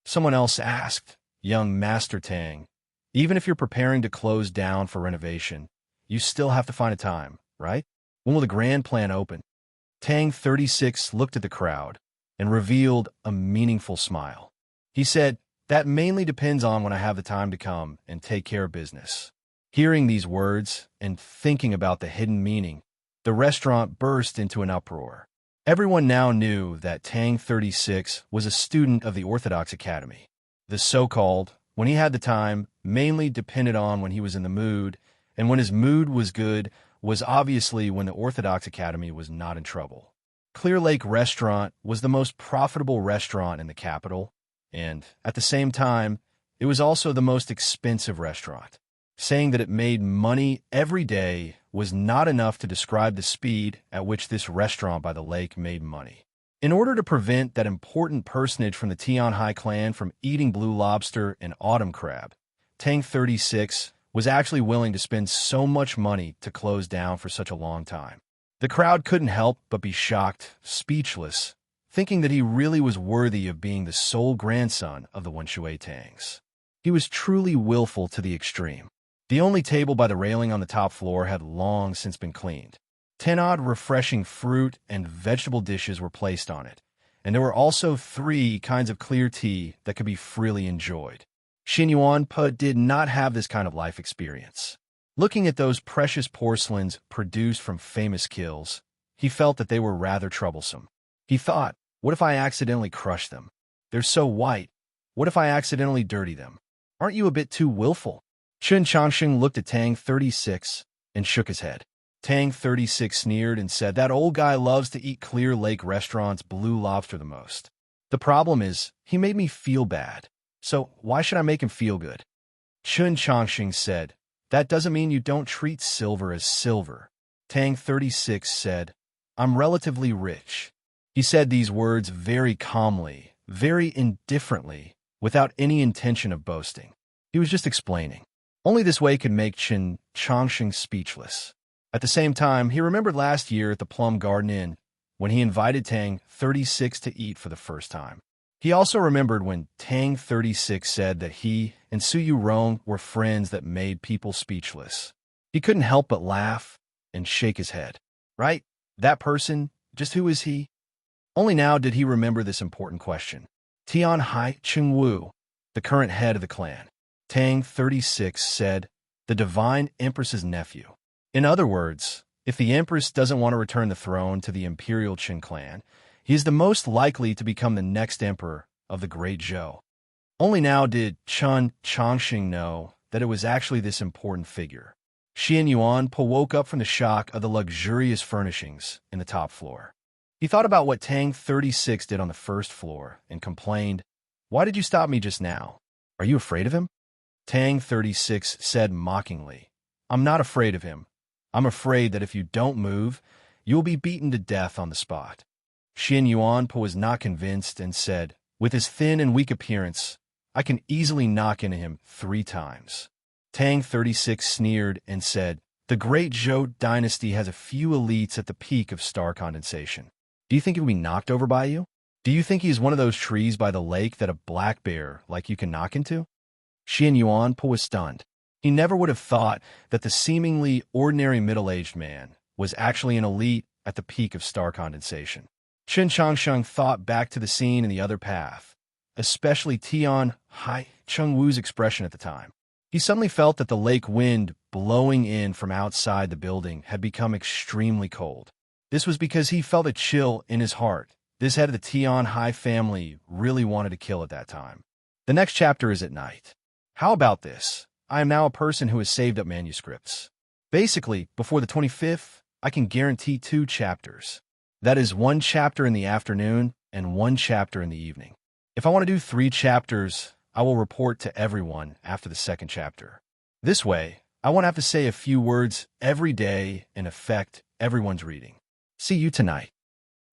Someone else asked, "Young Master Tang, even if you're preparing to close down for renovation, you still have to find a time, right? When will the grand plan open?" Tang 36 looked at the crowd and revealed a meaningful smile. He said, "That mainly depends on when I have the time to come and take care of business." Hearing these words and thinking about the hidden meaning, the restaurant burst into an uproar. Everyone now knew that Tang 36 was a student of the Orthodox Academy. The so-called, when he had the time, mainly depended on when he was in the mood, and when his mood was good was obviously when the Orthodox Academy was not in trouble. Clear Lake Restaurant was the most profitable restaurant in the capital, and, at the same time, it was also the most expensive restaurant. Saying that it made money every day was not enough to describe the speed at which this restaurant by the lake made money. In order to prevent that important personage from the Tianhai clan from eating blue lobster and autumn crab, Tang 36 was actually willing to spend so much money to close down for such a long time. The crowd couldn't help but be shocked, speechless, thinking that he really was worthy of being the sole grandson of the Wenshui Tangs. He was truly willful to the extreme. The only table by the railing on the top floor had long since been cleaned. 10-odd refreshing fruit and vegetable dishes were placed on it, and there were also 3 kinds of clear tea that could be freely enjoyed. Xin Yuanpe did not have this kind of life experience. Looking at those precious porcelains produced from famous kilns, he felt that they were rather troublesome. He thought, what if I accidentally crush them? They're so white. What if I accidentally dirty them? Aren't you a bit too willful? Chen Changsheng looked at Tang 36 and shook his head. Tang 36 sneered and said, "That old guy loves to eat Clear Lake Restaurant's blue lobster the most. The problem is, he made me feel bad. So why should I make him feel good?" Chen Changsheng said, "That doesn't mean you don't treat silver as silver." Tang 36 said, "I'm relatively rich." He said these words very calmly, very indifferently, without any intention of boasting. He was just explaining. Only this way could make Chen Changsheng speechless. At the same time, he remembered last year at the Plum Garden Inn, when he invited Tang 36 to eat for the first time. He also remembered when Tang 36 said that he and Suyu Rong were friends that made people speechless. He couldn't help but laugh and shake his head. Right? That person, just who is he? Only now did he remember this important question. Tianhai Chengwu, the current head of the clan. Tang 36 said, the Divine Empress's nephew. In other words, if the Empress doesn't want to return the throne to the Imperial Qin clan, he is the most likely to become the next emperor of the Great Zhou. Only now did Chen Changsheng know that it was actually this important figure. Xian Yuanpe woke up from the shock of the luxurious furnishings in the top floor. He thought about what Tang 36 did on the first floor and complained, "Why did you stop me just now? Are you afraid of him?" Tang 36 said mockingly, "I'm not afraid of him. I'm afraid that if you don't move, you will be beaten to death on the spot." Xian Yuanpe was not convinced and said, "With his thin and weak appearance, I can easily knock into him 3 times. Tang 36 sneered and said, "The Great Zhou dynasty has a few elites at the peak of star condensation. Do you think he will be knocked over by you? Do you think he is one of those trees by the lake that a black bear like you can knock into?" Xian Yuanpe was stunned. He never would have thought that the seemingly ordinary middle-aged man was actually an elite at the peak of star condensation. Chen Changsheng thought back to the scene in the other path, especially Tian Hai Chengwu's expression at the time. He suddenly felt that the lake wind blowing in from outside the building had become extremely cold. This was because he felt a chill in his heart. This head of the Tian Hai family really wanted to kill at that time. The next chapter is at night. How about this? I am now a person who has saved up manuscripts. Basically, before the 25th, I can guarantee 2 chapters. That is 1 chapter in the afternoon and 1 chapter in the evening. If I want to do 3 chapters, I will report to everyone after the 2nd chapter. This way, I won't have to say a few words every day and affect everyone's reading. See you tonight.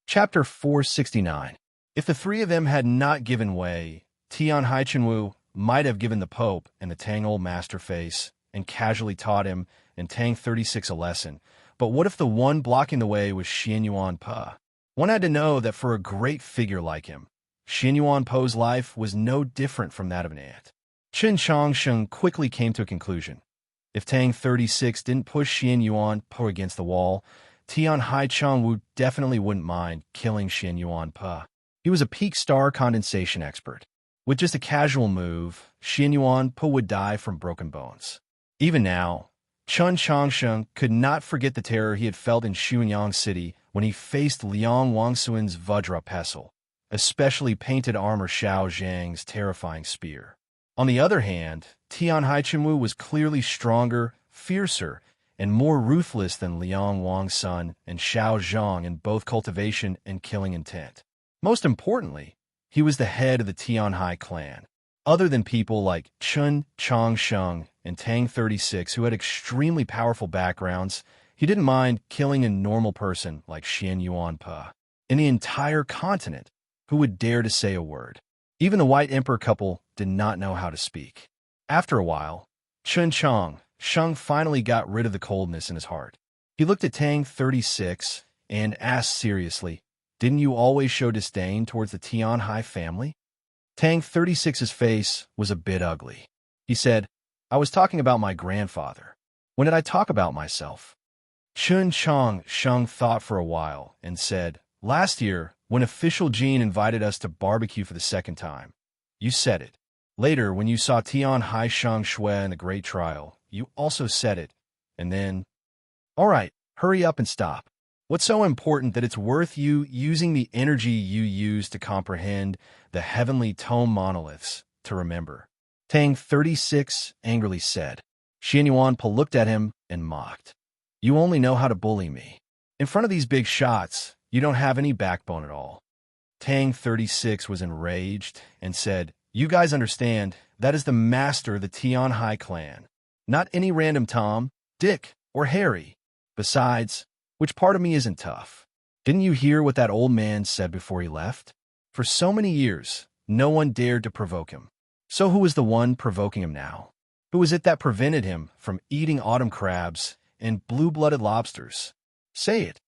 Chapter 469. If the 3 of them had not given way, Tian Hai Chenwu might have given the Pope and the Tang Old Master Face and casually taught him and Tang 36 a lesson. But what if the one blocking the way was Xian Yuanpe? One had to know that for a great figure like him, Xian Yuanpe's life was no different from that of an ant. Chen Changsheng quickly came to a conclusion. If Tang 36 didn't push Xian Yuanpe against the wall, Tian Hai Chengwu definitely wouldn't mind killing Xian Yuanpe. He was a peak star condensation expert. With just a casual move, Xianyuan Po would die from broken bones. Even now, Chun Changsheng could not forget the terror he had felt in Xuanyang City when he faced Liang Wangsuan's Vajra pestle, especially painted armor Xiao Zhang's terrifying spear. On the other hand, Tian Haichenwu was clearly stronger, fiercer, and more ruthless than Liang Wangsun and Xiao Zhang in both cultivation and killing intent. Most importantly, he was the head of the Tianhai clan. Other than people like Chun Changsheng and Tang 36 who had extremely powerful backgrounds, he didn't mind killing a normal person like Xian Yuanpe. In the entire continent, who would dare to say a word? Even the White Emperor couple did not know how to speak. After a while, Chun Changsheng finally got rid of the coldness in his heart. He looked at Tang 36 and asked seriously, "Didn't you always show disdain towards the Tianhai family?" Tang 36's face was a bit ugly. He said, "I was talking about my grandfather. When did I talk about myself?" Chun Changsheng thought for a while and said, "Last year, when official Jean invited us to barbecue for the second time. You said it. Later, when you saw Tian Hai Shang Shui in the Great Trial, you also said it. And then, all right, hurry up and stop. What's so important that it's worth you using the energy you use to comprehend the heavenly tome monoliths to remember?" Tang 36 angrily said. Xianyuan looked at him and mocked. "You only know how to bully me. In front of these big shots, you don't have any backbone at all." Tang 36 was enraged and said, "You guys understand, that is the master of the Tianhai clan. Not any random Tom, Dick, or Harry. Besides, which part of me isn't tough? Didn't you hear what that old man said before he left? For so many years, no one dared to provoke him. So who was the one provoking him now? Who was it that prevented him from eating autumn crabs and blue-blooded lobsters? Say it."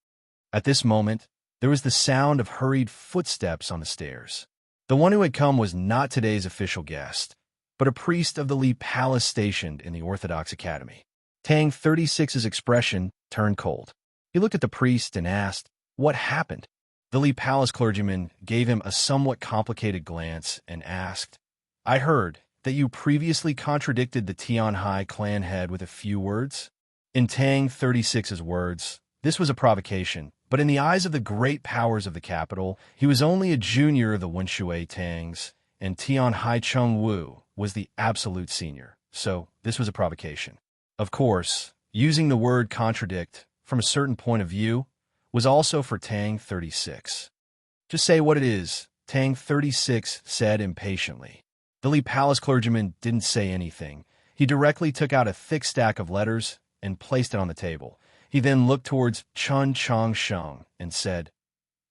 At this moment, there was the sound of hurried footsteps on the stairs. The one who had come was not today's official guest, but a priest of the Li Palace stationed in the Orthodox Academy. Tang 36's expression turned cold. He looked at the priest and asked, "What happened?" The Li Palace clergyman gave him a somewhat complicated glance and asked, "I heard that you previously contradicted the Tianhai clan head with a few words." In Tang 36's words, this was a provocation, but in the eyes of the great powers of the capital, he was only a junior of the Wenshui Tangs, and Tian Hai Chung Wu was the absolute senior, so this was a provocation. Of course, using the word contradict from a certain point of view was also for Tang 36. "Just say what it is," Tang 36 said impatiently. The Li Palace clergyman didn't say anything. He directly took out a thick stack of letters and placed it on the table. He then looked towards Chun Changsheng and said,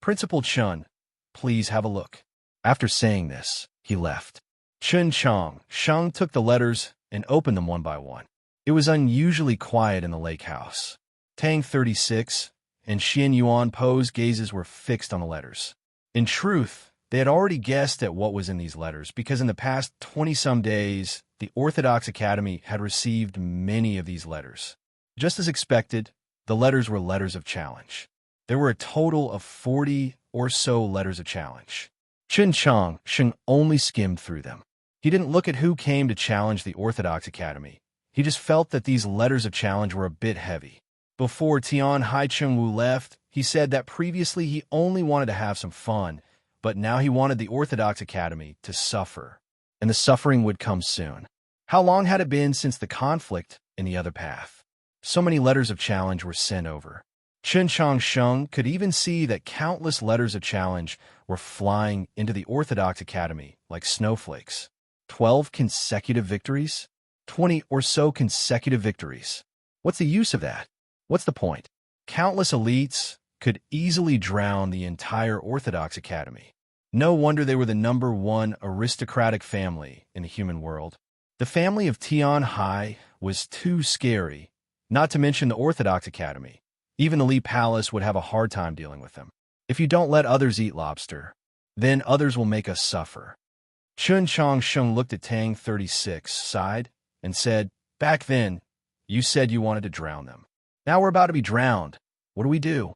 "Principal Chun, please have a look." After saying this, he left. Chun Changsheng took the letters and opened them one by one. It was unusually quiet in the lake house. Tang 36 and Xianyuan Po's gazes were fixed on the letters. In truth, they had already guessed at what was in these letters because in the past 20-some days, the Orthodox Academy had received many of these letters. Just as expected, the letters were letters of challenge. There were a total of 40 or so letters of challenge. Chun Changsheng only skimmed through them. He didn't look at who came to challenge the Orthodox Academy. He just felt that these letters of challenge were a bit heavy. Before Tian Haicheng Wu left, he said that previously he only wanted to have some fun, but now he wanted the Orthodox Academy to suffer, and the suffering would come soon. How long had it been since the conflict in the other path? So many letters of challenge were sent over. Chun Changsheng could even see that countless letters of challenge were flying into the Orthodox Academy like snowflakes. 12 consecutive victories? 20 or so consecutive victories. What's the use of that? What's the point? Countless elites could easily drown the entire Orthodox Academy. No wonder they were the #1 aristocratic family in the human world. The family of Tian Hai was too scary, not to mention the Orthodox Academy. Even the Li Palace would have a hard time dealing with them. If you don't let others eat lobster, then others will make us suffer. Chun Changsheng looked at Tang 36, sighed, and said, "Back then, you said you wanted to drown them. Now we're about to be drowned. What do we do?"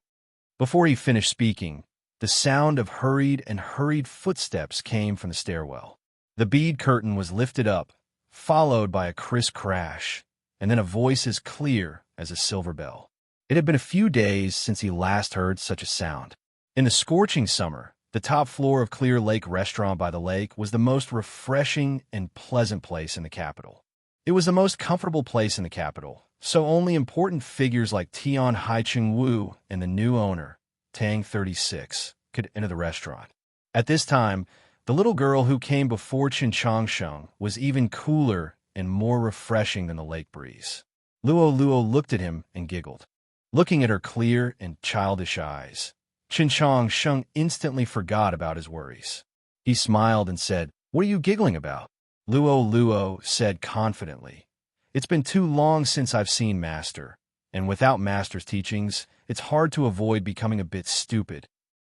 Before he finished speaking, the sound of hurried footsteps came from the stairwell. The bead curtain was lifted up, followed by a crisp crash, and then a voice as clear as a silver bell. It had been a few days since he last heard such a sound. In the scorching summer, the top floor of Clear Lake Restaurant by the lake was the most refreshing and pleasant place in the capital. It was the most comfortable place in the capital, so only important figures like Tian Hai-Chung Wu and the new owner, Tang 36, could enter the restaurant. At this time, the little girl who came before Chen Changsheng was even cooler and more refreshing than the lake breeze. Luo looked at him and giggled. Looking at her clear and childish eyes, Chen Changsheng instantly forgot about his worries. He smiled and said, "What are you giggling about?" Luo said confidently, "It's been too long since I've seen Master, and without Master's teachings, it's hard to avoid becoming a bit stupid."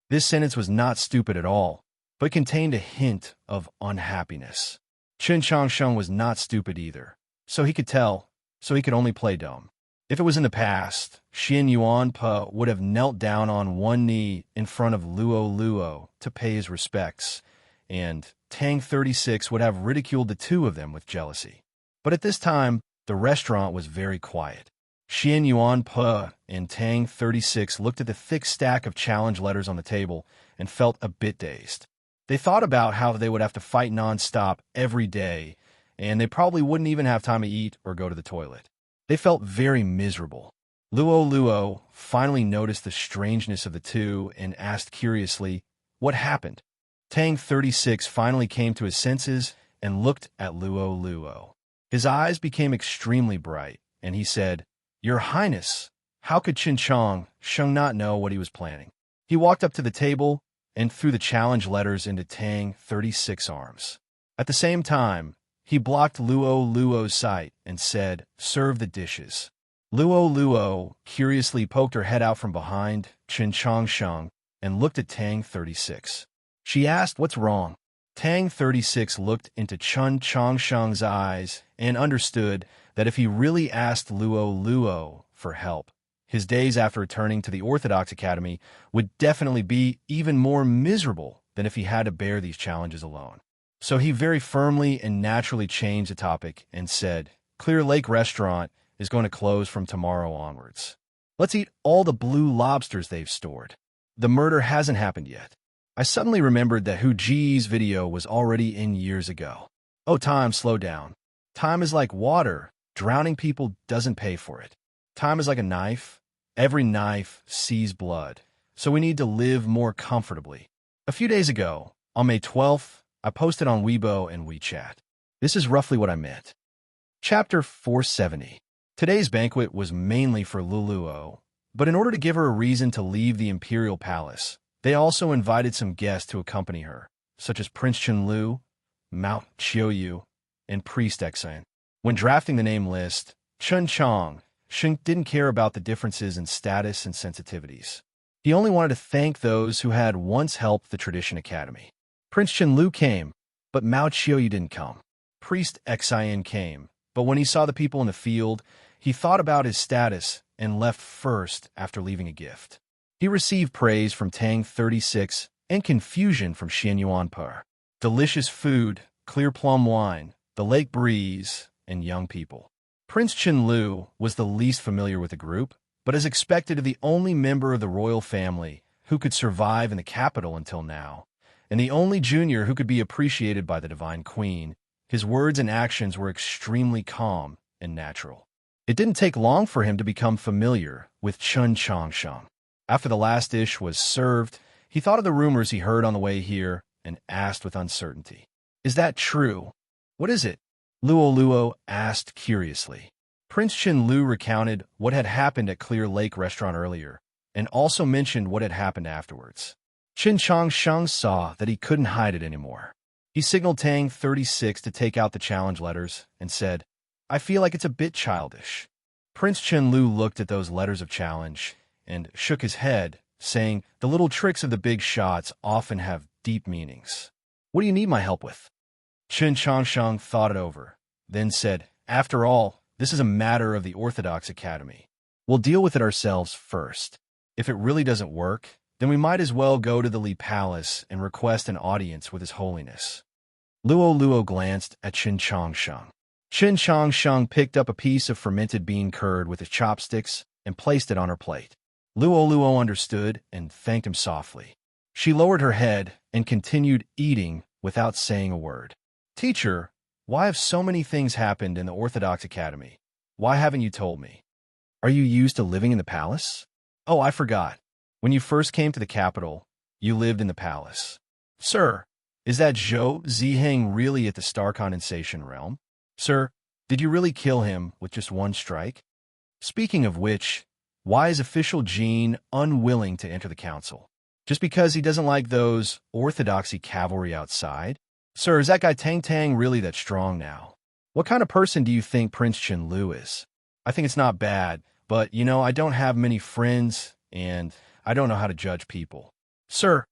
This sentence was not stupid at all, but contained a hint of unhappiness. Chen Changsheng was not stupid either, so he could only play dumb. If it was in the past, Xian Yuan Pe would have knelt down on one knee in front of Luo to pay his respects, and Tang 36 would have ridiculed the two of them with jealousy. But at this time, the restaurant was very quiet. Xian Yuan Pe and Tang 36 looked at the thick stack of challenge letters on the table and felt a bit dazed. They thought about how they would have to fight non-stop every day, and they probably wouldn't even have time to eat or go to the toilet. They felt very miserable. Luo finally noticed the strangeness of the two and asked curiously, "What happened?" Tang 36 finally came to his senses and looked at Luo. His eyes became extremely bright, and he said, "Your Highness, how could Chen Changsheng not know what he was planning?" He walked up to the table and threw the challenge letters into Tang 36's arms. At the same time, he blocked Luo's sight and said, "Serve the dishes." Luo curiously poked her head out from behind Chen Changsheng and looked at Tang 36. She asked, "What's wrong?" Tang 36 looked into Chen Changsheng's eyes and understood that if he really asked Luo for help, his days after returning to the Orthodox Academy would definitely be even more miserable than if he had to bear these challenges alone. So he very firmly and naturally changed the topic and said, "Clear Lake Restaurant is going to close from tomorrow onwards. Let's eat all the blue lobsters they've stored. The murder hasn't happened yet." I suddenly remembered that Hu Ji's video was already in years ago. Oh, time, slow down. Time is like water. Drowning people doesn't pay for it. Time is like a knife. Every knife sees blood. So we need to live more comfortably. A few days ago, on May 12th, I posted on Weibo and WeChat. This is roughly what I meant. Chapter 470. Today's banquet was mainly for Luo, but in order to give her a reason to leave the Imperial Palace, they also invited some guests to accompany her, such as Prince Chen, Mao Qiuyu, and Priest Exan. When drafting the name list, Chen Changsheng didn't care about the differences in status and sensitivities. He only wanted to thank those who had once helped the Tradition Academy. Prince Chen came, but Mao Qiuyu didn't come. Priest Exan came, but when he saw the people in the field, he thought about his status and left first after leaving a gift. He received praise from Tang 36 and confusion from Xian Yuan Pe. Delicious food, clear plum wine, the lake breeze, and young people. Prince Chen was the least familiar with the group, but as expected the only member of the royal family who could survive in the capital until now, and the only junior who could be appreciated by the Divine Queen, his words and actions were extremely calm and natural. It didn't take long for him to become familiar with Chen Changsheng. After the last dish was served, he thought of the rumors he heard on the way here and asked with uncertainty, "Is that true? What is it?" Luo asked curiously. Prince Chen recounted what had happened at Clear Lake Restaurant earlier, and also mentioned what had happened afterwards. Chen Changsheng saw that he couldn't hide it anymore. He signaled Tang 36 to take out the challenge letters and said, "I feel like it's a bit childish." Prince Chen looked at those letters of challenge and shook his head, saying, "The little tricks of the big shots often have deep meanings. What do you need my help with?" Chen Changsheng thought it over, then said, "After all, this is a matter of the Orthodox Academy. We'll deal with it ourselves first. If it really doesn't work, then we might as well go to the Li Palace and request an audience with His Holiness." Luo Luo glanced at Qin Changsheng. Qin Changsheng picked up a piece of fermented bean curd with his chopsticks and placed it on her plate. Luo Luo understood and thanked him softly. She lowered her head and continued eating without saying a word. Teacher, why have so many things happened in the Orthodox Academy? Why haven't you told me? Are you used to living in the palace? Oh, I forgot. When you first came to the capital, you lived in the palace. Sir, is that Zhou Ziheng really at the star condensation realm? Sir, did you really kill him with just one strike? Speaking of which, why is official Jean unwilling to enter the council? Just because he doesn't like those orthodoxy cavalry outside? Sir, is that guy Tang Tang really that strong now? What kind of person do you think Prince Chen Lu is? I think it's not bad, but, I don't have many friends, and I don't know how to judge people. Sir,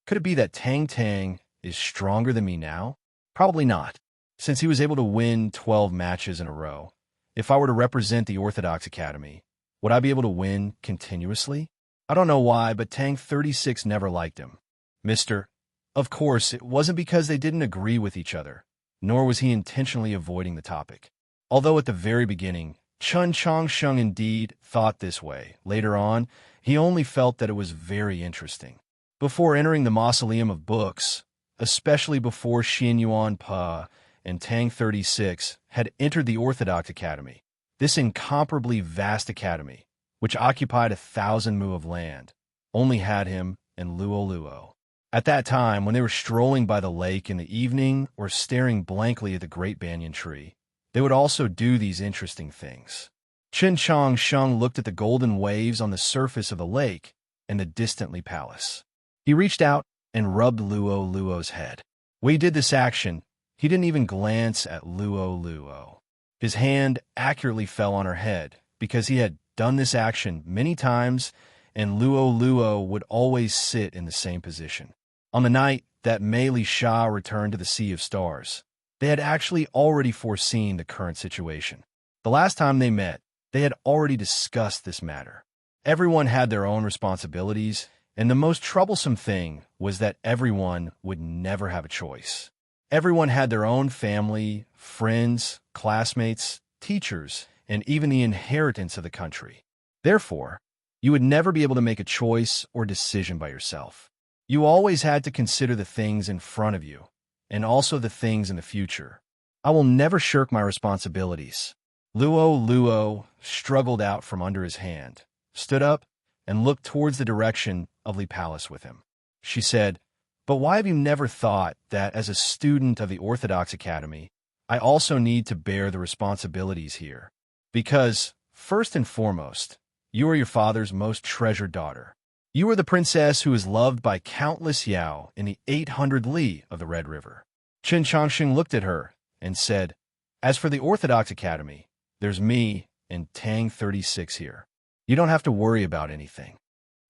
could it be that Tang Tang is stronger than me now? Probably not, since he was able to win 12 matches in a row. If I were to represent the Orthodox Academy, would I be able to win continuously? I don't know why, but Tang 36 never liked him. Mister, of course, it wasn't because they didn't agree with each other, nor was he intentionally avoiding the topic. Although at the very beginning, Qin Changsheng indeed thought this way. Later on, he only felt that it was very interesting. Before entering the mausoleum of books, especially before Xin Yuan Pa and Tang 36 had entered the Orthodox Academy, this incomparably vast academy, which occupied 1,000 mu of land, only had him and Luo Luo. At that time, when they were strolling by the lake in the evening or staring blankly at the great banyan tree, they would also do these interesting things. Qin Changsheng looked at the golden waves on the surface of the lake and the distantly palace. He reached out and rubbed Luo Luo's head. When he did this action, he didn't even glance at Luo Luo. His hand accurately fell on her head because he had done this action many times, and Luo Luo would always sit in the same position. On the night that Mei Li Sha returned to the Sea of Stars, they had actually already foreseen the current situation. The last time they met, they had already discussed this matter. Everyone had their own responsibilities, and the most troublesome thing was that everyone would never have a choice. Everyone had their own family, friends, classmates, teachers, and even the inheritance of the country. Therefore, you would never be able to make a choice or decision by yourself. You always had to consider the things in front of you, and also the things in the future. I will never shirk my responsibilities. Luo Luo struggled out from under his hand, stood up, and looked towards the direction of Li Palace with him. She said, "But why have you never thought that as a student of the Orthodox Academy, I also need to bear the responsibilities here? Because, first and foremost, you are your father's most treasured daughter. You are the princess who is loved by countless Yao in the 800 li of the Red River." Qin Changsheng looked at her and said, "As for the Orthodox Academy, there's me and Tang 36 here. You don't have to worry about anything."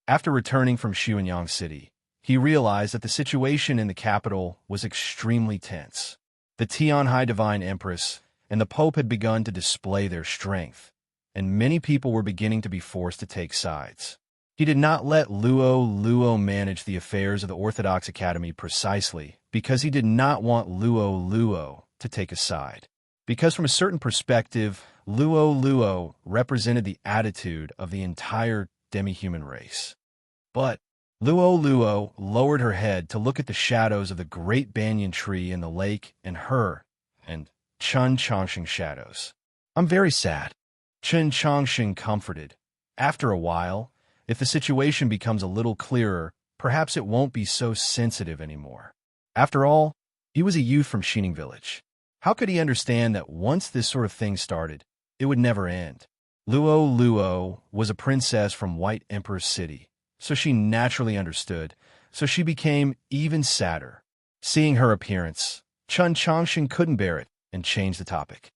After returning from Xuanyang City, he realized that the situation in the capital was extremely tense. The Tianhai Divine Empress and the Pope had begun to display their strength, and many people were beginning to be forced to take sides. He did not let Luo Luo manage the affairs of the Orthodox Academy precisely because he did not want Luo Luo to take a side. Because from a certain perspective, Luo Luo represented the attitude of the entire demi-human race. But Luo Luo lowered her head to look at the shadows of the great banyan tree in the lake and her and Qin Changsheng shadows. "I'm very sad." Qin Changsheng comforted. "After a while, if the situation becomes a little clearer, perhaps it won't be so sensitive anymore." After all, he was a youth from Xining Village. How could he understand that once this sort of thing started, it would never end? Luo Luo was a princess from White Emperor City, so she naturally understood, so she became even sadder. Seeing her appearance, Qin Changsheng couldn't bear it and changed the topic.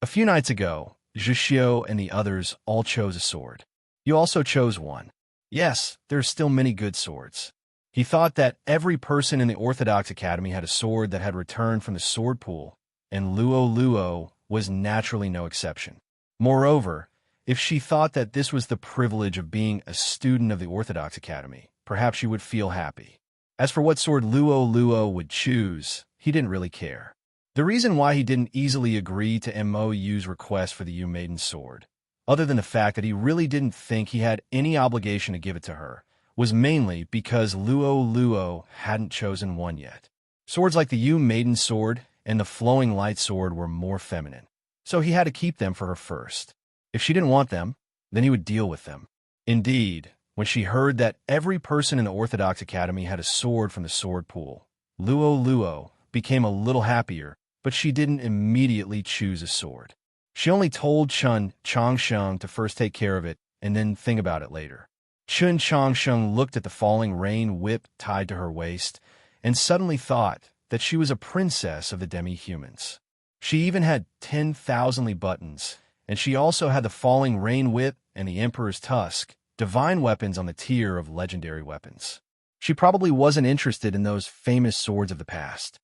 "A few nights ago, Zhixio and the others all chose a sword. You also chose one. Yes, there are still many good swords." He thought that every person in the Orthodox Academy had a sword that had returned from the sword pool, and Luo Luo was naturally no exception. Moreover, if she thought that this was the privilege of being a student of the Orthodox Academy, perhaps she would feel happy. As for what sword Luo Luo would choose, he didn't really care. The reason why he didn't easily agree to Mo's request for the Yu Maiden sword, other than the fact that he really didn't think he had any obligation to give it to her, was mainly because Luo hadn't chosen one yet. Swords like the Yu Maiden sword and the flowing light sword were more feminine, so he had to keep them for her first. If she didn't want them, then he would deal with them. Indeed, when she heard that every person in the Orthodox Academy had a sword from the sword pool, Luo became a little happier, but she didn't immediately choose a sword. She only told Chun Changsheng to first take care of it and then think about it later. Chun Changsheng looked at the falling rain whip tied to her waist and suddenly thought that she was a princess of the demi-humans. She even had 10,000 buttons, and she also had the falling rain whip and the Emperor's tusk, divine weapons on the tier of legendary weapons. She probably wasn't interested in those famous swords of the past.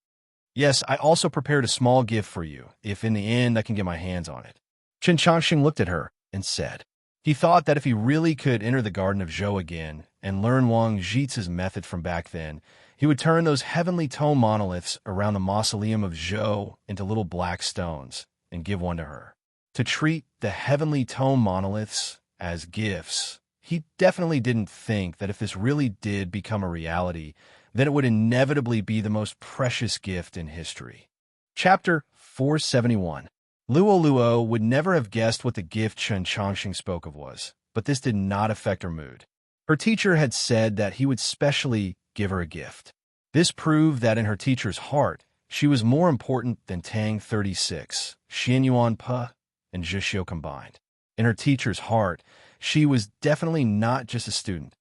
Yes, I also prepared a small gift for you, if in the end I can get my hands on it. Chen Changxing looked at her and said. He thought that if he really could enter the Garden of Zhou again and learn Wang Zhiz's method from back then, he would turn those heavenly tone monoliths around the mausoleum of Zhou into little black stones and give one to her. To treat the heavenly tone monoliths as gifts, he definitely didn't think that if this really did become a reality, then it would inevitably be the most precious gift in history. Chapter 471. Luo would never have guessed what the gift Chen Changxing spoke of was, but this did not affect her mood. Her teacher had said that he would specially give her a gift. This proved that in her teacher's heart, she was more important than Tang 36, Xianyuan Pe, and Zhixiu combined. In her teacher's heart, she was definitely not just a student,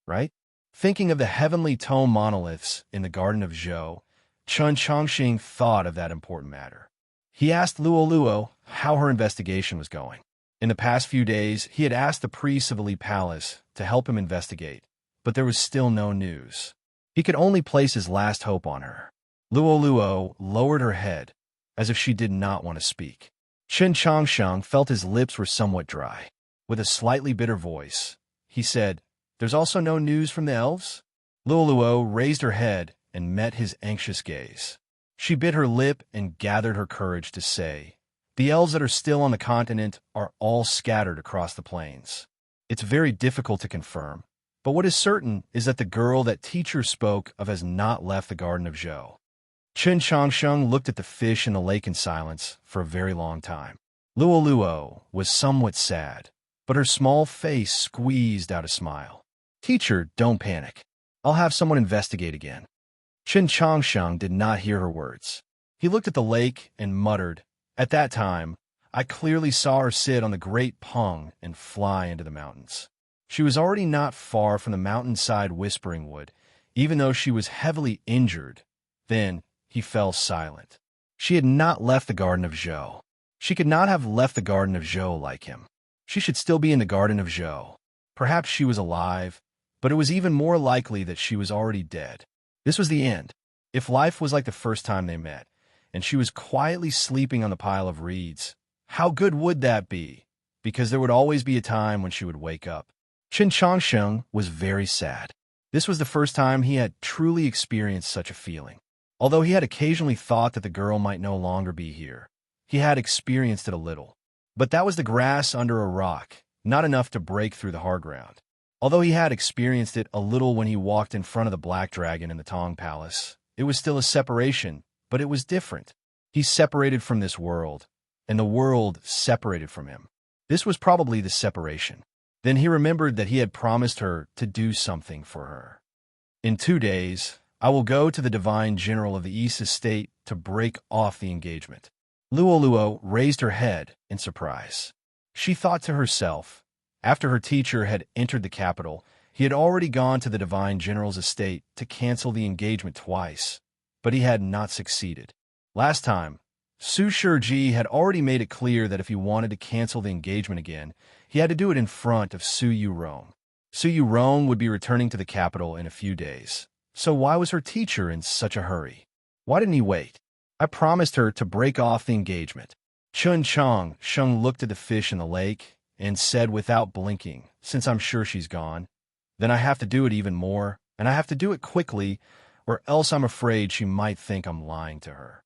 right? Thinking of the heavenly tone monoliths in the Garden of Zhou, Chen Changxing thought of that important matter. He asked Luo how her investigation was going. In the past few days, he had asked the priests of the Li Palace to help him investigate, but there was still no news. He could only place his last hope on her. Luo lowered her head, as if she did not want to speak. Chen Changsheng felt his lips were somewhat dry. With a slightly bitter voice, he said, "There's also no news from the elves?" Luo raised her head and met his anxious gaze. She bit her lip and gathered her courage to say, "The elves that are still on the continent are all scattered across the plains. It's very difficult to confirm, but what is certain is that the girl that teacher spoke of has not left the Garden of Zhou." Chen Changsheng looked at the fish in the lake in silence for a very long time. Luo was somewhat sad, but her small face squeezed out a smile. "Teacher, don't panic. I'll have someone investigate again." Chen Changsheng did not hear her words. He looked at the lake and muttered, "At that time, I clearly saw her sit on the great pung and fly into the mountains." She was already not far from the mountainside Whispering Wood, even though she was heavily injured. Then he fell silent. She had not left the Garden of Zhou. She could not have left the Garden of Zhou like him. She should still be in the Garden of Zhou. Perhaps she was alive, but it was even more likely that she was already dead. This was the end. If life was like the first time they met, and she was quietly sleeping on the pile of reeds, how good would that be? Because there would always be a time when she would wake up. Chen Changsheng was very sad. This was the first time he had truly experienced such a feeling. Although he had occasionally thought that the girl might no longer be here, he had experienced it a little. But that was the grass under a rock, not enough to break through the hard ground. Although he had experienced it a little when he walked in front of the Black Dragon in the Tong Palace, it was still a separation, but it was different. He separated from this world, and the world separated from him. This was probably the separation. Then he remembered that he had promised her to do something for her. "In 2 days, I will go to the Divine General of the East Estate to break off the engagement." Luo raised her head in surprise. She thought to herself, after her teacher had entered the capital, he had already gone to the Divine General's estate to cancel the engagement twice, but he had not succeeded. Last time, Su Shiji had already made it clear that if he wanted to cancel the engagement again, he had to do it in front of Su Yurong. Su Yurong would be returning to the capital in a few days. So why was her teacher in such a hurry? Why didn't he wait? "I promised her to break off the engagement." Chen Changsheng looked at the fish in the lake and said without blinking, "Since I'm sure she's gone, then I have to do it even more, and I have to do it quickly, or else I'm afraid she might think I'm lying to her.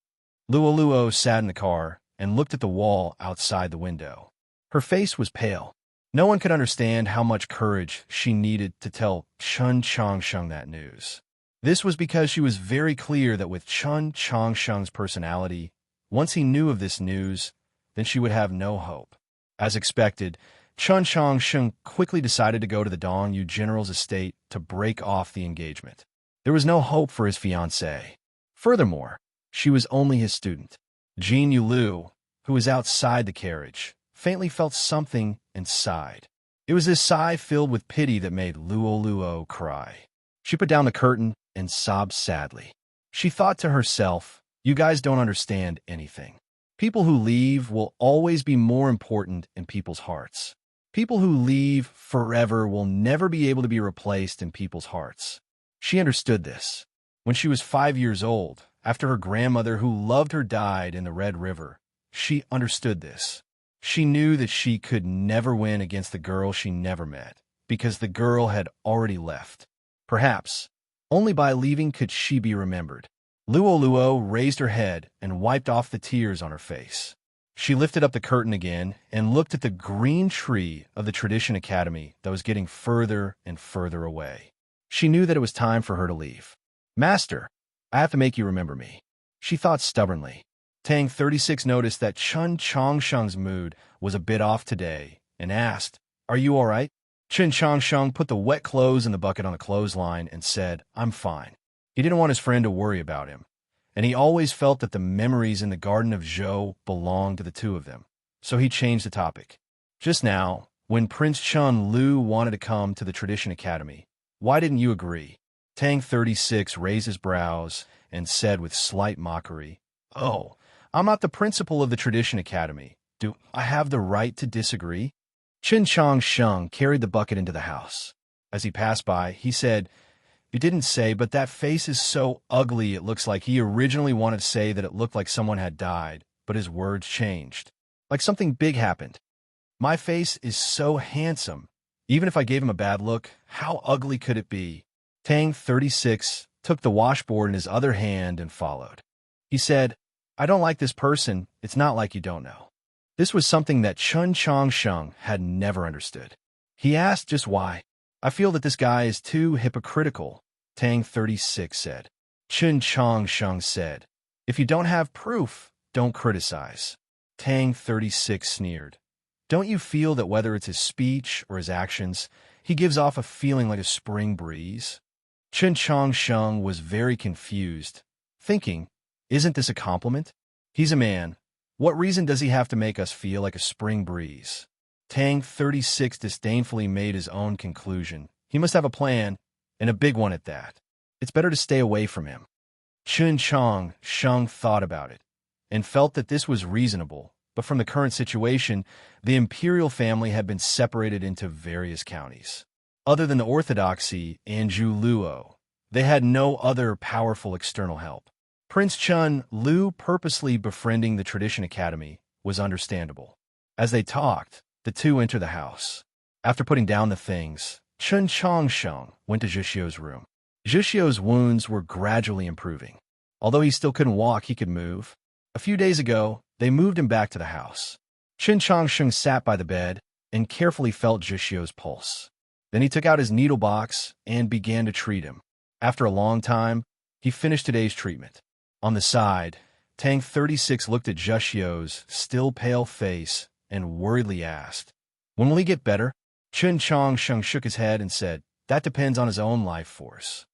Luoluo sat in the car and looked at the wall outside the window. Her face was pale. No one could understand how much courage she needed to tell Chun Chongsheng that news. This was because she was very clear that with Chun Chongsheng's personality, once he knew of this news, then she would have no hope. As expected, Chun Chongsheng quickly decided to go to the Dongyu general's estate to break off the engagement. There was no hope for his fiancée. Furthermore, she was only his student. Jin Yulu, who was outside the carriage, faintly felt something and sighed. It was this sigh filled with pity that made Luoluo cry. She put down the curtain and sobbed sadly. She thought to herself, "You guys don't understand anything. People who leave will always be more important in people's hearts. People who leave forever will never be able to be replaced in people's hearts." She understood this. When she was 5 years old, after her grandmother who loved her died in the Red River, she understood this. She knew that she could never win against the girl she never met, because the girl had already left. Perhaps, only by leaving could she be remembered. Luoluo raised her head and wiped off the tears on her face. She lifted up the curtain again and looked at the green tree of the Tradition Academy that was getting further and further away. She knew that it was time for her to leave. "Master, I have to make you remember me," she thought stubbornly. Tang 36 noticed that Chun Chongsheng's mood was a bit off today and asked, "Are you all right?" Chun Chongsheng put the wet clothes in the bucket on the clothesline and said, "I'm fine." He didn't want his friend to worry about him, and he always felt that the memories in the Garden of Zhou belonged to the two of them, so he changed the topic. "Just now, when Prince Chun Lu wanted to come to the Tradition Academy, why didn't you agree?" Tang 36 raised his brows and said with slight mockery, "Oh, I'm not the principal of the Tradition Academy. Do I have the right to disagree?" Chun Chongsheng carried the bucket into the house. As he passed by, he said, "You didn't say, but that face is so ugly it looks like he originally wanted to say that it looked like someone had died, but his words changed. Like something big happened. My face is so handsome. Even if I gave him a bad look, how ugly could it be?" Tang 36 took the washboard in his other hand and followed. He said, "I don't like this person. It's not like you don't know." This was something that Chun Chongsheng had never understood. He asked just why. "I feel that this guy is too hypocritical," Tang 36 said. Chun Chongsheng said, "If you don't have proof, don't criticize." Tang 36 sneered. "Don't you feel that whether it's his speech or his actions, he gives off a feeling like a spring breeze?" Chun Chongsheng was very confused, thinking, "Isn't this a compliment? He's a man. What reason does he have to make us feel like a spring breeze?" Tang 36 disdainfully made his own conclusion. He must have a plan, and a big one at that. It's better to stay away from him. Chun Chongsheng thought about it, and felt that this was reasonable, but from the current situation, the imperial family had been separated into various counties. Other than the orthodoxy and Luo, they had no other powerful external help. Prince Chun Lu purposely befriending the Tradition Academy was understandable. As they talked, the two entered the house. After putting down the things, Chun Chongsheng went to Zhixio's room. Zhixio's wounds were gradually improving. Although he still couldn't walk, he could move. A few days ago, they moved him back to the house. Chun Chongsheng sat by the bed and carefully felt Zhixio's pulse. Then he took out his needle box and began to treat him. After a long time, he finished today's treatment. On the side, Tang 36 looked at Zhixio's still pale face and worriedly asked, "When will he get better?" Chun Chongsheng shook his head and said, "That depends on his own life force."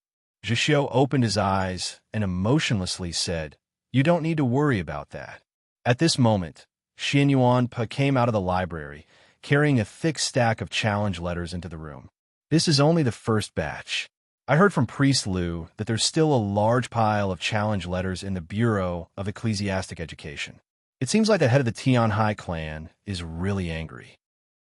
Zhixio opened his eyes and emotionlessly said, "You don't need to worry about that." At this moment, Xian Yuanpa came out of the library, carrying a thick stack of challenge letters into the room. "This is only the first batch. I heard from Priest Liu that there's still a large pile of challenge letters in the Bureau of Ecclesiastic Education. It seems like the head of the Tianhai clan is really angry."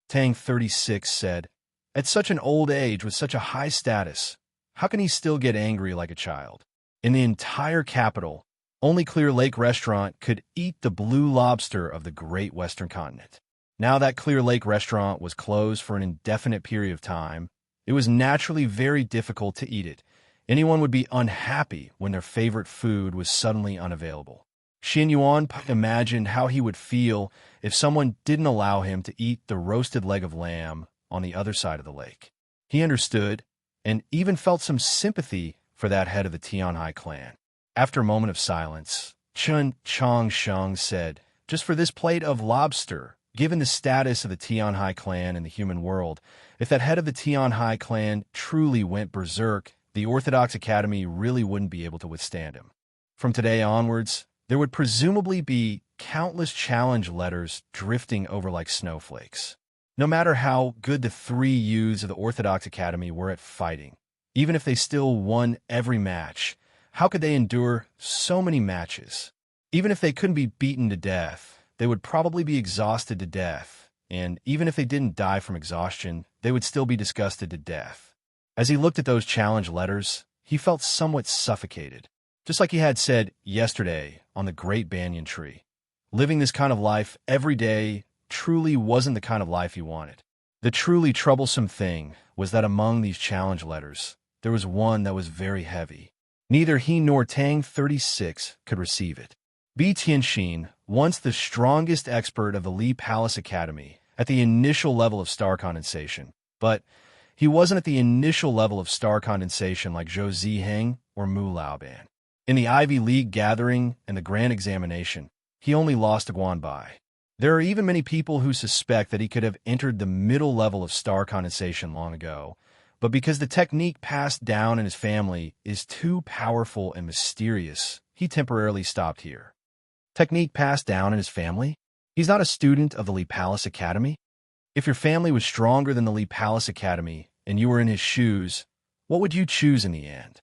Tang 36 said, "At such an old age with such a high status, how can he still get angry like a child? In the entire capital, only Clear Lake Restaurant could eat the blue lobster of the great Western continent. Now that Clear Lake Restaurant was closed for an indefinite period of time, it was naturally very difficult to eat it, Anyone would be unhappy when their favorite food was suddenly unavailable. Xin Yuan imagined how he would feel if someone didn't allow him to eat the roasted leg of lamb on the other side of the lake. He understood and even felt some sympathy for that head of the Tianhai clan. After a moment of silence, Chen Changsheng said, "Just for this plate of lobster, given the status of the Tianhai clan in the human world, if that head of the Tianhai clan truly went berserk, the Orthodox Academy really wouldn't be able to withstand him." From today onwards, there would presumably be countless challenge letters drifting over like snowflakes. No matter how good the three youths of the Orthodox Academy were at fighting, even if they still won every match, how could they endure so many matches? Even if they couldn't be beaten to death, they would probably be exhausted to death, and even if they didn't die from exhaustion, they would still be disgusted to death. As he looked at those challenge letters, he felt somewhat suffocated, just like he had said yesterday on the great banyan tree. Living this kind of life every day truly wasn't the kind of life he wanted. The truly troublesome thing was that among these challenge letters, there was one that was very heavy. Neither he nor Tang 36 could receive it. Bi Tianxin, once the strongest expert of the Li Palace Academy, at the initial level of star condensation, but he wasn't at the initial level of star condensation like Zhou Ziheng or Mu Laoban. In the Ivy League gathering and the grand examination, he only lost to Guanbai. There are even many people who suspect that he could have entered the middle level of star condensation long ago, but because the technique passed down in his family is too powerful and mysterious, he temporarily stopped here. Technique passed down in his family? He's not a student of the Li Palace Academy? If your family was stronger than the Li Palace Academy and you were in his shoes, what would you choose in the end?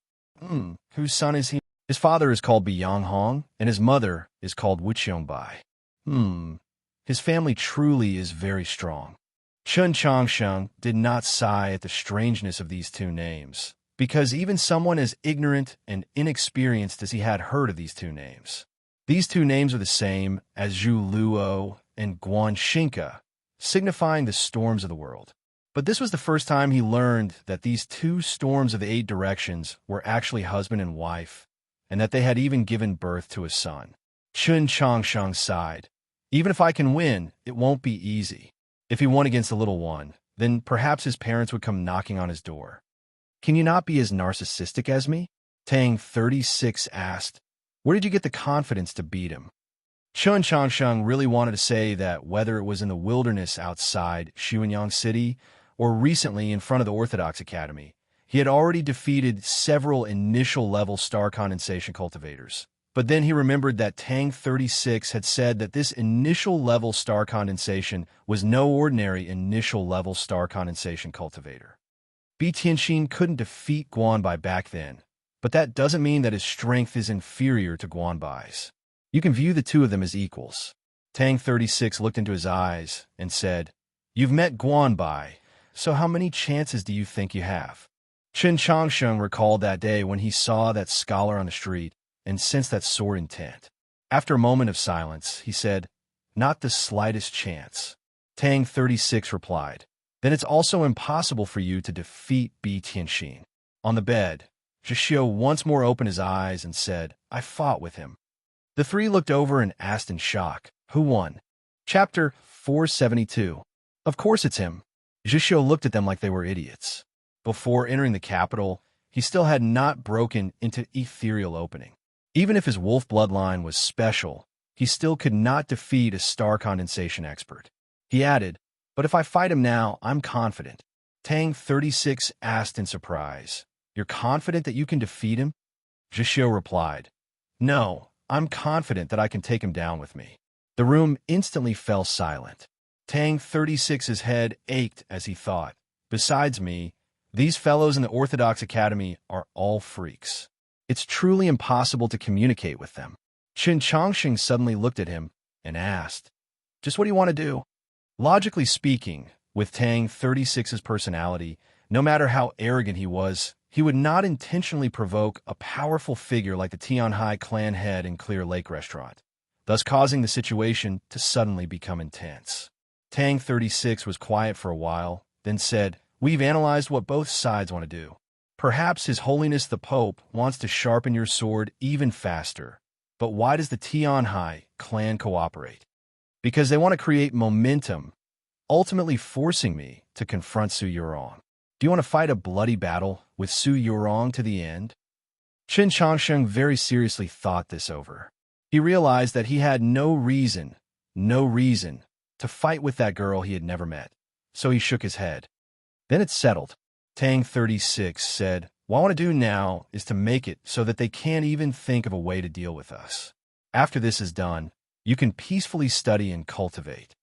Whose son is he? His father is called Biyang Hong, and his mother is called Wuqiongbai. His family truly is very strong. Chen Changsheng did not sigh at the strangeness of these two names, because even someone as ignorant and inexperienced as he had heard of these two names. These two names are the same as Zhu Luo and Guan Xinka, signifying the storms of the world. But this was the first time he learned that these two storms of the 8 directions were actually husband and wife, and that they had even given birth to a son. Chen Changsheng sighed. Even if I can win, it won't be easy. If he won against the little one, then perhaps his parents would come knocking on his door. Can you not be as narcissistic as me? Tang 36 asked. Where did you get the confidence to beat him? Chen Changsheng really wanted to say that whether it was in the wilderness outside Xuanyang City or recently in front of the Orthodox Academy, he had already defeated several initial-level star condensation cultivators. But then he remembered that Tang 36 had said that this initial-level star condensation was no ordinary initial-level star condensation cultivator. Bi Tianxin couldn't defeat Guanbai back then, but that doesn't mean that his strength is inferior to Guanbai's. You can view the two of them as equals. Tang 36 looked into his eyes and said, "You've met Guanbai, so how many chances do you think you have?" Chen Changsheng recalled that day when he saw that scholar on the street and sensed that sore intent. After a moment of silence, he said, "Not the slightest chance." Tang 36 replied, "Then it's also impossible for you to defeat Bi Tianxin." On the bed, Zhishio once more opened his eyes and said, "I fought with him." The three looked over and asked in shock, "Who won?" Chapter 472. Of course it's him. Zhishio looked at them like they were idiots. Before entering the capital, he still had not broken into ethereal opening. Even if his wolf bloodline was special, he still could not defeat a star condensation expert. He added, "But if I fight him now, I'm confident." Tang 36 asked in surprise, "You're confident that you can defeat him?" Zhishio replied, "No, I'm confident that I can take him down with me." The room instantly fell silent. Tang 36's head ached as he thought, "Besides me, these fellows in the Orthodox Academy are all freaks. It's truly impossible to communicate with them." Chen Changsheng suddenly looked at him and asked, "Just what do you want to do?" Logically speaking, with Tang 36's personality, no matter how arrogant he was, he would not intentionally provoke a powerful figure like the Tianhai clan head in Clear Lake restaurant, thus causing the situation to suddenly become intense. Tang 36 was quiet for a while, then said, "We've analyzed what both sides want to do. Perhaps His Holiness the Pope wants to sharpen your sword even faster. But why does the Tianhai clan cooperate? Because they want to create momentum, ultimately forcing me to confront Su Yurong. Do you want to fight a bloody battle with Su Yurong to the end? Qin Changsheng very seriously thought this over. He realized that he had no reason to fight with that girl he had never met. So he shook his head. Then it settled. Tang 36 said, "What I want to do now is to make it so that they can't even think of a way to deal with us. After this is done, you can peacefully study and cultivate."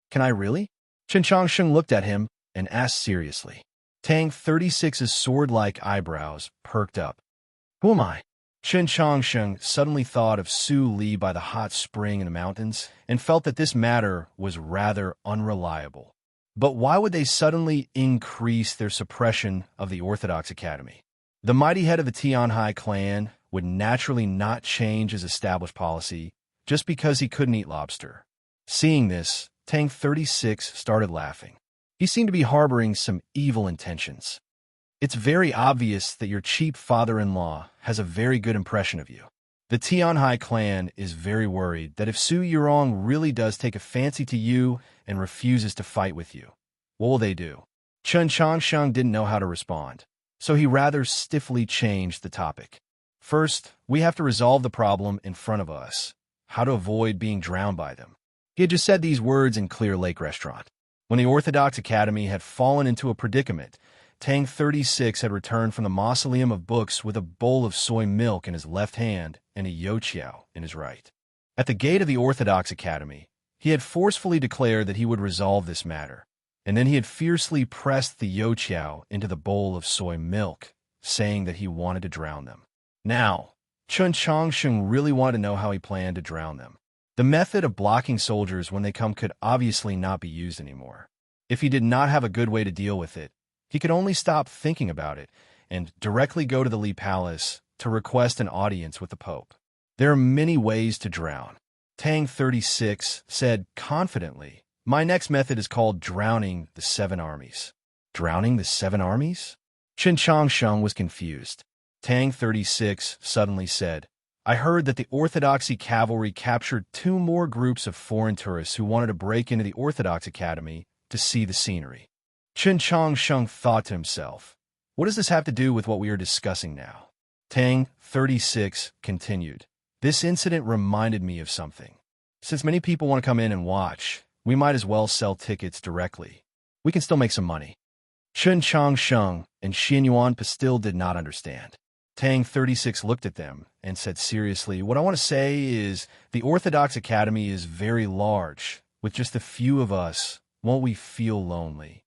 "Can I really?" Qin Changsheng looked at him and asked seriously. Tang 36's sword-like eyebrows perked up. "Who am I?" Qin Changsheng suddenly thought of Su Li by the hot spring in the mountains and felt that this matter was rather unreliable. But why would they suddenly increase their suppression of the Orthodox Academy? The mighty head of the Tianhai clan would naturally not change his established policy just because he couldn't eat lobster. Seeing this, Tang 36 started laughing. He seemed to be harboring some evil intentions. "It's very obvious that your cheap father-in-law has a very good impression of you. The Tianhai clan is very worried that if Su Yurong really does take a fancy to you and refuses to fight with you, what will they do?" Qin Changsheng didn't know how to respond, so he rather stiffly changed the topic. "First, we have to resolve the problem in front of us, how to avoid being drowned by them." He had just said these words in Clear Lake Restaurant. When the Orthodox Academy had fallen into a predicament, Tang 36 had returned from the mausoleum of books with a bowl of soy milk in his left hand and a youtiao in his right. At the gate of the Orthodox Academy, he had forcefully declared that he would resolve this matter, and then he had fiercely pressed the youtiao into the bowl of soy milk, saying that he wanted to drown them. Now, Qin Changsheng really wanted to know how he planned to drown them. The method of blocking soldiers when they come could obviously not be used anymore. If he did not have a good way to deal with it, he could only stop thinking about it and directly go to the Li Palace to request an audience with the Pope. There are many ways to drown. Tang 36 said confidently, "My next method is called drowning the 7 armies." Drowning the 7 armies? Qin Changsheng was confused. Tang 36 suddenly said, "I heard that the Orthodoxy cavalry captured 2 more groups of foreign tourists who wanted to break into the Orthodox Academy to see the scenery." Qin Changsheng thought to himself, "What does this have to do with what we are discussing now?" Tang 36 continued, "This incident reminded me of something. Since many people want to come in and watch, we might as well sell tickets directly. We can still make some money." Qin Changsheng and Xin Yuan still did not understand. Tang 36 looked at them and said seriously, "What I want to say is the Orthodox Academy is very large. With just a few of us, won't we feel lonely?"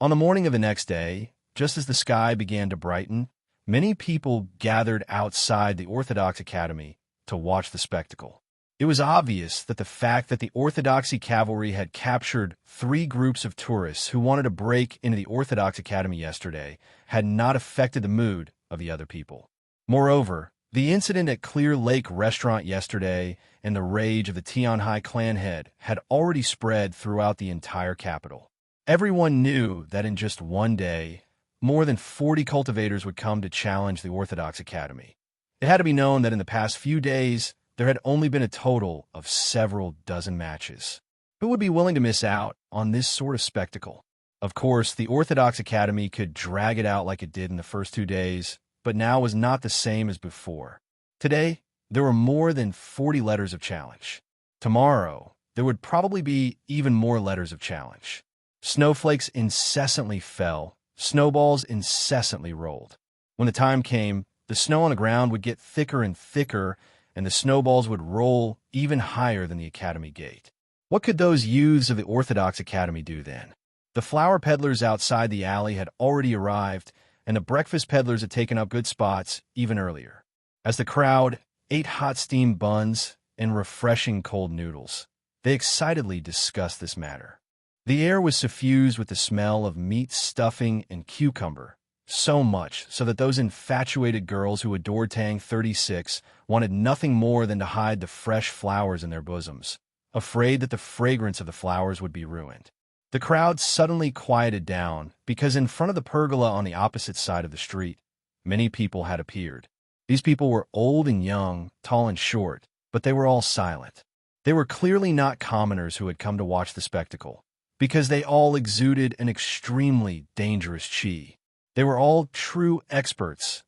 On the morning of the next day, just as the sky began to brighten, many people gathered outside the Orthodox Academy to watch the spectacle. It was obvious that the fact that the Orthodoxy cavalry had captured 3 groups of tourists who wanted to break into the Orthodox Academy yesterday had not affected the mood of the other people. Moreover, the incident at Clear Lake Restaurant yesterday and the rage of the Tianhai clan head had already spread throughout the entire capital. Everyone knew that in just one day, more than 40 cultivators would come to challenge the Orthodox Academy. It had to be known that in the past few days, there had only been a total of several dozen matches. Who would be willing to miss out on this sort of spectacle? Of course, the Orthodox Academy could drag it out like it did in the first 2 days, but now was not the same as before. Today, there were more than 40 letters of challenge. Tomorrow, there would probably be even more letters of challenge. Snowflakes incessantly fell, snowballs incessantly rolled. When the time came, the snow on the ground would get thicker and thicker, and the snowballs would roll even higher than the academy gate. What could those youths of the Orthodox Academy do then? The flower peddlers outside the alley had already arrived, and the breakfast peddlers had taken up good spots even earlier. As the crowd ate hot steamed buns and refreshing cold noodles, they excitedly discussed this matter. The air was suffused with the smell of meat stuffing and cucumber, so much so that those infatuated girls who adored Tang 36 wanted nothing more than to hide the fresh flowers in their bosoms, afraid that the fragrance of the flowers would be ruined. The crowd suddenly quieted down because in front of the pergola on the opposite side of the street, many people had appeared. These people were old and young, tall and short, but they were all silent. They were clearly not commoners who had come to watch the spectacle, because they all exuded an extremely dangerous chi. They were all true experts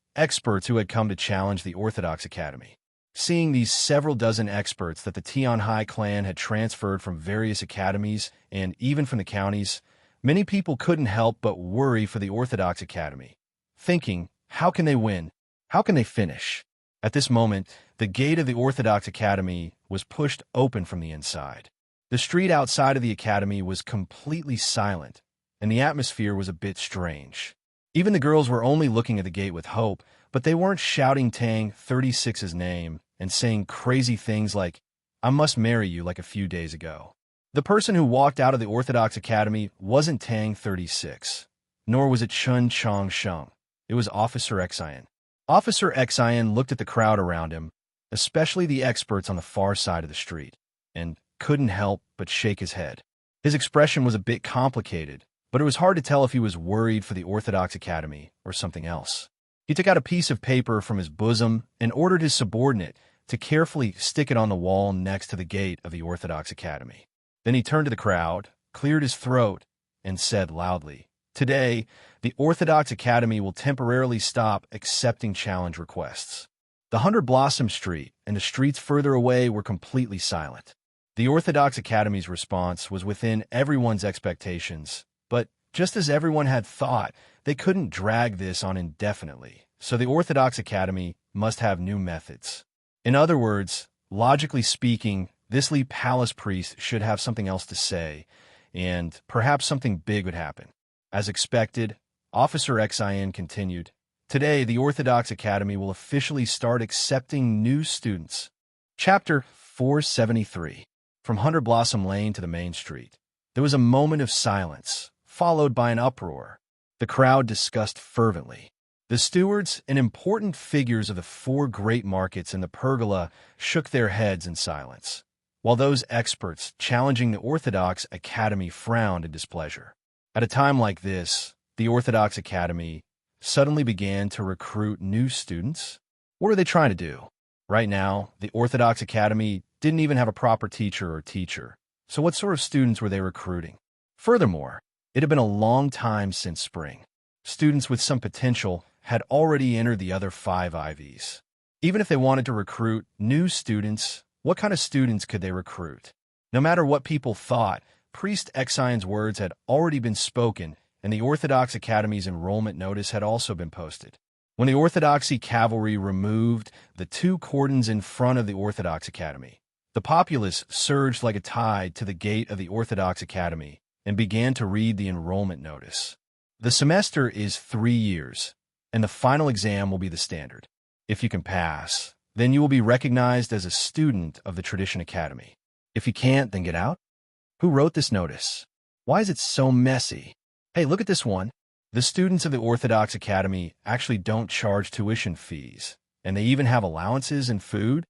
who had come to challenge the Orthodox Academy. Seeing these several dozen experts that the Tianhai clan had transferred from various academies and even from the counties, many people couldn't help but worry for the Orthodox Academy, thinking, how can they win? How can they finish? At this moment, the gate of the Orthodox Academy was pushed open from the inside. The street outside of the academy was completely silent, and the atmosphere was a bit strange. Even the girls were only looking at the gate with hope, but they weren't shouting Tang 36's name and saying crazy things like, I must marry you like a few days ago. The person who walked out of the Orthodox Academy wasn't Tang 36, nor was it Chun Chong Sheng. It was Officer Xian. Officer Xian looked at the crowd around him, especially the experts on the far side of the street, and couldn't help but shake his head. His expression was a bit complicated, but it was hard to tell if he was worried for the Orthodox Academy or something else. He took out a piece of paper from his bosom and ordered his subordinate to carefully stick it on the wall next to the gate of the Orthodox Academy. Then he turned to the crowd, cleared his throat, and said loudly, Today, the Orthodox Academy will temporarily stop accepting challenge requests. The 100 Blossom Street and the streets further away were completely silent. The Orthodox Academy's response was within everyone's expectations, but just as everyone had thought, they couldn't drag this on indefinitely, so the Orthodox Academy must have new methods. In other words, logically speaking, this Li Palace priest should have something else to say, and perhaps something big would happen. As expected, Officer Xian continued, Today, the Orthodox Academy will officially start accepting new students. Chapter 473. From Hunter Blossom Lane to the main street. There was a moment of silence, followed by an uproar. The crowd discussed fervently. The stewards and important figures of the 4 great markets in the pergola shook their heads in silence, while those experts challenging the Orthodox Academy frowned in displeasure. At a time like this, the Orthodox Academy suddenly began to recruit new students. What are they trying to do? Right now, the Orthodox Academy didn't even have a proper teacher, so what sort of students were they recruiting? Furthermore, it had been a long time since spring. Students with some potential had already entered the other 5 IVs. Even if they wanted to recruit new students, what kind of students could they recruit? No matter what people thought, Priest Xian's words had already been spoken, and the Orthodox Academy's enrollment notice had also been posted. When the Orthodoxy cavalry removed the 2 cordons in front of the Orthodox Academy, the populace surged like a tide to the gate of the Orthodox Academy and began to read the enrollment notice. The semester is 3 years, and the final exam will be the standard. If you can pass, then you will be recognized as a student of the Tradition Academy. If you can't, then get out. Who wrote this notice? Why is it so messy? Hey, look at this one. The students of the Orthodox Academy actually don't charge tuition fees, and they even have allowances and food.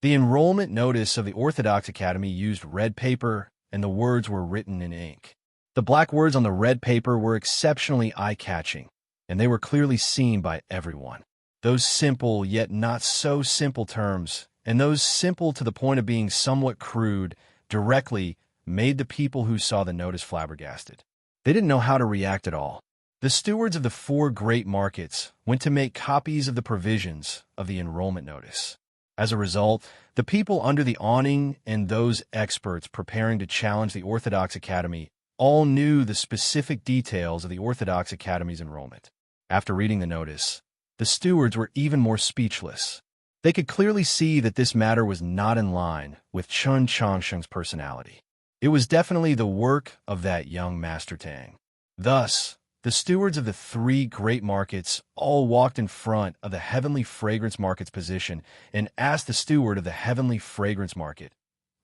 The enrollment notice of the Orthodox Academy used red paper, and the words were written in ink. The black words on the red paper were exceptionally eye-catching, and they were clearly seen by everyone. Those simple yet not so simple terms, and those simple to the point of being somewhat crude, directly made the people who saw the notice flabbergasted. They didn't know how to react at all. The stewards of the 4 great markets went to make copies of the provisions of the enrollment notice. As a result, the people under the awning and those experts preparing to challenge the Orthodox Academy all knew the specific details of the Orthodox Academy's enrollment. After reading the notice, the stewards were even more speechless. They could clearly see that this matter was not in line with Chun Chongsheng's personality. It was definitely the work of that young Master Tang. Thus, the stewards of the 3 great markets all walked in front of the Heavenly Fragrance Market's position and asked the steward of the Heavenly Fragrance Market,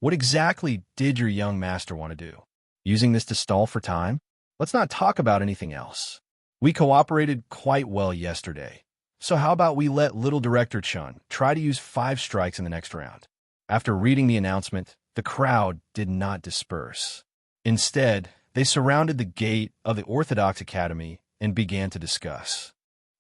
"What exactly did your young master want to do? Using this to stall for time? Let's not talk about anything else. We cooperated quite well yesterday, so how about we let little Director Chun try to use 5 strikes in the next round?" After reading the announcement, the crowd did not disperse. Instead, they surrounded the gate of the Orthodox Academy and began to discuss.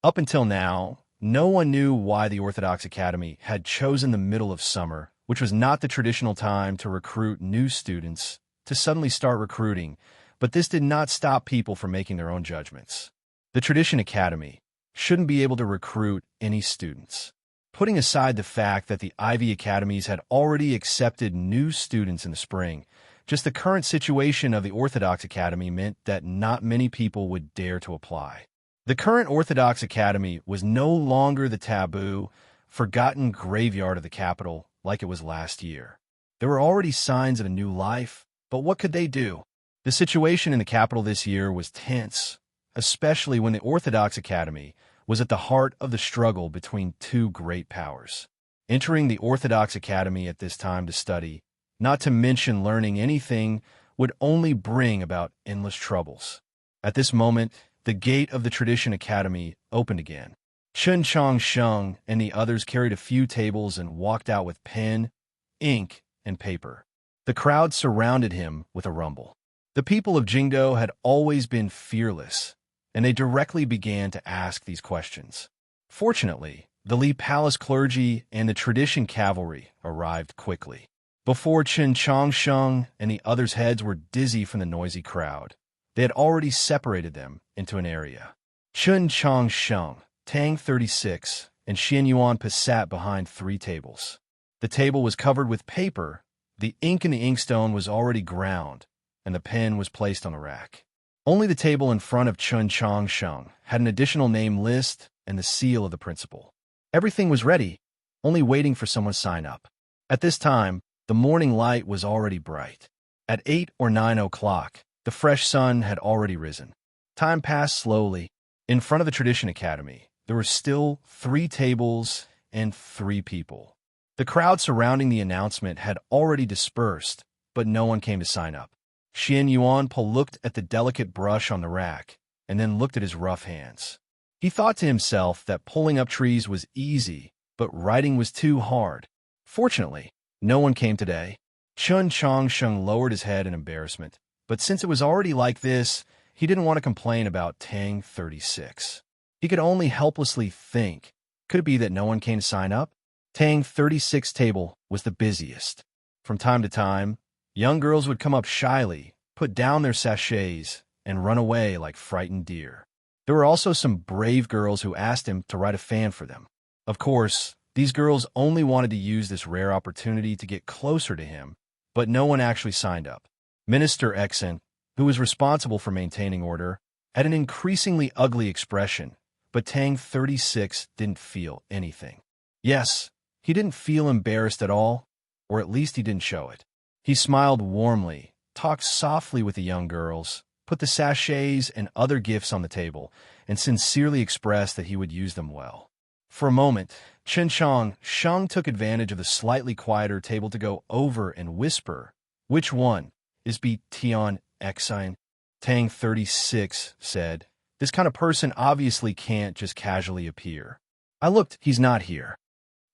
Up until now, no one knew why the Orthodox Academy had chosen the middle of summer, which was not the traditional time to recruit new students, to suddenly start recruiting, but this did not stop people from making their own judgments. The Tradition Academy shouldn't be able to recruit any students. Putting aside the fact that the Ivy Academies had already accepted new students in the spring, just the current situation of the Orthodox Academy meant that not many people would dare to apply. The current Orthodox Academy was no longer the taboo, forgotten graveyard of the capital like it was last year. There were already signs of a new life, but what could they do? The situation in the capital this year was tense, especially when the Orthodox Academy was at the heart of the struggle between two great powers. Entering the Orthodox Academy at this time to study, not to mention learning anything, would only bring about endless troubles. At this moment, the gate of the Tradition Academy opened again. Chen Changsheng and the others carried a few tables and walked out with pen, ink, and paper. The crowd surrounded him with a rumble. The people of Jingdo had always been fearless, and they directly began to ask these questions. Fortunately, the Li Palace clergy and the Tradition cavalry arrived quickly. Before Chen Changsheng and the others' heads were dizzy from the noisy crowd, they had already separated them into an area. Chen Changsheng, Tang 36, and Xian Yuan sat behind 3 tables. The table was covered with paper, the ink in the inkstone was already ground, and the pen was placed on a rack. Only the table in front of Chen Changsheng had an additional name list and the seal of the principal. Everything was ready, only waiting for someone to sign up. At this time, the morning light was already bright. At 8 or 9 o'clock, the fresh sun had already risen. Time passed slowly. In front of the Tradition Academy, there were still 3 tables and 3 people. The crowd surrounding the announcement had already dispersed, but no one came to sign up. Xian Yuan looked at the delicate brush on the rack, and then looked at his rough hands. He thought to himself that pulling up trees was easy, but writing was too hard. Fortunately, no one came today. Chen Changsheng lowered his head in embarrassment, but since it was already like this, he didn't want to complain about Tang 36. He could only helplessly think, could it be that no one came to sign up? Tang 36 table was the busiest. From time to time, young girls would come up shyly, put down their sachets, and run away like frightened deer. There were also some brave girls who asked him to write a fan for them. Of course, these girls only wanted to use this rare opportunity to get closer to him, but no one actually signed up. Minister Exen, who was responsible for maintaining order, had an increasingly ugly expression, but Tang 36 didn't feel anything. Yes, he didn't feel embarrassed at all, or at least he didn't show it. He smiled warmly, talked softly with the young girls, put the sachets and other gifts on the table, and sincerely expressed that he would use them well. For a moment, Chen Changsheng took advantage of the slightly quieter table to go over and whisper, "Which one is Tian Exine?" Tang 36 said, "This kind of person obviously can't just casually appear." I looked, he's not here.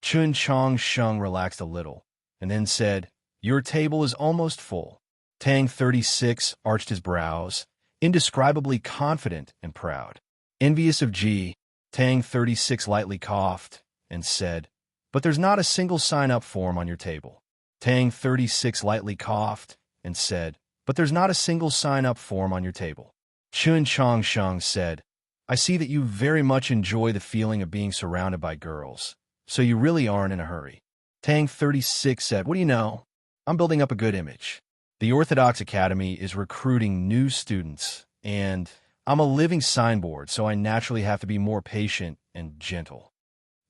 Chen Changsheng relaxed a little, and then said, "Your table is almost full." Tang 36 arched his brows, indescribably confident and proud. Envious of G, Tang 36 lightly coughed and said, "But there's not a single sign-up form on your table." Tang 36 lightly coughed and said, "But there's not a single sign-up form on your table." Chen Changsheng said, "I see that you very much enjoy the feeling of being surrounded by girls, so you really aren't in a hurry." Tang 36 said, "What do you know? I'm building up a good image. The Orthodox Academy is recruiting new students, and I'm a living signboard, so I naturally have to be more patient and gentle."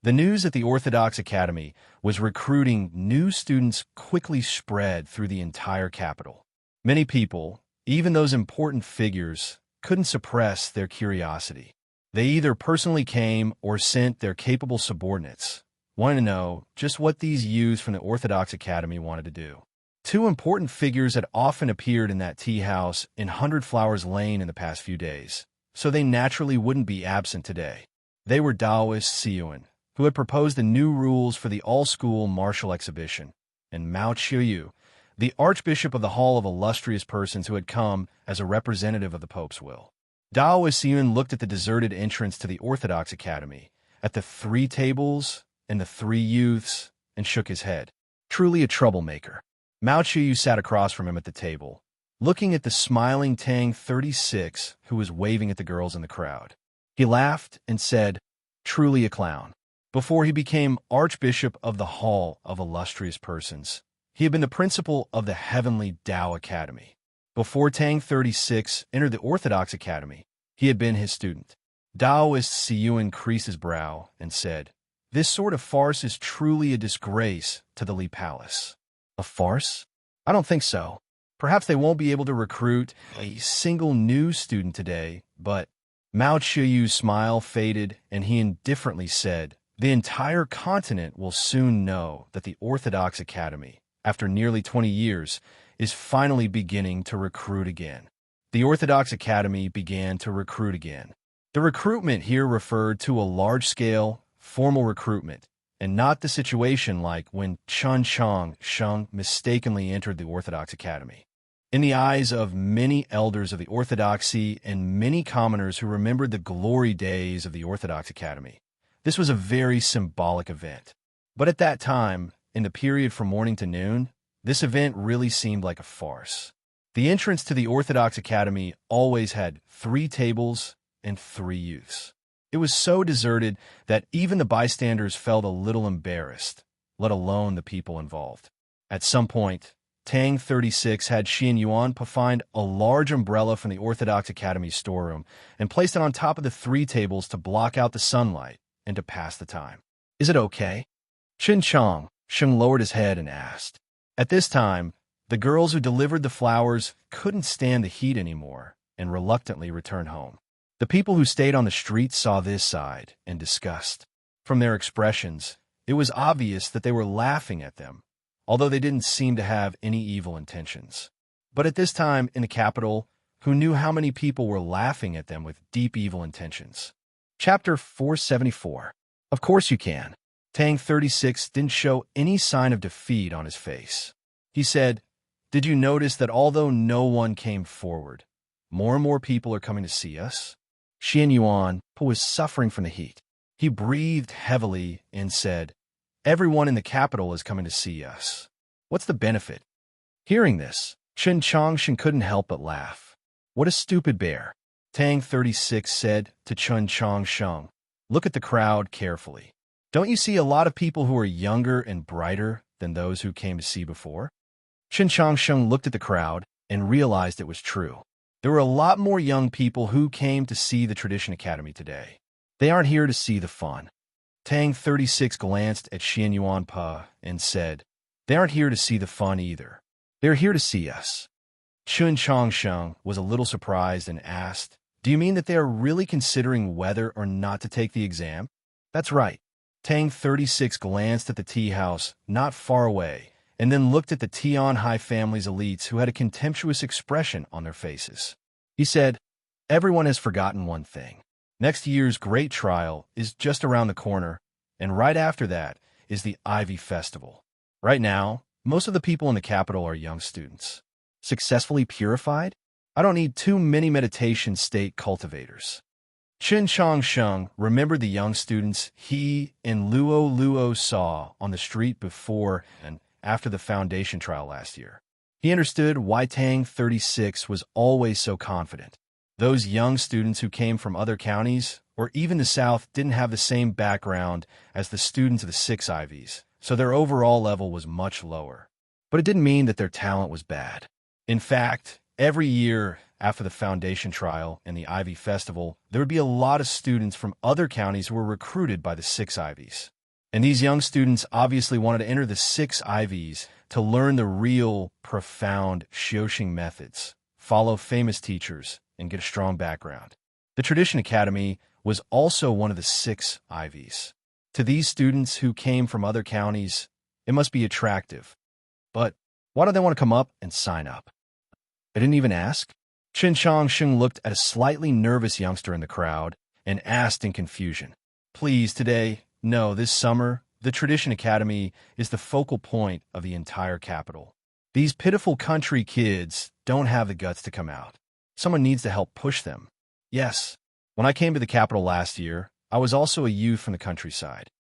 The news that the Orthodox Academy was recruiting new students quickly spread through the entire capital. Many people, even those important figures, couldn't suppress their curiosity. They either personally came or sent their capable subordinates, wanting to know just what these youths from the Orthodox Academy wanted to do. 2 important figures had often appeared in that tea house in 100 Flowers Lane in the past few days, so they naturally wouldn't be absent today. They were Taoist Siyuan, who had proposed the new rules for the all-school martial exhibition, and Mao Qiuyu, the Archbishop of the Hall of Illustrious Persons who had come as a representative of the Pope's will. Dao Siyun looked at the deserted entrance to the Orthodox Academy, at the 3 tables and the 3 youths, and shook his head. Truly a troublemaker. Mao Qiu sat across from him at the table, looking at the smiling Tang 36 who was waving at the girls in the crowd. He laughed and said, "Truly a clown." Before he became Archbishop of the Hall of Illustrious Persons, he had been the principal of the Heavenly Tao Academy. Before Tang 36 entered the Orthodox Academy, he had been his student. Daoist Siyun creased his brow and said, "This sort of farce is truly a disgrace to the Li Palace." A farce? I don't think so. Perhaps they won't be able to recruit a single new student today, but Mao Qiu's smile faded and he indifferently said, "The entire continent will soon know that the Orthodox Academy, after nearly 20 years, is finally beginning to recruit again." The Orthodox Academy began to recruit again. The recruitment here referred to a large-scale, formal recruitment, and not the situation like when Chun Chang Sheng mistakenly entered the Orthodox Academy. In the eyes of many elders of the Orthodoxy and many commoners who remembered the glory days of the Orthodox Academy, this was a very symbolic event. But at that time, in the period from morning to noon, this event really seemed like a farce. The entrance to the Orthodox Academy always had 3 tables and 3 youths. It was so deserted that even the bystanders felt a little embarrassed, let alone the people involved. At some point, Tang 36 had Xian Yuan find a large umbrella from the Orthodox Academy storeroom and placed it on top of the 3 tables to block out the sunlight and to pass the time. "Is it okay?" Qin Chang Sheng lowered his head and asked. At this time, the girls who delivered the flowers couldn't stand the heat anymore and reluctantly returned home. The people who stayed on the street saw this side and disgust. From their expressions, it was obvious that they were laughing at them, although they didn't seem to have any evil intentions. But at this time in the capital, who knew how many people were laughing at them with deep evil intentions? Chapter 474. Of course you can. Tang 36 didn't show any sign of defeat on his face. He said, "Did you notice that although no one came forward, more and more people are coming to see us?" Xian Yuan, who was suffering from the heat, he breathed heavily and said, "Everyone in the capital is coming to see us. What's the benefit?" Hearing this, Chen Changshen couldn't help but laugh. "What a stupid bear," Tang 36 said to Chen Changsheng. "Look at the crowd carefully. Don't you see a lot of people who are younger and brighter than those who came to see before?" Chen Changsheng looked at the crowd and realized it was true. There were a lot more young people who came to see the Tradition Academy today. They aren't here to see the fun. Tang 36 glanced at Xian Yuanpa and said, "They aren't here to see the fun either. They're here to see us." Chun Changsheng was a little surprised and asked, "Do you mean that they are really considering whether or not to take the exam?" "That's right." Tang 36 glanced at the tea house not far away and then looked at the Tian Hai family's elites who had a contemptuous expression on their faces. He said, "Everyone has forgotten one thing. Next year's great trial is just around the corner, and right after that is the Ivy Festival. Right now, most of the people in the capital are young students. Successfully purified? I don't need too many meditation state cultivators." Chen Changsheng remembered the young students he and Luo saw on the street before and after the foundation trial last year. He understood why Tang 36 was always so confident. Those young students who came from other counties or even the south didn't have the same background as the students of the 6 Ivies, so their overall level was much lower. But it didn't mean that their talent was bad. In fact, every year after the foundation trial and the Ivy Festival, there would be a lot of students from other counties who were recruited by the 6 Ivies. And these young students obviously wanted to enter the 6 Ivies to learn the real, profound Xiuxing methods, follow famous teachers, and get a strong background. The Tradition Academy was also one of the 6 Ivies. To these students who came from other counties, it must be attractive. But why do they want to come up and sign up? I didn't even ask. Chen Changsheng looked at a slightly nervous youngster in the crowd and asked in confusion, "Please, today, no, this summer, the Tradition Academy is the focal point of the entire capital. These pitiful country kids don't have the guts to come out. Someone needs to help push them." Yes. When I came to the capital last year, I was also a youth from the countryside.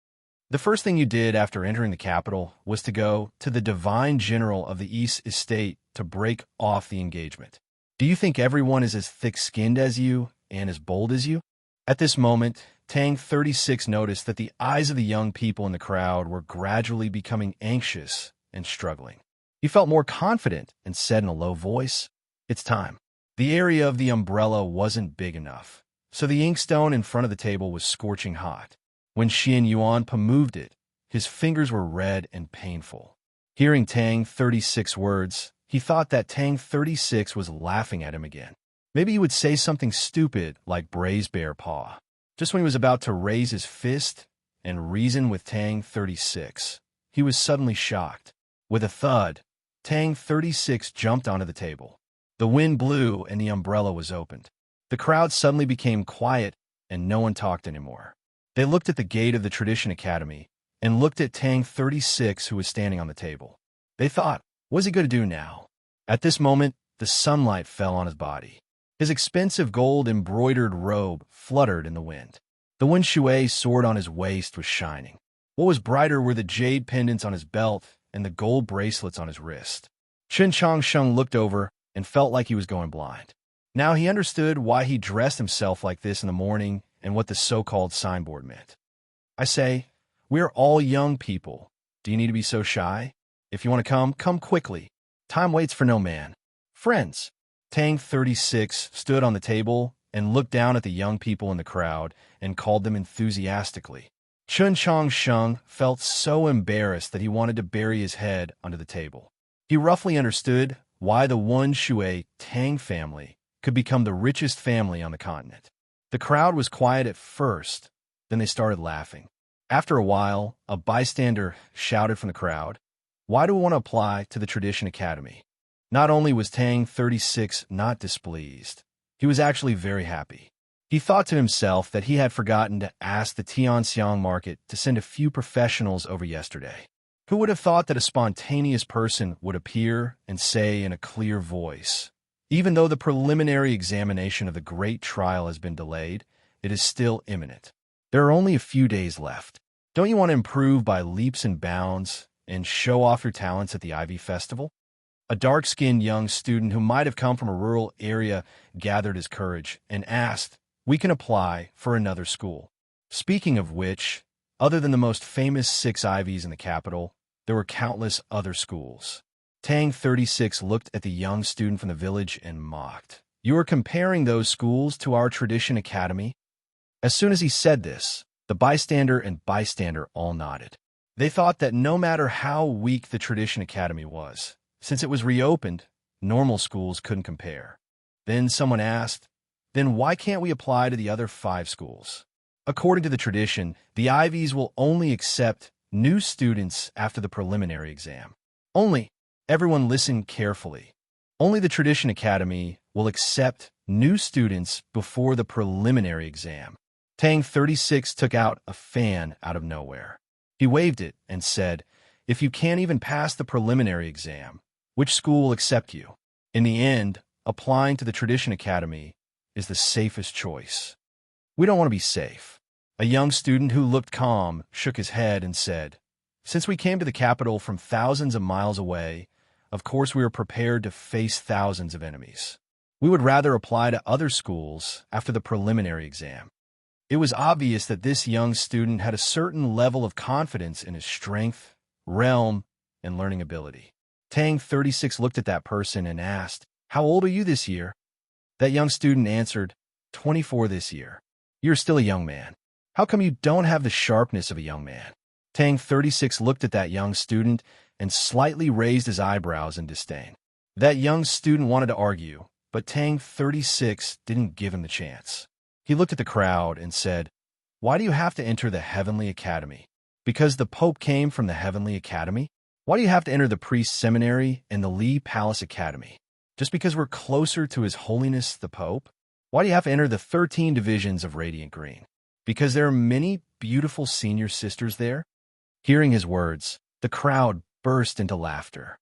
The first thing you did after entering the capital was to go to the divine general of the East Estate to break off the engagement. Do you think everyone is as thick-skinned as you and as bold as you? At this moment, Tang 36 noticed that the eyes of the young people in the crowd were gradually becoming anxious and struggling. He felt more confident and said in a low voice, "It's time." The area of the umbrella wasn't big enough, so the inkstone in front of the table was scorching hot. When Xian Yuanpa moved it, his fingers were red and painful. Hearing Tang 36's words, he thought that Tang 36 was laughing at him again. Maybe he would say something stupid like braised bear paw. Just when he was about to raise his fist and reason with Tang 36, he was suddenly shocked. With a thud, Tang 36 jumped onto the table. The wind blew and the umbrella was opened. The crowd suddenly became quiet and no one talked anymore. They looked at the gate of the Tradition Academy and looked at Tang 36 who was standing on the table. They thought, what's he going to do now? At this moment, the sunlight fell on his body. His expensive gold-embroidered robe fluttered in the wind. The Wen Shui sword on his waist was shining. What was brighter were the jade pendants on his belt and the gold bracelets on his wrist. Chen Changsheng looked over and felt like he was going blind. Now he understood why he dressed himself like this in the morning and what the so-called signboard meant. I say, we're all young people. Do you need to be so shy? If you want to come, come quickly. Time waits for no man. Friends. Tang 36 stood on the table and looked down at the young people in the crowd and called them enthusiastically. Chen Changsheng felt so embarrassed that he wanted to bury his head under the table. He roughly understood why the Wen Shui Tang family could become the richest family on the continent. The crowd was quiet at first, then they started laughing. After a while, a bystander shouted from the crowd, "Why do we want to apply to the Tradition Academy?" Not only was Tang 36 not displeased, he was actually very happy. He thought to himself that he had forgotten to ask the Tianxiang market to send a few professionals over yesterday. Who would have thought that a spontaneous person would appear and say in a clear voice, "Even though the preliminary examination of the great trial has been delayed, it is still imminent. There are only a few days left. Don't you want to improve by leaps and bounds and show off your talents at the Ivy Festival?" A dark-skinned young student who might have come from a rural area gathered his courage and asked, "We can apply for another school." Speaking of which, other than the most famous 6 Ivies in the capital, there were countless other schools. Tang 36 looked at the young student from the village and mocked. "You are comparing those schools to our Tradition Academy?" As soon as he said this, the bystander and bystander all nodded. They thought that no matter how weak the Tradition Academy was, since it was reopened, normal schools couldn't compare. Then someone asked, "Then why can't we apply to the other 5 schools?" According to the tradition, the Ivies will only accept new students after the preliminary exam. Everyone listen carefully. Only the Tradition Academy will accept new students before the preliminary exam. Tang 36 took out a fan out of nowhere. He waved it and said, "If you can't even pass the preliminary exam, which school will accept you?" In the end, applying to the Tradition Academy is the safest choice. We don't want to be safe. A young student who looked calm shook his head and said, "Since we came to the capital from thousands of miles away, of course we are prepared to face thousands of enemies. We would rather apply to other schools after the preliminary exam." It was obvious that this young student had a certain level of confidence in his strength, realm, and learning ability. Tang 36 looked at that person and asked, "How old are you this year?" That young student answered, 24 this year. "You're still a young man. How come you don't have the sharpness of a young man?" Tang 36 looked at that young student and slightly raised his eyebrows in disdain. That young student wanted to argue, but Tang 36 didn't give him the chance. He looked at the crowd and said, "Why do you have to enter the Heavenly Academy? Because the Pope came from the Heavenly Academy? Why do you have to enter the Priest Seminary and the Li Palace Academy? Just because we're closer to His Holiness the Pope? Why do you have to enter the 13 divisions of Radiant Green? Because there are many beautiful senior sisters there?" Hearing his words, the crowd burst into laughter.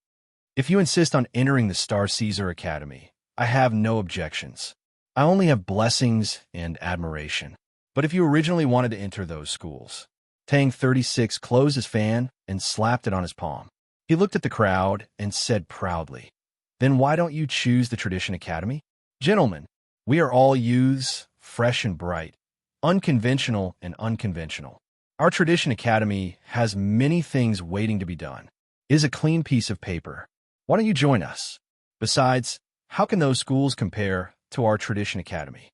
"If you insist on entering the Star Caesar Academy, I have no objections. I only have blessings and admiration. But if you originally wanted to enter those schools. Tang 36 closed his fan and slapped it on his palm. He looked at the crowd and said proudly, "Then why don't you choose the Tradition Academy? Gentlemen, we are all youths, fresh and bright, unconventional and unconventional. Our Tradition Academy has many things waiting to be done. It is a clean piece of paper. Why don't you join us? Besides, how can those schools compare to our Tradition Academy?"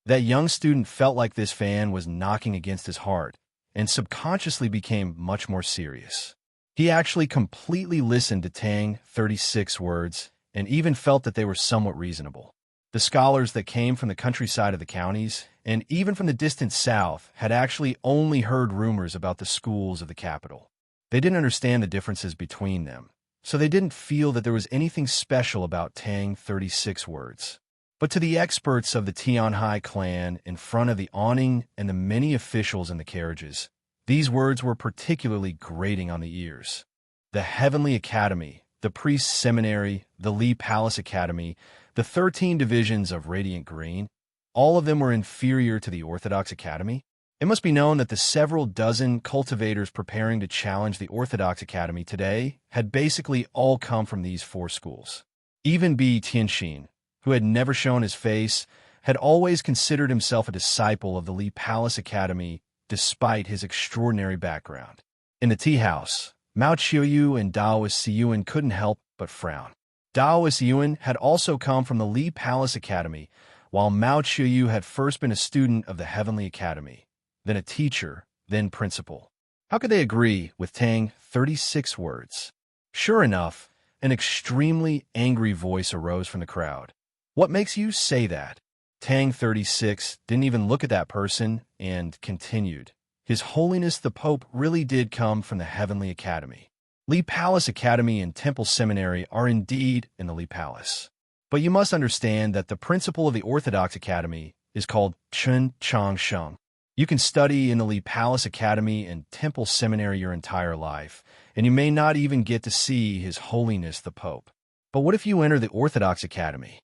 That young student felt like this fan was knocking against his heart and subconsciously became much more serious. He actually completely listened to Tang 36's words and even felt that they were somewhat reasonable. The scholars that came from the countryside of the counties and even from the distant south had actually only heard rumors about the schools of the capital. They didn't understand the differences between them, so they didn't feel that there was anything special about Tang 36's words. But to the experts of the Tianhai clan in front of the awning and the many officials in the carriages, these words were particularly grating on the ears. The Heavenly Academy, the Priest's Seminary, the Li Palace Academy, the 13 divisions of Radiant Green, all of them were inferior to the Orthodox Academy. It must be known that the several dozen cultivators preparing to challenge the Orthodox Academy today had basically all come from these four schools. Even Bi Tianxin, who had never shown his face, had always considered himself a disciple of the Li Palace Academy despite his extraordinary background. In the tea house, Mao Qiuyu and Daoist Siyuan couldn't help but frown. Daoist Yuan had also come from the Li Palace Academy, while Mao Qiuyu had first been a student of the Heavenly Academy, then a teacher, then principal. How could they agree with Tang 36's words? Sure enough, an extremely angry voice arose from the crowd. "What makes you say that?" Tang 36 didn't even look at that person and continued. "His Holiness the Pope really did come from the Heavenly Academy. Li Palace Academy and Temple Seminary are indeed in the Li Palace. But you must understand that the principal of the Orthodox Academy is called Chen Changsheng. You can study in the Li Palace Academy and Temple Seminary your entire life, and you may not even get to see His Holiness the Pope. But what if you enter the Orthodox Academy?"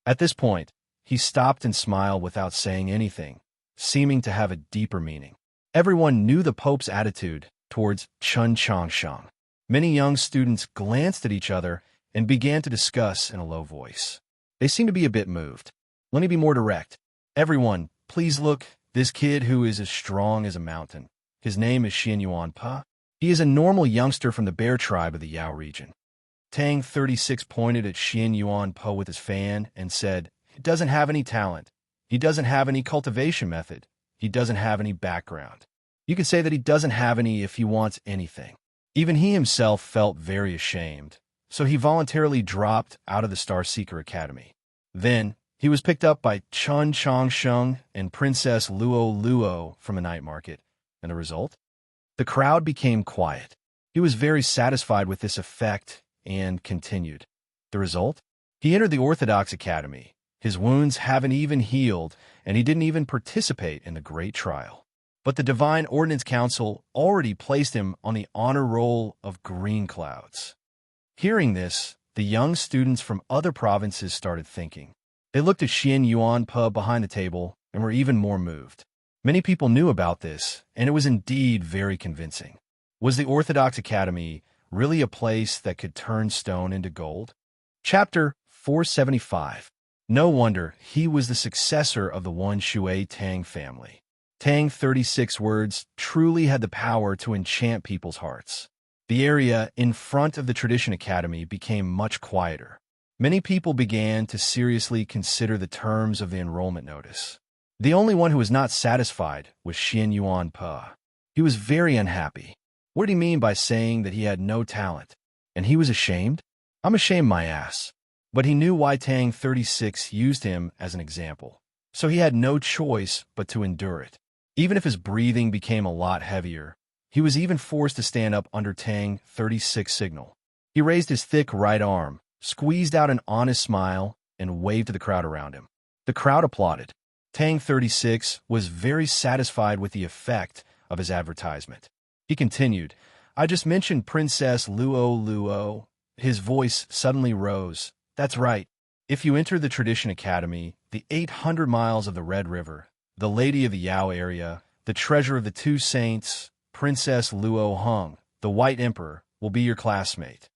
At this point, he stopped and smiled without saying anything, seeming to have a deeper meaning. Everyone knew the Pope's attitude towards Chen Changsheng. Many young students glanced at each other and began to discuss in a low voice. They seemed to be a bit moved. Let me be more direct. Everyone, please look, this kid who is as strong as a mountain. His name is Xian Yuan Pa. He is a normal youngster from the Bear tribe of the Yao region. Tang 36 pointed at Xian Yuan Po with his fan and said, "He doesn't have any talent. He doesn't have any cultivation method. He doesn't have any background. You can say that he doesn't have any if he wants anything." Even he himself felt very ashamed, so he voluntarily dropped out of the Star Seeker Academy. Then, he was picked up by Chen Changsheng and Princess Luo Luo from a night market. And the result? The crowd became quiet. He was very satisfied with this effect and continued. The result? He entered the Orthodox Academy. His wounds haven't even healed, and he didn't even participate in the great trial. But the Divine Ordinance Council already placed him on the honor roll of green clouds. Hearing this, the young students from other provinces started thinking. They looked at Xian Yuan Pub behind the table and were even more moved. Many people knew about this, and it was indeed very convincing. Was the Orthodox Academy really a place that could turn stone into gold? Chapter 475. No wonder he was the successor of the one Shui Tang family. Tang 36 words truly had the power to enchant people's hearts. The area in front of the Tradition Academy became much quieter. Many people began to seriously consider the terms of the enrollment notice. The only one who was not satisfied was Xian Yuan Pa. He was very unhappy. What did he mean by saying that he had no talent? And he was ashamed? I'm ashamed my ass. But he knew why Tang 36 used him as an example. So he had no choice but to endure it. Even if his breathing became a lot heavier, he was even forced to stand up under Tang 36's signal. He raised his thick right arm, squeezed out an honest smile, and waved to the crowd around him. The crowd applauded. Tang 36 was very satisfied with the effect of his advertisement. He continued, "I just mentioned Princess Luo Luo." His voice suddenly rose. "That's right. If you enter the Tradition Academy, the 800 miles of the Red River, the Lady of the Yao area, the treasure of the two saints, Princess Luo Hung, the White Emperor, will be your classmate.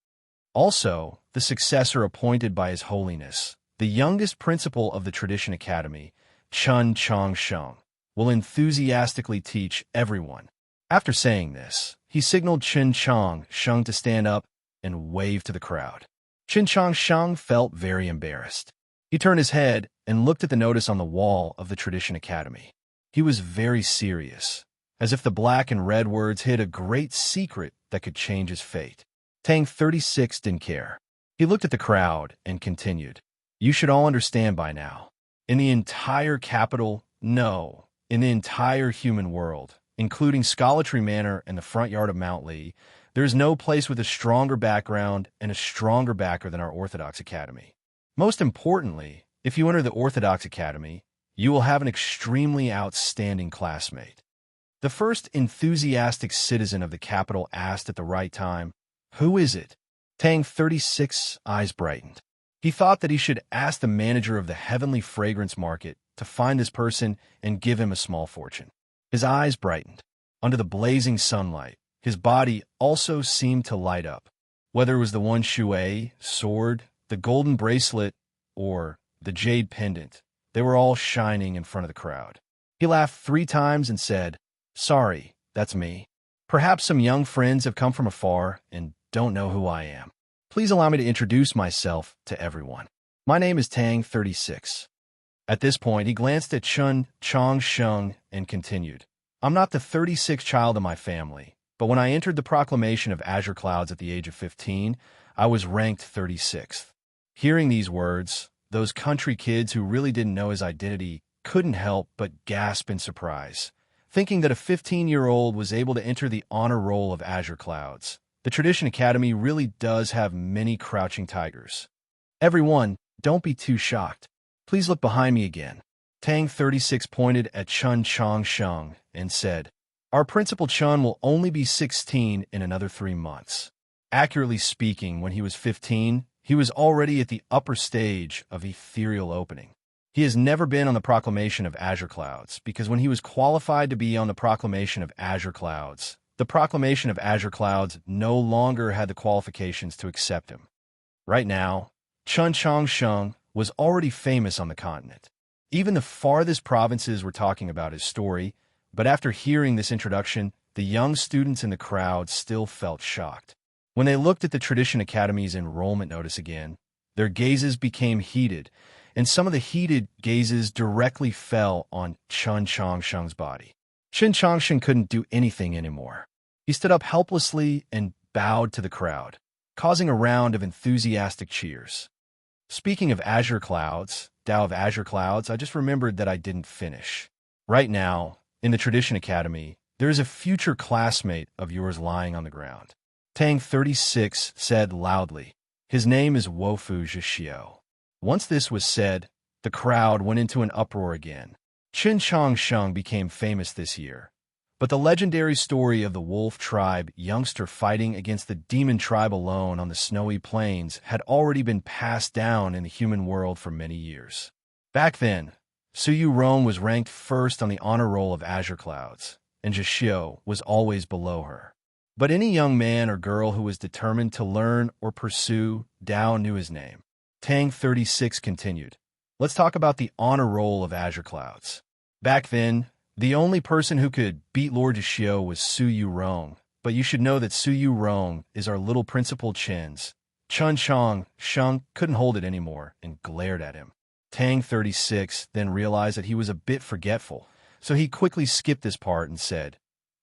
Also, the successor appointed by His Holiness, the youngest principal of the Tradition Academy, Chun Chong Sheng, will enthusiastically teach everyone. After saying this, he signaled Chun Chong Sheng to stand up and wave to the crowd. Chun Chong Sheng felt very embarrassed. He turned his head and looked at the notice on the wall of the Tradition Academy. He was very serious, as if the black and red words hid a great secret that could change his fate. Tang 36 didn't care. He looked at the crowd and continued. You should all understand by now. In the entire capital, no, in the entire human world, including Scholatry Manor and the front yard of Mount Lee, there is no place with a stronger background and a stronger backer than our Orthodox Academy. Most importantly, if you enter the Orthodox Academy, you will have an extremely outstanding classmate. The first enthusiastic citizen of the capital asked at the right time, Who is it? Tang 36's eyes brightened. He thought that he should ask the manager of the Heavenly Fragrance Market to find this person and give him a small fortune. His eyes brightened. Under the blazing sunlight, his body also seemed to light up. Whether it was the one shui, sword, the golden bracelet, or the jade pendant, they were all shining in front of the crowd. He laughed 3 times and said, Sorry, that's me. Perhaps some young friends have come from afar and don't know who I am. Please allow me to introduce myself to everyone. My name is Tang 36. At this point, he glanced at Chun Chong Sheng and continued. I'm not the 36th child of my family, but when I entered the proclamation of Azure Clouds at the age of 15, I was ranked 36th. Hearing these words, those country kids who really didn't know his identity couldn't help but gasp in surprise, thinking that a 15-year-old was able to enter the honor roll of Azure Clouds. The Tradition Academy really does have many crouching tigers. Everyone, don't be too shocked. Please look behind me again. Tang 36 pointed at Chun Chong Sheng and said, Our principal Chun will only be 16 in another 3 months. Accurately speaking, when he was 15, he was already at the upper stage of ethereal opening. He has never been on the proclamation of Azure Clouds, because when he was qualified to be on the proclamation of Azure Clouds, the proclamation of Azure Clouds no longer had the qualifications to accept him. Right now, Chun Chong Sheng was already famous on the continent. Even the farthest provinces were talking about his story, but after hearing this introduction, the young students in the crowd still felt shocked. When they looked at the Tradition Academy's enrollment notice again, their gazes became heated, and some of the heated gazes directly fell on Chun Chong Sheng's body. Chun Chong Sheng couldn't do anything anymore. He stood up helplessly and bowed to the crowd, causing a round of enthusiastic cheers. Speaking of Azure Clouds, Tao of Azure Clouds, I just remembered that I didn't finish. Right now, in the Tradition Academy, there is a future classmate of yours lying on the ground. Tang 36 said loudly. His name is Wofu Zhixio. Once this was said, the crowd went into an uproar again. Chun Chong Sheng became famous this year, but the legendary story of the wolf tribe youngster fighting against the demon tribe alone on the snowy plains had already been passed down in the human world for many years. Back then, Suyu Rong was ranked first on the honor roll of Azure Clouds, and Zhixio was always below her. But any young man or girl who was determined to learn or pursue Dao knew his name. Tang 36 continued. Let's talk about the honor roll of Azure Clouds. Back then, the only person who could beat Lord Zhixio was Suyu Rong, but you should know that Suyu Rong is our little principal Chin's. Chun Chong Sheng couldn't hold it anymore and glared at him. Tang 36 then realized that he was a bit forgetful, so he quickly skipped this part and said,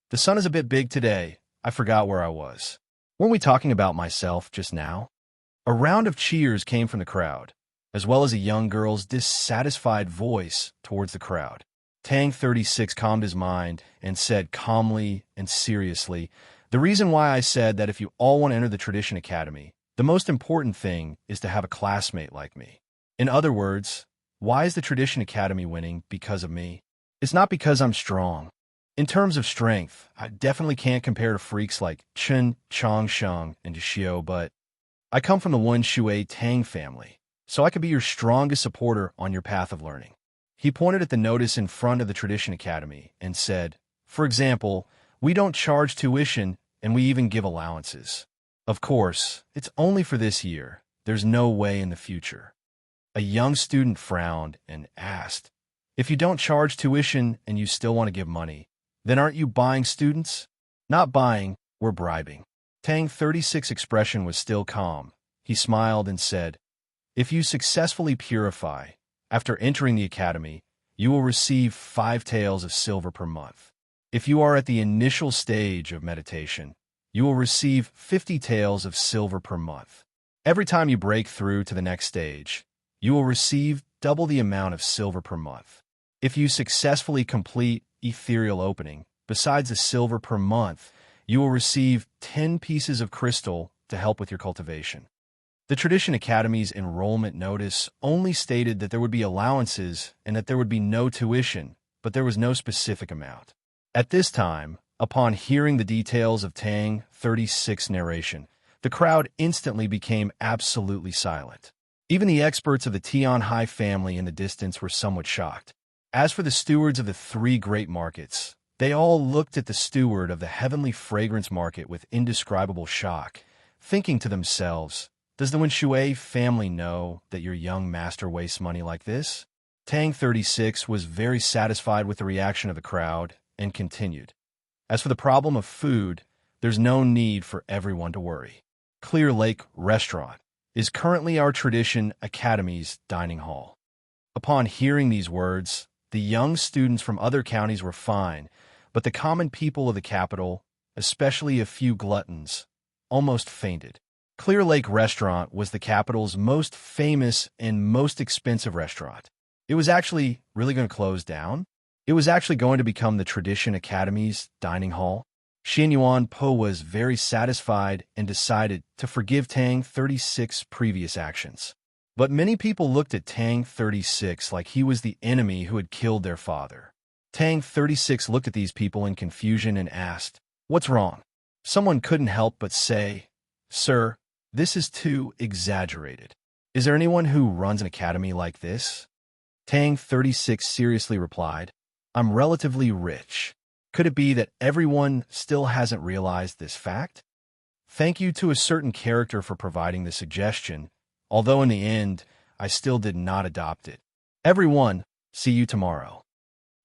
The sun is a bit big today. I forgot where I was. Weren't we talking about myself just now? A round of cheers came from the crowd, as well as a young girl's dissatisfied voice towards the crowd. Tang 36 calmed his mind and said calmly and seriously, The reason why I said that if you all want to enter the Tradition Academy, the most important thing is to have a classmate like me. In other words, why is the Tradition Academy winning because of me? It's not because I'm strong. In terms of strength, I definitely can't compare to freaks like Chun Chong Sheng and Zhixio, but I come from the one Shui Tang family, so I could be your strongest supporter on your path of learning. He pointed at the notice in front of the Tradition Academy and said, for example, we don't charge tuition and we even give allowances. Of course, it's only for this year. There's no way in the future. A young student frowned and asked, if you don't charge tuition and you still want to give money, then aren't you buying students? Not buying, we're bribing. Tang 36's expression was still calm. He smiled and said, if you successfully purify, after entering the academy, you will receive 5 taels of silver per month. If you are at the initial stage of meditation, you will receive 50 taels of silver per month. Every time you break through to the next stage, you will receive double the amount of silver per month. If you successfully complete ethereal opening, besides the silver per month, you will receive 10 pieces of crystal to help with your cultivation. The Tradition Academy's enrollment notice only stated that there would be allowances and that there would be no tuition, but there was no specific amount. At this time, upon hearing the details of Tang 36's narration, the crowd instantly became absolutely silent. Even the experts of the Tian Hai family in the distance were somewhat shocked. As for the stewards of the 3 great markets, they all looked at the steward of the heavenly fragrance market with indescribable shock, thinking to themselves, does the Wenshui family know that your young master wastes money like this? Tang 36 was very satisfied with the reaction of the crowd and continued. As for the problem of food, there's no need for everyone to worry. Clear Lake Restaurant is currently our Tradition Academy's dining hall. Upon hearing these words, the young students from other counties were fine, but the common people of the capital, especially a few gluttons, almost fainted. Clear Lake Restaurant was the capital's most famous and most expensive restaurant. It was actually really going to close down. It was actually going to become the Tradition Academy's dining hall. Xin Yuan Po was very satisfied and decided to forgive Tang 36's previous actions. But many people looked at Tang 36 like he was the enemy who had killed their father. Tang 36 looked at these people in confusion and asked, what's wrong? Someone couldn't help but say, sir, this is too exaggerated. Is there anyone who runs an academy like this? Tang 36 seriously replied, I'm relatively rich. Could it be that everyone still hasn't realized this fact? Thank you to a certain character for providing the suggestion, although in the end, I still did not adopt it. Everyone, see you tomorrow.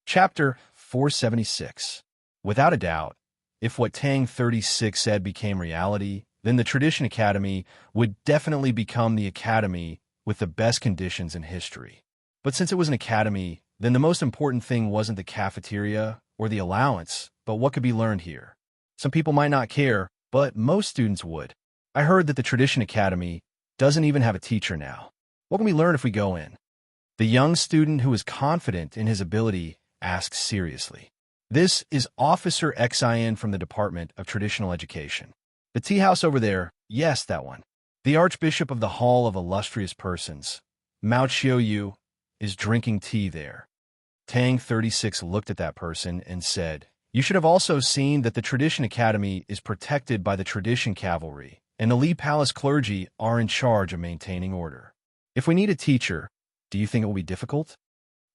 Chapter 476. Without a doubt, if what Tang 36 said became reality, then the Tradition Academy would definitely become the academy with the best conditions in history. But since it was an academy, then the most important thing wasn't the cafeteria or the allowance, but what could be learned here. Some people might not care, but most students would. I heard that the Tradition Academy doesn't even have a teacher now. What can we learn if we go in? The young student who was confident in his ability asked seriously. This is Officer Xin from the Department of Traditional Education. The tea house over there, yes, that one. The Archbishop of the Hall of Illustrious Persons, Mao Xiaoyu, is drinking tea there. Tang 36 looked at that person and said, you should have also seen that the Tradition Academy is protected by the Tradition Cavalry, and the Li Palace clergy are in charge of maintaining order. If we need a teacher, do you think it will be difficult?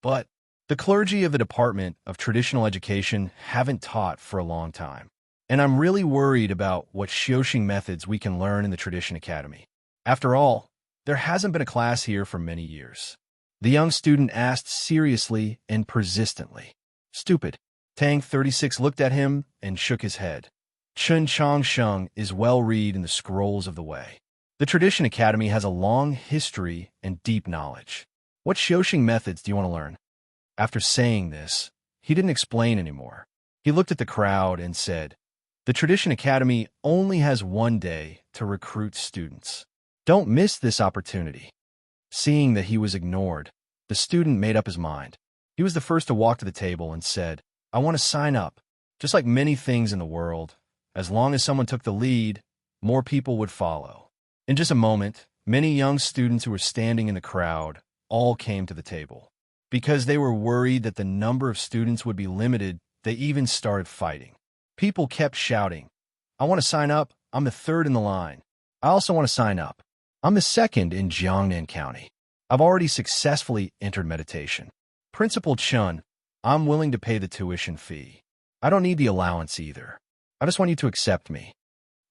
But the clergy of the Department of Traditional Education haven't taught for a long time, and I'm really worried about what Xiaoxing methods we can learn in the Tradition Academy. After all, there hasn't been a class here for many years. The young student asked seriously and persistently. Stupid. Tang 36 looked at him and shook his head. Chun Chong Sheng is well read in the scrolls of the way. The Tradition Academy has a long history and deep knowledge. What Xiaoxing methods do you want to learn? After saying this, he didn't explain anymore. He looked at the crowd and said, the Tradition Academy only has one day to recruit students. Don't miss this opportunity. Seeing that he was ignored, the student made up his mind. He was the first to walk to the table and said, I want to sign up. Just like many things in the world, as long as someone took the lead, more people would follow. In just a moment, many young students who were standing in the crowd all came to the table. Because they were worried that the number of students would be limited, they even started fighting. People kept shouting, I want to sign up. I'm the third in the line. I also want to sign up. I'm the second in Jiangnan County. I've already successfully entered meditation. Principal Chun, I'm willing to pay the tuition fee. I don't need the allowance either. I just want you to accept me.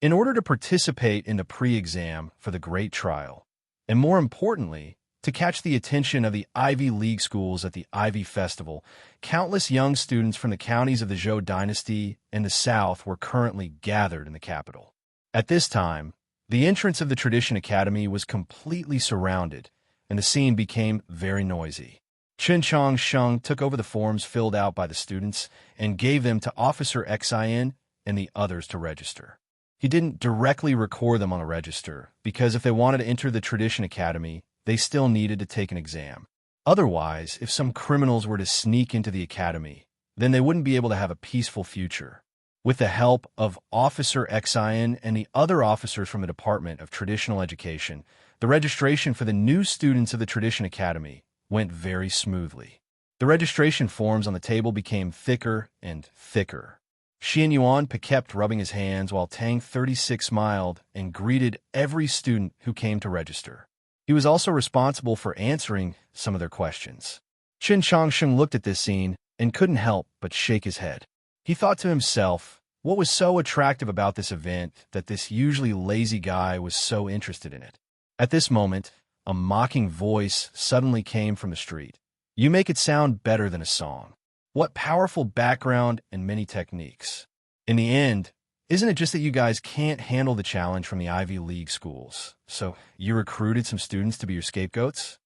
In order to participate in the pre-exam for the great trial, and more importantly, to catch the attention of the Ivy League schools at the Ivy Festival, countless young students from the counties of the Zhou dynasty and the South were currently gathered in the capital. At this time, the entrance of the Tradition Academy was completely surrounded, and the scene became very noisy. Chen Chong Sheng took over the forms filled out by the students and gave them to Officer Xin and the others to register. He didn't directly record them on a register, because if they wanted to enter the Tradition Academy, they still needed to take an exam. Otherwise, if some criminals were to sneak into the academy, then they wouldn't be able to have a peaceful future. With the help of Officer Xin and the other officers from the Department of Traditional Education, the registration for the new students of the Tradition Academy went very smoothly. The registration forms on the table became thicker and thicker. Xian Yuan kept rubbing his hands while Tang 36 smiled and greeted every student who came to register. He was also responsible for answering some of their questions. Chen Chongsheng looked at this scene and couldn't help but shake his head. He thought to himself, what was so attractive about this event that this usually lazy guy was so interested in it? At this moment, a mocking voice suddenly came from the street. You make it sound better than a song. What powerful background and many techniques. In the end, isn't it just that you guys can't handle the challenge from the Ivy League schools, so you recruited some students to be your scapegoats?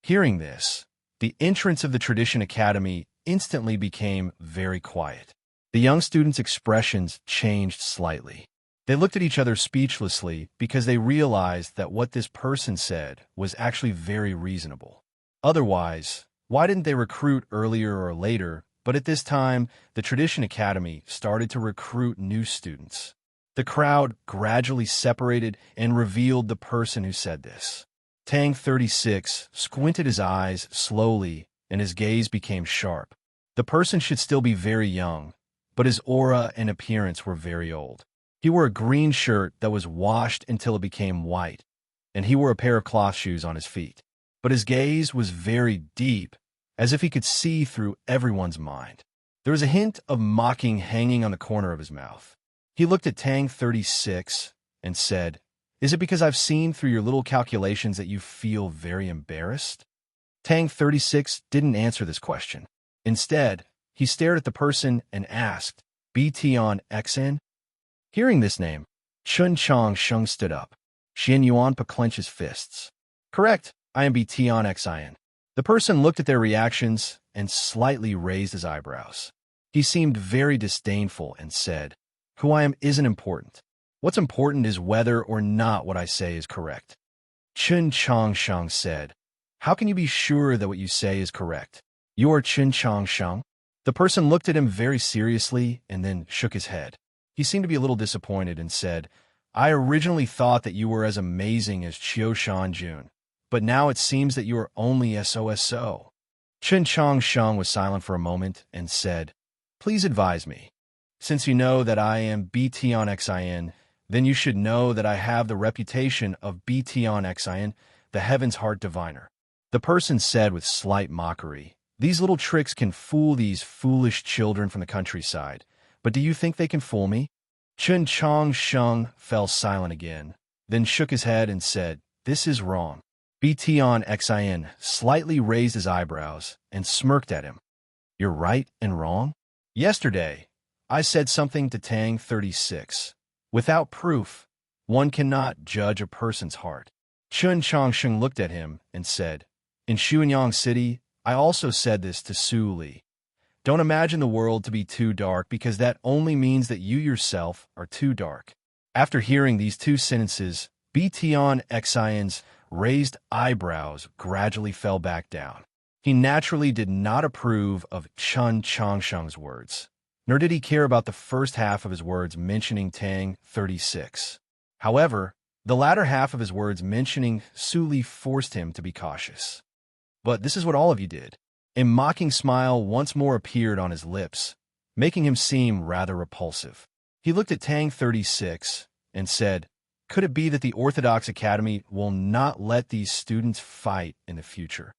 Hearing this, the entrance of the Tradition Academy instantly became very quiet. The young students' expressions changed slightly. They looked at each other speechlessly because they realized that what this person said was actually very reasonable. Otherwise, why didn't they recruit earlier or later? But at this time, the Tradition Academy started to recruit new students. The crowd gradually separated and revealed the person who said this. Tang 36 squinted his eyes slowly, and his gaze became sharp. The person should still be very young, but his aura and appearance were very old. He wore a green shirt that was washed until it became white, and he wore a pair of cloth shoes on his feet. But his gaze was very deep, as if he could see through everyone's mind. There was a hint of mocking hanging on the corner of his mouth. He looked at Tang 36 and said, Is it because I've seen through your little calculations that you feel very embarrassed? Tang 36 didn't answer this question. Instead, he stared at the person and asked, BT on XN? Hearing this name, Chun Chong Sheng stood up. Xian Yuan clenched his fists. Correct, I am BT on XIN. The person looked at their reactions and slightly raised his eyebrows. He seemed very disdainful and said, Who I am isn't important. What's important is whether or not what I say is correct. Chun Chong Sheng said, How can you be sure that what you say is correct? You are Chun Chong Sheng? The person looked at him very seriously and then shook his head. He seemed to be a little disappointed and said, I originally thought that you were as amazing as Chiu Shan Jun, but now it seems that you are only SOSO. Chun Chong Sheng was silent for a moment and said, Please advise me. Since you know that I am BT on XIN, then you should know that I have the reputation of BT on XIN, the Heaven's Heart Diviner. The person said with slight mockery, These little tricks can fool these foolish children from the countryside, but do you think they can fool me? Chun Chong Sheng fell silent again, then shook his head and said, This is wrong. BT on XIN slightly raised his eyebrows and smirked at him. You're right and wrong? Yesterday, I said something to Tang 36. Without proof, one cannot judge a person's heart. Chun Chongsheng looked at him and said, In Xuanyang City, I also said this to Su Li. Don't imagine the world to be too dark because that only means that you yourself are too dark. After hearing these two sentences, BT on XIN's raised eyebrows gradually fell back down. He naturally did not approve of Chun Chongsheng's words, nor did he care about the first half of his words mentioning Tang 36. However, the latter half of his words mentioning Su Li forced him to be cautious. But this is what all of you did. A mocking smile once more appeared on his lips, making him seem rather repulsive. He looked at Tang 36 and said, Could it be that the Orthodox Academy will not let these students fight in the future?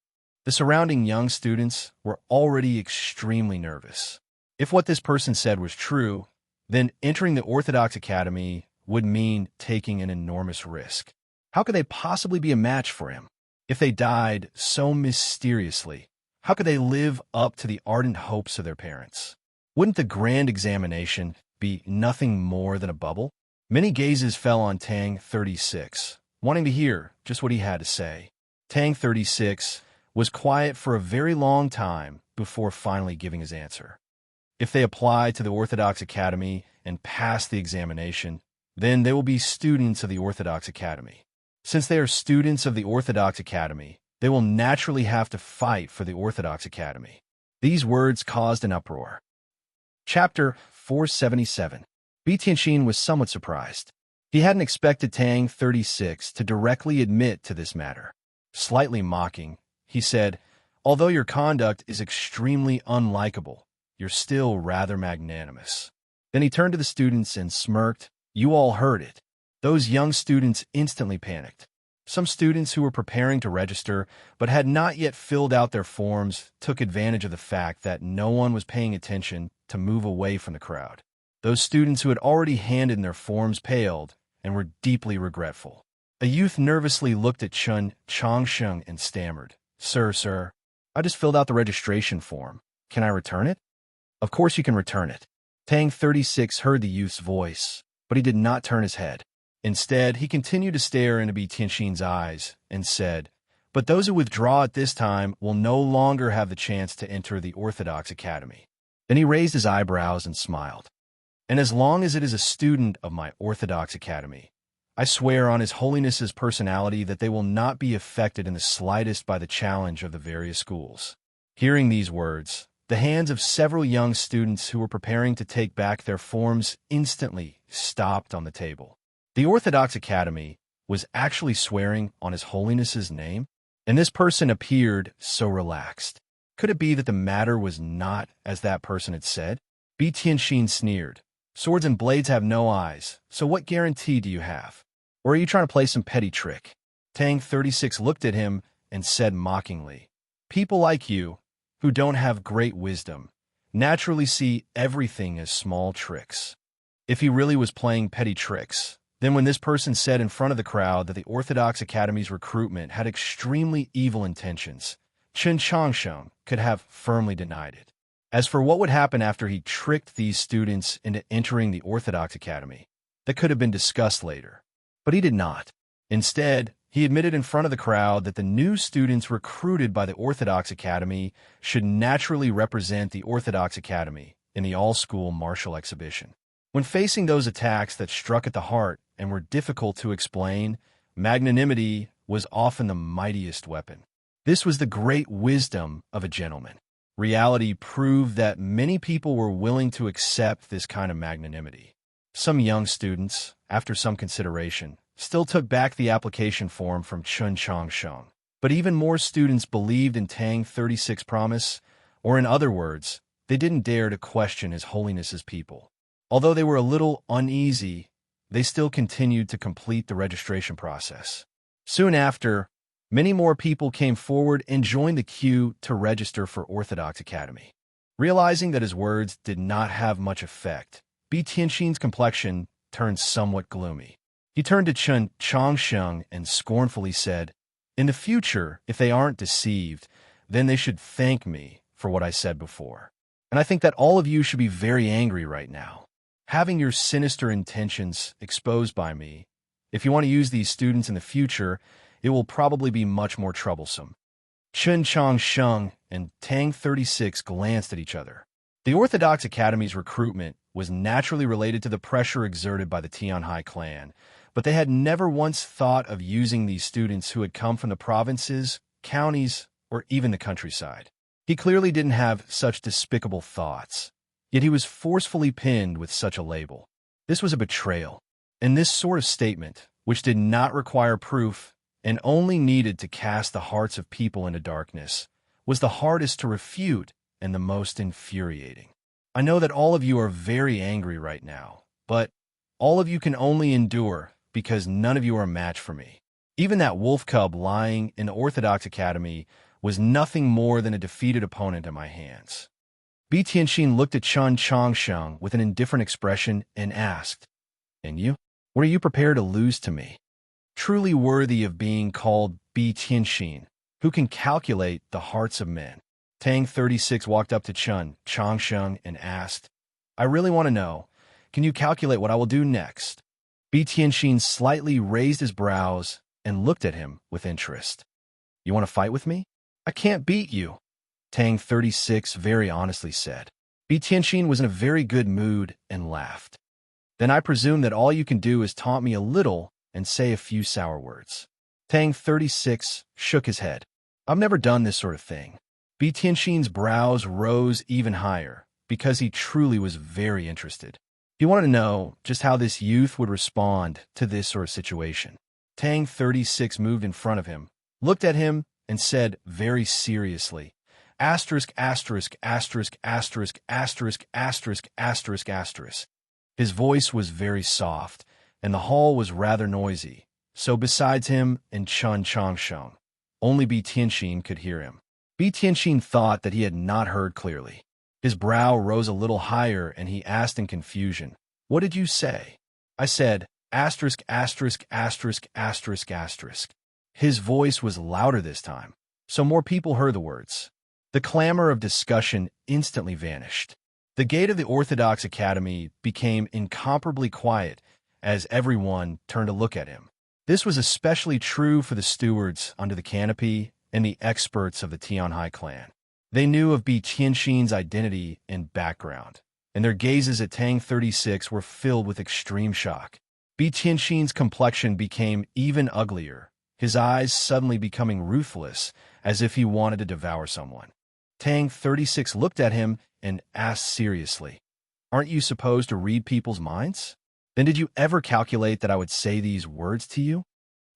The surrounding young students were already extremely nervous. If what this person said was true, then entering the Orthodox Academy would mean taking an enormous risk. How could they possibly be a match for him? If they died so mysteriously, how could they live up to the ardent hopes of their parents? Wouldn't the grand examination be nothing more than a bubble? Many gazes fell on Tang 36, wanting to hear just what he had to say. Tang 36 was quiet for a very long time before finally giving his answer. If they apply to the Orthodox Academy and pass the examination, then they will be students of the Orthodox Academy. Since they are students of the Orthodox Academy, they will naturally have to fight for the Orthodox Academy. These words caused an uproar. Chapter 477. B. Tianxin was somewhat surprised. He hadn't expected Tang 36 to directly admit to this matter. Slightly mocking, he said, "Although your conduct is extremely unlikable, you're still rather magnanimous." Then he turned to the students and smirked. "You all heard it." Those young students instantly panicked. Some students who were preparing to register but had not yet filled out their forms took advantage of the fact that no one was paying attention to move away from the crowd. Those students who had already handed in their forms paled and were deeply regretful. A youth nervously looked at Chun Changsheng and stammered, Sir, I just filled out the registration form. Can I return it?" "Of course you can return it." Tang 36 heard the youth's voice, but he did not turn his head. Instead, he continued to stare into B. Tianxin's eyes and said, "But those who withdraw at this time will no longer have the chance to enter the Orthodox Academy." Then he raised his eyebrows and smiled. "And as long as it is a student of my Orthodox Academy, I swear on His Holiness's personality that they will not be affected in the slightest by the challenge of the various schools." Hearing these words, the hands of several young students who were preparing to take back their forms instantly stopped on the table. The Orthodox Academy was actually swearing on His Holiness's name, and this person appeared so relaxed. Could it be that the matter was not as that person had said? B. Tianxin sneered. "Swords and blades have no eyes, so what guarantee do you have? Or are you trying to play some petty trick?" Tang 36 looked at him and said mockingly, "People like you, who don't have great wisdom, naturally see everything as small tricks." If he really was playing petty tricks, then when this person said in front of the crowd that the Orthodox Academy's recruitment had extremely evil intentions, Chun Changsheng could have firmly denied it. As for what would happen after he tricked these students into entering the Orthodox Academy, that could have been discussed later. But he did not. Instead, he admitted in front of the crowd that the new students recruited by the Orthodox Academy should naturally represent the Orthodox Academy in the all-school martial exhibition. When facing those attacks that struck at the heart and were difficult to explain, magnanimity was often the mightiest weapon. This was the great wisdom of a gentleman. Reality proved that many people were willing to accept this kind of magnanimity. Some young students, after some consideration, still took back the application form from Chun Changsheng. But even more students believed in Tang 36's promise, or in other words, they didn't dare to question His Holiness's people. Although they were a little uneasy, they still continued to complete the registration process. Soon after, many more people came forward and joined the queue to register for Orthodox Academy. Realizing that his words did not have much effect, B. Tianxin's complexion turned somewhat gloomy. He turned to Chun Changsheng and scornfully said, "In the future, if they aren't deceived, then they should thank me for what I said before. And I think that all of you should be very angry right now. Having your sinister intentions exposed by me, if you want to use these students in the future, it will probably be much more troublesome." Chun Changsheng and Tang 36 glanced at each other. The Orthodox Academy's recruitment was naturally related to the pressure exerted by the Tianhai clan, but they had never once thought of using these students who had come from the provinces, counties, or even the countryside. He clearly didn't have such despicable thoughts, yet he was forcefully pinned with such a label. This was a betrayal, and this sort of statement, which did not require proof and only needed to cast the hearts of people into darkness, was the hardest to refute and the most infuriating. I know that all of you are very angry right now, but all of you can only endure because none of you are a match for me. Even that wolf cub lying in the Orthodox Academy was nothing more than a defeated opponent in my hands. Bi Tianxin looked at Chun Changsheng with an indifferent expression and asked, "And you? What are you prepared to lose to me?" Truly worthy of being called Bi Tianxin, who can calculate the hearts of men. Tang 36 walked up to Chun Changsheng and asked, "I really want to know, can you calculate what I will do next?" Bi Tianxin slightly raised his brows and looked at him with interest. "You want to fight with me? I can't beat you," Tang 36 very honestly said. Bi Tianxin was in a very good mood and laughed. "Then I presume that all you can do is taunt me a little and say a few sour words." Tang 36 shook his head. "I've never done this sort of thing." Bi Tianxin's brows rose even higher because he truly was very interested. He wanted to know just how this youth would respond to this sort of situation. Tang 36 moved in front of him, looked at him, and said very seriously, asterisk, asterisk, asterisk, asterisk, asterisk, asterisk, asterisk, asterisk. His voice was very soft, and the hall was rather noisy, so besides him and Chun Changsheng, only Bi Tianxin could hear him. Bi Tianxin thought that he had not heard clearly. His brow rose a little higher, and he asked in confusion, "What did you say?" "I said, asterisk, asterisk, asterisk, asterisk, asterisk." His voice was louder this time, so more people heard the words. The clamor of discussion instantly vanished. The gate of the Orthodox Academy became incomparably quiet as everyone turned to look at him. This was especially true for the stewards under the canopy and the experts of the Tianhai clan. They knew of Bi Tianxin's identity and background, and their gazes at Tang 36 were filled with extreme shock. Bi Tianxin's complexion became even uglier, his eyes suddenly becoming ruthless, as if he wanted to devour someone. Tang 36 looked at him and asked seriously, "Aren't you supposed to read people's minds? Then did you ever calculate that I would say these words to you?"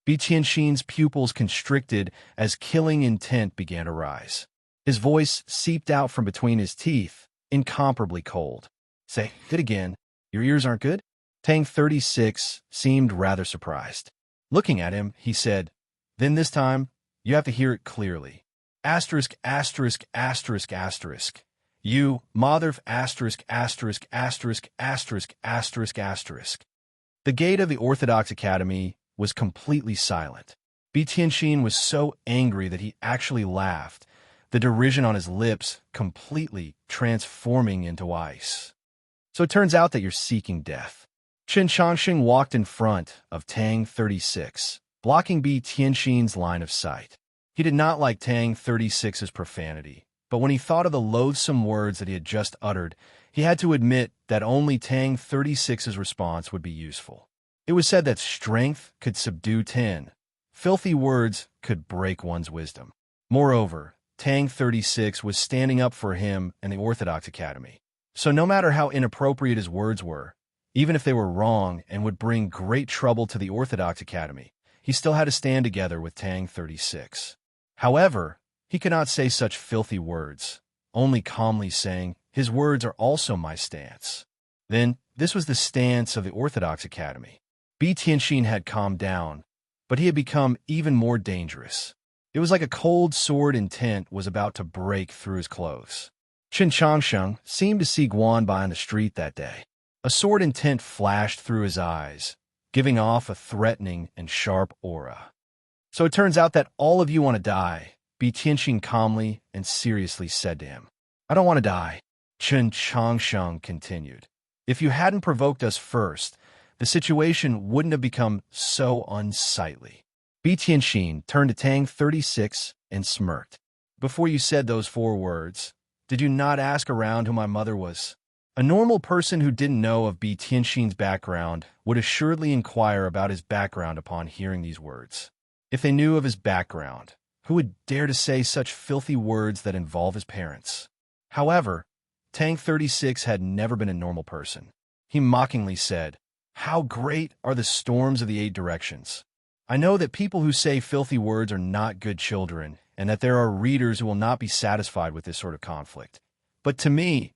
Bi Tianxin's pupils constricted as killing intent began to rise. His voice seeped out from between his teeth, incomparably cold. "Say it again. Your ears aren't good?" Tang 36 seemed rather surprised. Looking at him, he said, "Then this time, you have to hear it clearly. Asterisk, asterisk, asterisk, asterisk. You, mother of asterisk, asterisk, asterisk, asterisk, asterisk, asterisk." The gate of the Orthodox Academy was completely silent. Bi Tianxin was so angry that he actually laughed, the derision on his lips completely transforming into ice. "So it turns out that you're seeking death." Chen Changxing walked in front of Tang 36, blocking Bi Tianxin's line of sight. He did not like Tang 36's profanity, but when he thought of the loathsome words that he had just uttered, he had to admit that only Tang 36's response would be useful. It was said that strength could subdue 10. Filthy words could break one's wisdom. Moreover, Tang 36 was standing up for him and the Orthodox Academy. So no matter how inappropriate his words were, even if they were wrong and would bring great trouble to the Orthodox Academy, he still had to stand together with Tang 36. However, he could not say such filthy words, only calmly saying, "His words are also my stance." Then, this was the stance of the Orthodox Academy. Bi Tianxin had calmed down, but he had become even more dangerous. It was like a cold sword intent was about to break through his clothes. Chen Changsheng seemed to see Guanbai on the street that day. A sword intent flashed through his eyes, giving off a threatening and sharp aura. "So it turns out that all of you want to die," Bi Tianxin calmly and seriously said to him. "I don't want to die," Chen Changsheng continued. "If you hadn't provoked us first, the situation wouldn't have become so unsightly." Bi Tianxin turned to Tang 36 and smirked. "Before you said those 4 words, did you not ask around who my mother was?" A normal person who didn't know of Bi Tianxin's background would assuredly inquire about his background upon hearing these words. If they knew of his background, who would dare to say such filthy words that involve his parents? However, Tang 36 had never been a normal person. He mockingly said, "How great are the storms of the 8 directions. I know that people who say filthy words are not good children, and that there are readers who will not be satisfied with this sort of conflict. But to me,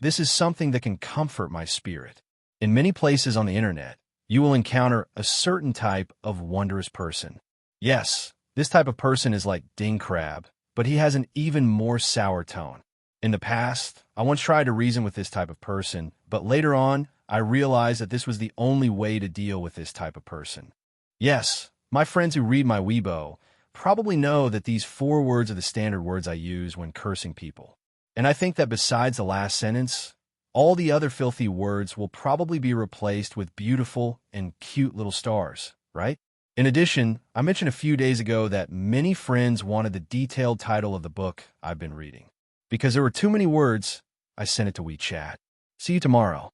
this is something that can comfort my spirit. In many places on the internet, you will encounter a certain type of wondrous person. Yes, this type of person is like Ding Crab, but he has an even more sour tone. In the past, I once tried to reason with this type of person, but later on, I realized that this was the only way to deal with this type of person. Yes, my friends who read my Weibo probably know that these 4 words are the standard words I use when cursing people. And I think that besides the last sentence, all the other filthy words will probably be replaced with beautiful and cute little stars, right? In addition, I mentioned a few days ago that many friends wanted the detailed title of the book I've been reading. Because there were too many words, I sent it to WeChat. See you tomorrow.